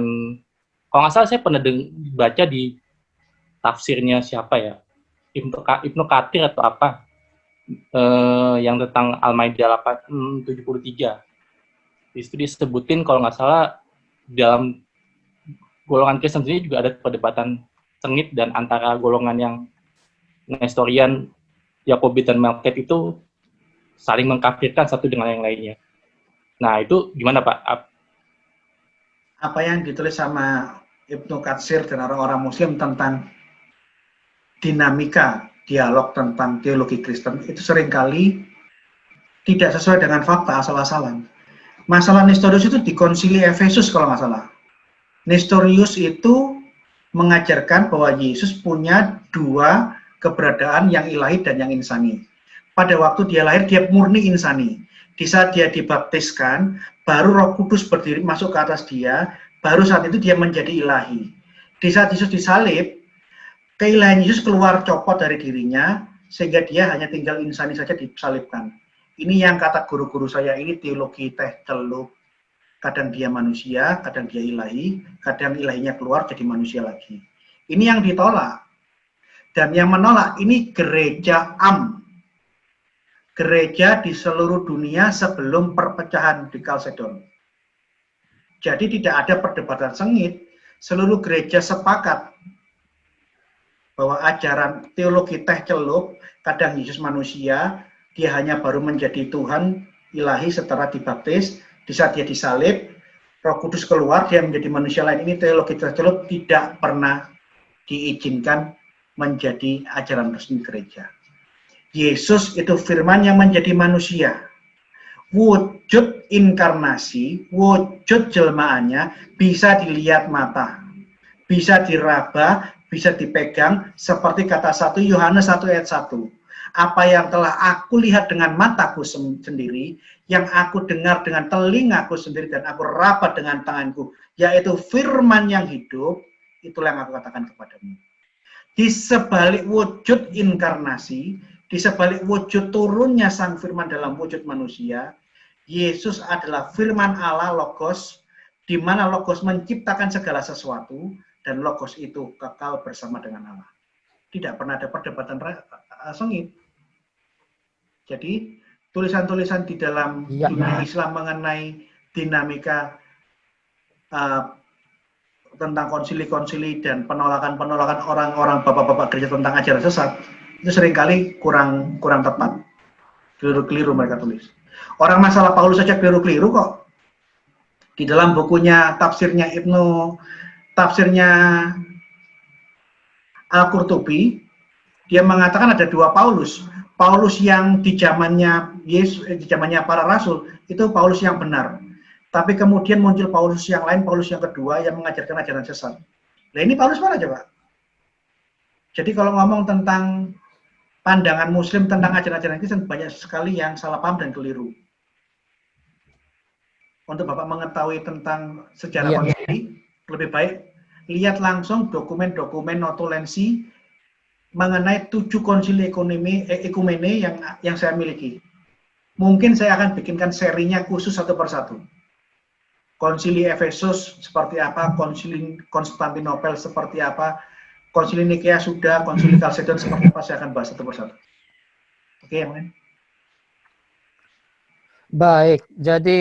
kalau nggak salah saya pernah baca di tafsirnya siapa ya, Ibnu Katsir atau apa, yang tentang Al-Maidah 73. Di situ disebutin kalau nggak salah dalam golongan Kristen sendiri juga ada perdebatan sengit, dan antara golongan yang Nestorian, Yakobit dan Melkit itu saling mengkafirkan satu dengan yang lainnya. Nah, itu gimana, Pak? Apa yang ditulis sama Ibnu Katsir dan orang-orang Muslim tentang dinamika dialog tentang teologi Kristen itu seringkali tidak sesuai dengan fakta, asal-asalan. Masalah Nestorius itu di Konsili Efesus kalau nggak salah. Nestorius itu mengajarkan bahwa Yesus punya dua keberadaan, yang ilahi dan yang insani. Pada waktu dia lahir, dia murni insani. Di saat dia dibaptiskan, baru Roh Kudus berdiri masuk ke atas dia, baru saat itu dia menjadi ilahi. Di saat Yesus disalib, keilahian Yesus keluar copot dari dirinya, sehingga dia hanya tinggal insani saja disalibkan. Ini yang kata guru-guru saya, ini teologi teh celup. Kadang dia manusia, kadang dia ilahi, kadang ilahinya keluar jadi manusia lagi. Ini yang ditolak. Dan yang menolak ini gereja gereja di seluruh dunia sebelum perpecahan di Kalsedon. Jadi tidak ada perdebatan sengit, seluruh gereja sepakat bahwa ajaran teologi teh celup, kadang Yesus manusia, dia hanya baru menjadi Tuhan ilahi setelah dibaptis, di saat dia disalib, Roh Kudus keluar, dia menjadi manusia lain. Ini teologi teh celup tidak pernah diizinkan menjadi ajaran resmi gereja. Yesus itu firman yang menjadi manusia. Wujud inkarnasi, wujud jelmaannya bisa dilihat mata, bisa diraba, bisa dipegang, seperti kata 1 Yohanes 1 ayat 1. Apa yang telah aku lihat dengan mataku sendiri, yang aku dengar dengan telingaku sendiri, dan aku raba dengan tanganku, yaitu firman yang hidup, itulah yang aku katakan kepadamu. Di sebalik wujud inkarnasi, di sebalik wujud turunnya sang firman dalam wujud manusia, Yesus adalah firman Allah, Logos, di mana Logos menciptakan segala sesuatu, dan Logos itu kekal bersama dengan Allah. Tidak pernah ada perdebatan sengit. Jadi, tulisan-tulisan di dalam dunia Islam mengenai dinamika tentang konsili-konsili dan penolakan-penolakan orang-orang bapak-bapak gereja tentang ajaran sesat, itu seringkali kurang tepat. Keliru-keliru mereka tulis. Orang masalah Paulus saja keliru-keliru kok. Di dalam bukunya tafsirnya Al-Qurtubi, dia mengatakan ada dua Paulus. Paulus yang di zamannya Yesus, di zamannya para rasul, itu Paulus yang benar. Tapi kemudian muncul Paulus yang lain, Paulus yang kedua yang mengajarkan ajaran sesat. Nah, ini Paulus mana coba? Jadi kalau ngomong tentang pandangan Muslim tentang ajaran-ajaran Kristen, banyak sekali yang salah paham dan keliru. Untuk Bapak mengetahui tentang sejarah konsili, lebih baik lihat langsung dokumen-dokumen notulensi mengenai 7 konsili ekumene yang saya miliki. Mungkin saya akan bikinkan serinya khusus satu persatu. Konsili Efesus seperti apa, konsili Konstantinopel seperti apa, konsili Nikea sudah, konsili Kalsedon seperti apa, saya akan bahas satu persatu. Oke, yang lain? Baik, jadi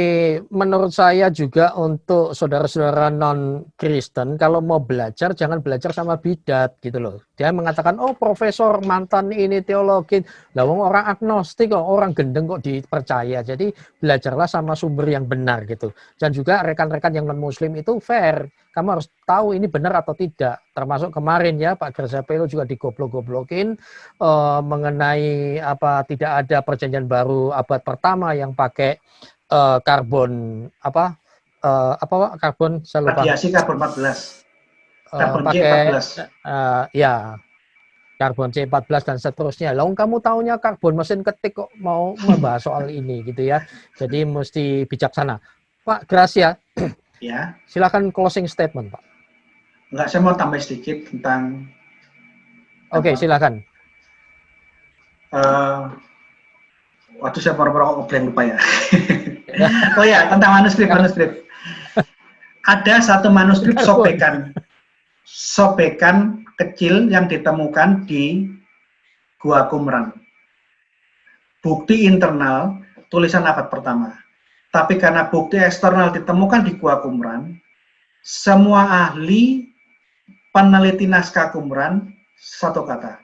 menurut saya juga untuk saudara-saudara non-Kristen kalau mau belajar jangan belajar sama bidat gitu loh. Dia mengatakan, oh profesor mantan ini teologi, lah wong orang agnostik kok, orang gendeng kok dipercaya. Jadi belajarlah sama sumber yang benar gitu. Dan juga rekan-rekan yang non-muslim itu fair. Kamu harus tahu ini benar atau tidak. Termasuk kemarin ya Pak Gersapelo juga digoblok-goblokin mengenai apa tidak ada perjanjian baru abad pertama yang pakai karbon apa karbon saya lupa. Radiasi karbon 14. Karbon Pakai C14. Ya karbon C14 dan seterusnya. Lah kamu taunya karbon mesin ketik kok mau membahas soal ini gitu ya. Jadi mesti bijaksana. Pak Gracia. Ya. Silakan closing statement, Pak. Enggak, saya mau tambah sedikit tentang. Oke, silakan. Waktu saya baru lupa ya. Oh ya, tentang manuskrip. Ada satu manuskrip sobekan kecil yang ditemukan di Gua Qumran. Bukti internal tulisan abad pertama. Tapi karena bukti eksternal ditemukan di Gua Qumran, semua ahli peneliti naskah Qumran satu kata.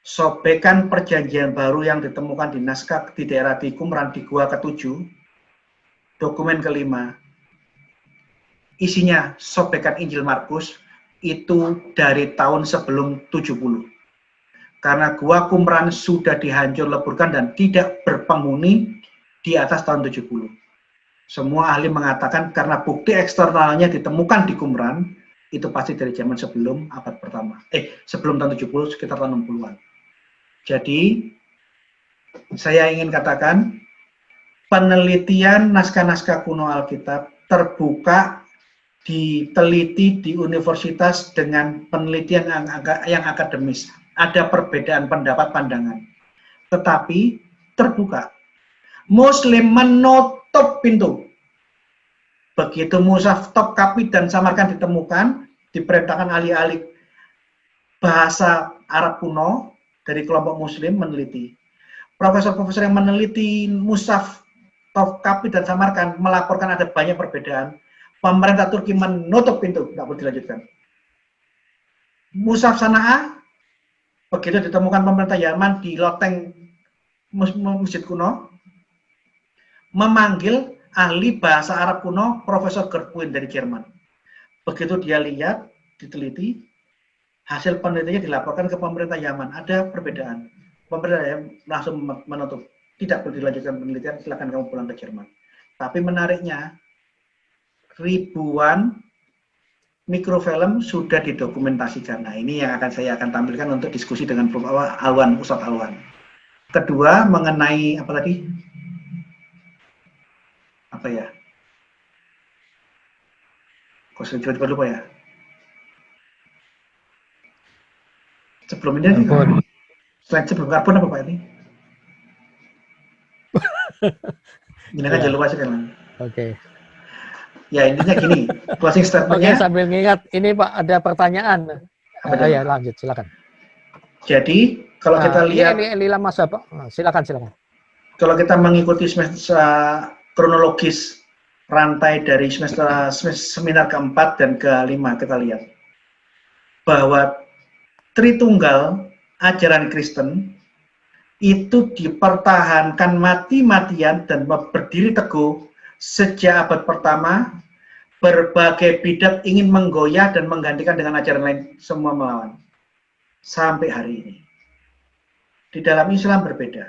Sobekan perjanjian baru yang ditemukan di naskah di daerah di Qumran di Gua ke-7, dokumen ke-5, isinya sobekan Injil Markus itu dari tahun sebelum 70. Karena Gua Qumran sudah dihancur leburkan dan tidak berpenghuni di atas tahun 70. Semua ahli mengatakan karena bukti eksternalnya ditemukan di Qumran, itu pasti dari zaman sebelum abad pertama. Sebelum tahun 70, sekitar tahun 60-an. Jadi, saya ingin katakan, penelitian naskah-naskah kuno Alkitab terbuka, diteliti di universitas dengan penelitian yang akademis. Ada perbedaan pendapat pandangan. Tetapi, terbuka. Muslim menutup pintu. Begitu mushaf Topkapi dan Samarkand ditemukan, diperintahkan ahli-ahli bahasa Arab kuno dari kelompok Muslim meneliti. Profesor-profesor yang meneliti mushaf Topkapi dan Samarkand melaporkan ada banyak perbedaan. Pemerintah Turki menutup pintu, tidak boleh dilanjutkan. Mushaf Sana'a, begitu ditemukan pemerintah Yaman di loteng masjid kuno, memanggil ahli bahasa Arab kuno Profesor Gertwin dari Jerman. Begitu dia lihat, diteliti, hasil penelitiannya dilaporkan ke pemerintah Yaman. Ada perbedaan. Pemerintah Yaman langsung menutup. Tidak boleh dilanjutkan penelitian, silakan kamu pulang ke Jerman. Tapi menariknya, ribuan mikrofilm sudah didokumentasikan. Nah, ini yang saya akan tampilkan untuk diskusi dengan Ustadz Alwan. Kedua, mengenai apa tadi? Apa ya? Kok saya tiba-tiba lupa ya? Sebelum ini, selain sebelum karbon apa Pak ini? Gini aja lupa sih kan. Oke. Ya intinya gini, closing statementnya. Oke, sambil mengingat ini Pak ada pertanyaan. Ya lanjut, silakan. Jadi kalau kita lihat ini masa Pak, silakan. Kalau kita mengikuti semester kronologis rantai dari seminar keempat dan kelima, kita lihat bahwa Tritunggal ajaran Kristen itu dipertahankan mati-matian dan berdiri teguh sejak abad pertama. Berbagai bidat ingin menggoyah dan menggantikan dengan ajaran lain, semua melawan sampai hari ini. Di dalam Islam berbeda.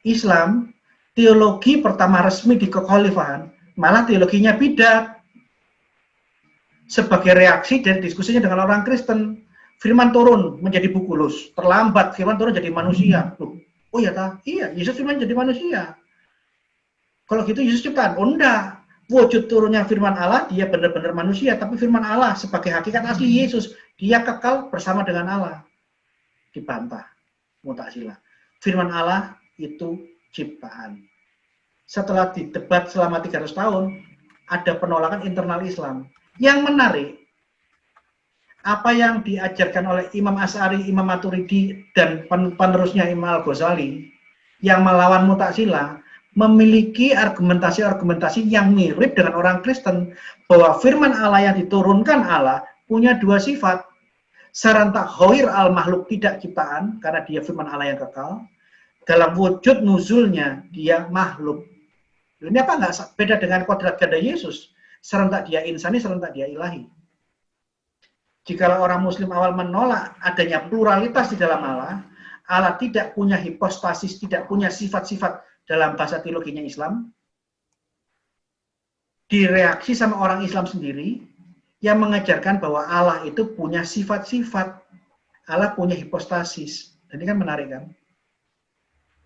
Islam teologi pertama resmi di kekhalifahan, malah teologinya bidat. Sebagai reaksi dari diskusinya dengan orang Kristen, firman turun menjadi bukulus, terlambat firman turun jadi manusia. Loh, oh ya iya, Yesus cuma jadi manusia. Kalau gitu Yesus ciptaan, oh enggak. Wujud turunnya firman Allah, dia benar-benar manusia, tapi firman Allah sebagai hakikat asli Yesus, dia kekal bersama dengan Allah. Dibantah, Mu'tazilah. Firman Allah itu ciptaan. Setelah didebat selama 300 tahun, ada penolakan internal Islam. Yang menarik, apa yang diajarkan oleh Imam Asy'ari, Imam Maturidi, dan penerusnya Imam Al-Ghazali, yang melawan Mu'tazilah, memiliki argumentasi-argumentasi yang mirip dengan orang Kristen, bahwa firman Allah yang diturunkan Allah punya dua sifat. Serentak hoir al-makhluk, tidak ciptaan, karena dia firman Allah yang kekal. Dalam wujud nuzulnya, dia makhluk. Ini apa enggak beda dengan kodrat ganda Yesus? Serentak dia insani, serentak dia ilahi. Jika orang Muslim awal menolak adanya pluralitas di dalam Allah, Allah tidak punya hipostasis, tidak punya sifat-sifat dalam bahasa teologinya Islam, direaksi sama orang Islam sendiri yang mengajarkan bahwa Allah itu punya sifat-sifat, Allah punya hipostasis. Ini kan menarik kan?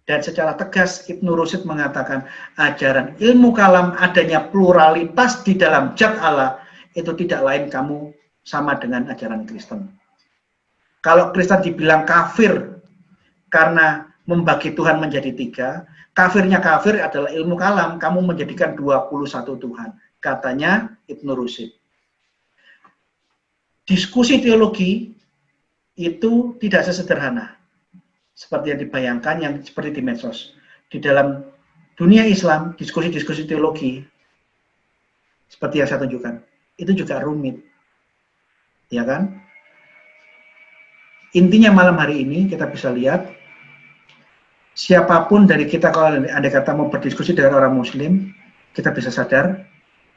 Dan secara tegas Ibnu Rushd mengatakan ajaran ilmu kalam adanya pluralitas di dalam zat Allah itu tidak lain kamu sama dengan ajaran Kristen. Kalau Kristen dibilang kafir karena membagi Tuhan menjadi tiga, kafirnya kafir adalah ilmu kalam, kamu menjadikan 21 Tuhan. Katanya Ibnu Rushd. Diskusi teologi itu tidak sesederhana seperti yang dibayangkan, yang seperti di medsos. Di dalam dunia Islam, diskusi-diskusi teologi seperti yang saya tunjukkan, itu juga rumit. Ya kan? Intinya malam hari ini kita bisa lihat, siapapun dari kita, kalau andai kata mau berdiskusi dengan orang Muslim, kita bisa sadar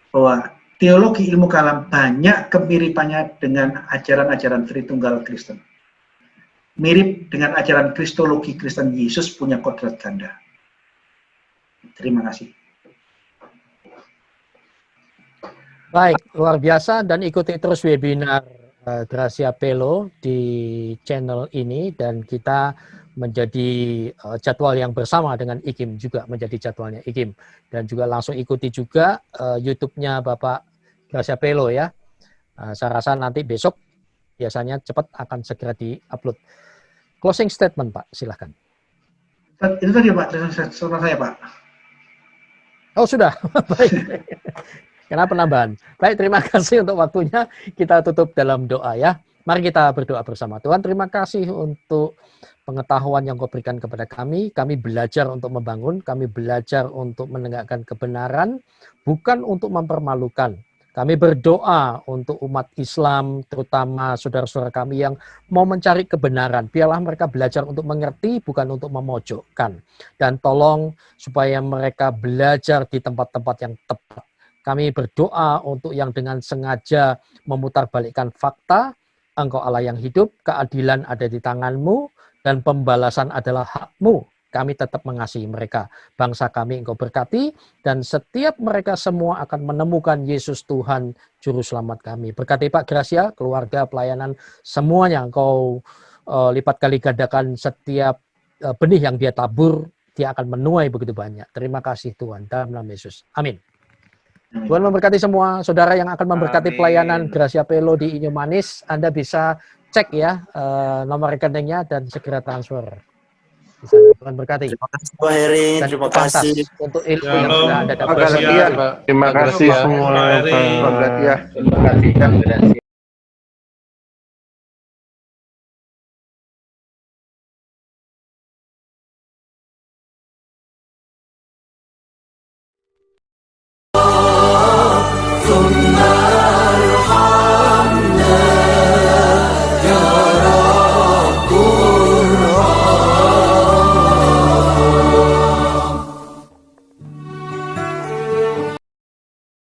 bahwa teologi ilmu kalam banyak kemiripannya dengan ajaran-ajaran Tritunggal Kristen. Mirip dengan ajaran Kristologi Kristen, Yesus punya kodrat ganda. Terima kasih. Baik, luar biasa, dan ikuti terus webinar Gracia Pelo di channel ini, dan kita menjadi jadwal yang bersama dengan IKIM juga menjadi jadwalnya IKIM, dan juga langsung ikuti juga YouTube-nya Bapak Gracia Pelo ya. Saya rasa nanti besok biasanya cepat akan segera di-upload. Closing statement Pak, silahkan. Itu tadi Pak, sama saya Pak. Oh sudah, baik. Kenapa penambahan? Baik, terima kasih untuk waktunya. Kita tutup dalam doa ya. Mari kita berdoa bersama. Tuhan, terima kasih untuk pengetahuan yang Kau berikan kepada kami. Kami belajar untuk membangun, kami belajar untuk menegakkan kebenaran, bukan untuk mempermalukan. Kami berdoa untuk umat Islam, terutama saudara-saudara kami yang mau mencari kebenaran. Biarlah mereka belajar untuk mengerti, bukan untuk memojokkan. Dan tolong supaya mereka belajar di tempat-tempat yang tepat. Kami berdoa untuk yang dengan sengaja memutarbalikkan fakta. Engkau Allah yang hidup, keadilan ada di tangan-Mu, dan pembalasan adalah hak-Mu. Kami tetap mengasihi mereka. Bangsa kami Engkau berkati, dan setiap mereka semua akan menemukan Yesus Tuhan, Juru Selamat kami. Berkati Pak Gracia, keluarga, pelayanan, semuanya Engkau lipat kali gandakan setiap benih yang dia tabur, dia akan menuai begitu banyak. Terima kasih Tuhan, dalam nama Yesus. Amin. Tuhan memberkati semua saudara yang akan memberkati pelayanan Gracia Pelo di Inyo Manis. Anda bisa cek ya nomor rekeningnya dan segera transfer. Tuhan berkati. Terima kasih Pak Heri. Terima kasih untuk ilmu yang sudah Anda dapatkan. Terima kasih semua. Terima kasih.